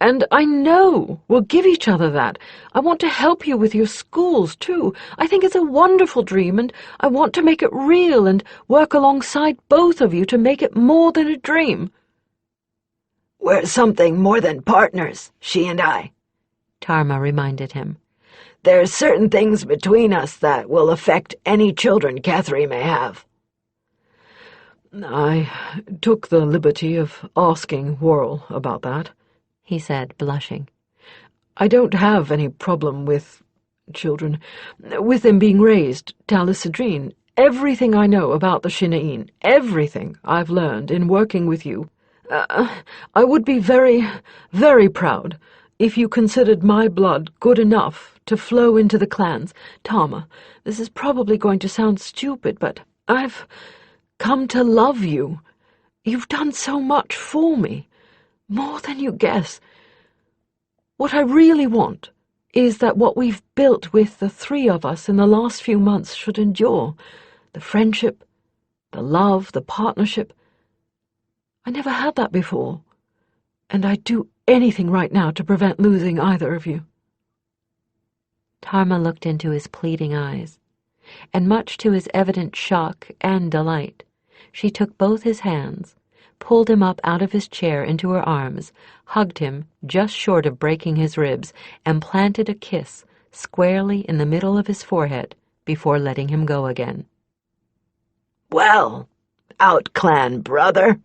and I know we'll give each other that. I want to help you with your schools, too. I think it's a wonderful dream, and I want to make it real and work alongside both of you to make it more than a dream." "We're something more than partners, she and I," Tarma reminded him. "There's certain things between us that will affect any children Kethry may have." "I took the liberty of asking Worrell about that," he said, blushing. "I don't have any problem with children, with them being raised Talisadrine. Everything I know about the Shinna'in, everything I've learned in working with you, I would be very, very proud if you considered my blood good enough to flow into the clans. Tarma, this is probably going to sound stupid, but I've come to love you. You've done so much for me, more than you guess. What I really want is that what we've built with the three of us in the last few months should endure. The friendship, the love, the partnership. I never had that before, and I'd do anything right now to prevent losing either of you." Tarma looked into his pleading eyes, and much to his evident shock and delight, she took both his hands, pulled him up out of his chair into her arms, hugged him just short of breaking his ribs, and planted a kiss squarely in the middle of his forehead before letting him go again. "Well, out-clan brother,"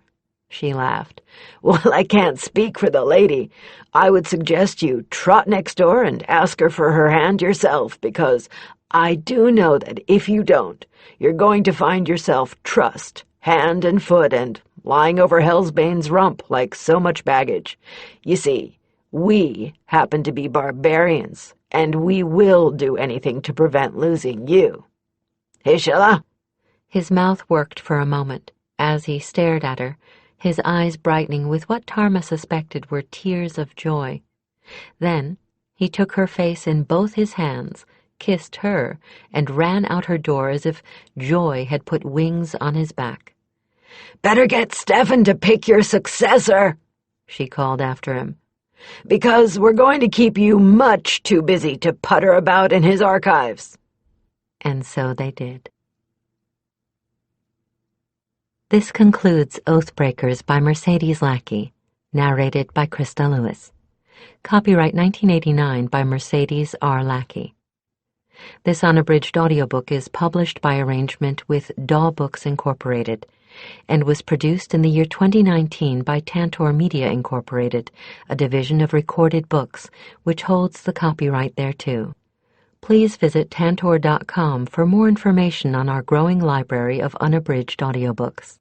she laughed. "Well, I can't speak for the lady. I would suggest you trot next door and ask her for her hand yourself, because I do know that if you don't, you're going to find yourself trussed, hand and foot, and lying over Hellsbane's rump like so much baggage. You see, we happen to be barbarians, and we will do anything to prevent losing you. Hishela?" His mouth worked for a moment as he stared at her, his eyes brightening with what Tarma suspected were tears of joy. Then he took her face in both his hands, kissed her, and ran out her door as if joy had put wings on his back. "Better get Stefan to pick your successor," she called after him, "because we're going to keep you much too busy to putter about in his archives." And so they did. This concludes Oathbreakers by Mercedes Lackey, narrated by Christa Lewis. Copyright 1989 by Mercedes R. Lackey. This unabridged audiobook is published by arrangement with Daw Books Incorporated and was produced in the year 2019 by Tantor Media Incorporated, a division of Recorded Books, which holds the copyright thereto. Please visit tantor.com for more information on our growing library of unabridged audiobooks.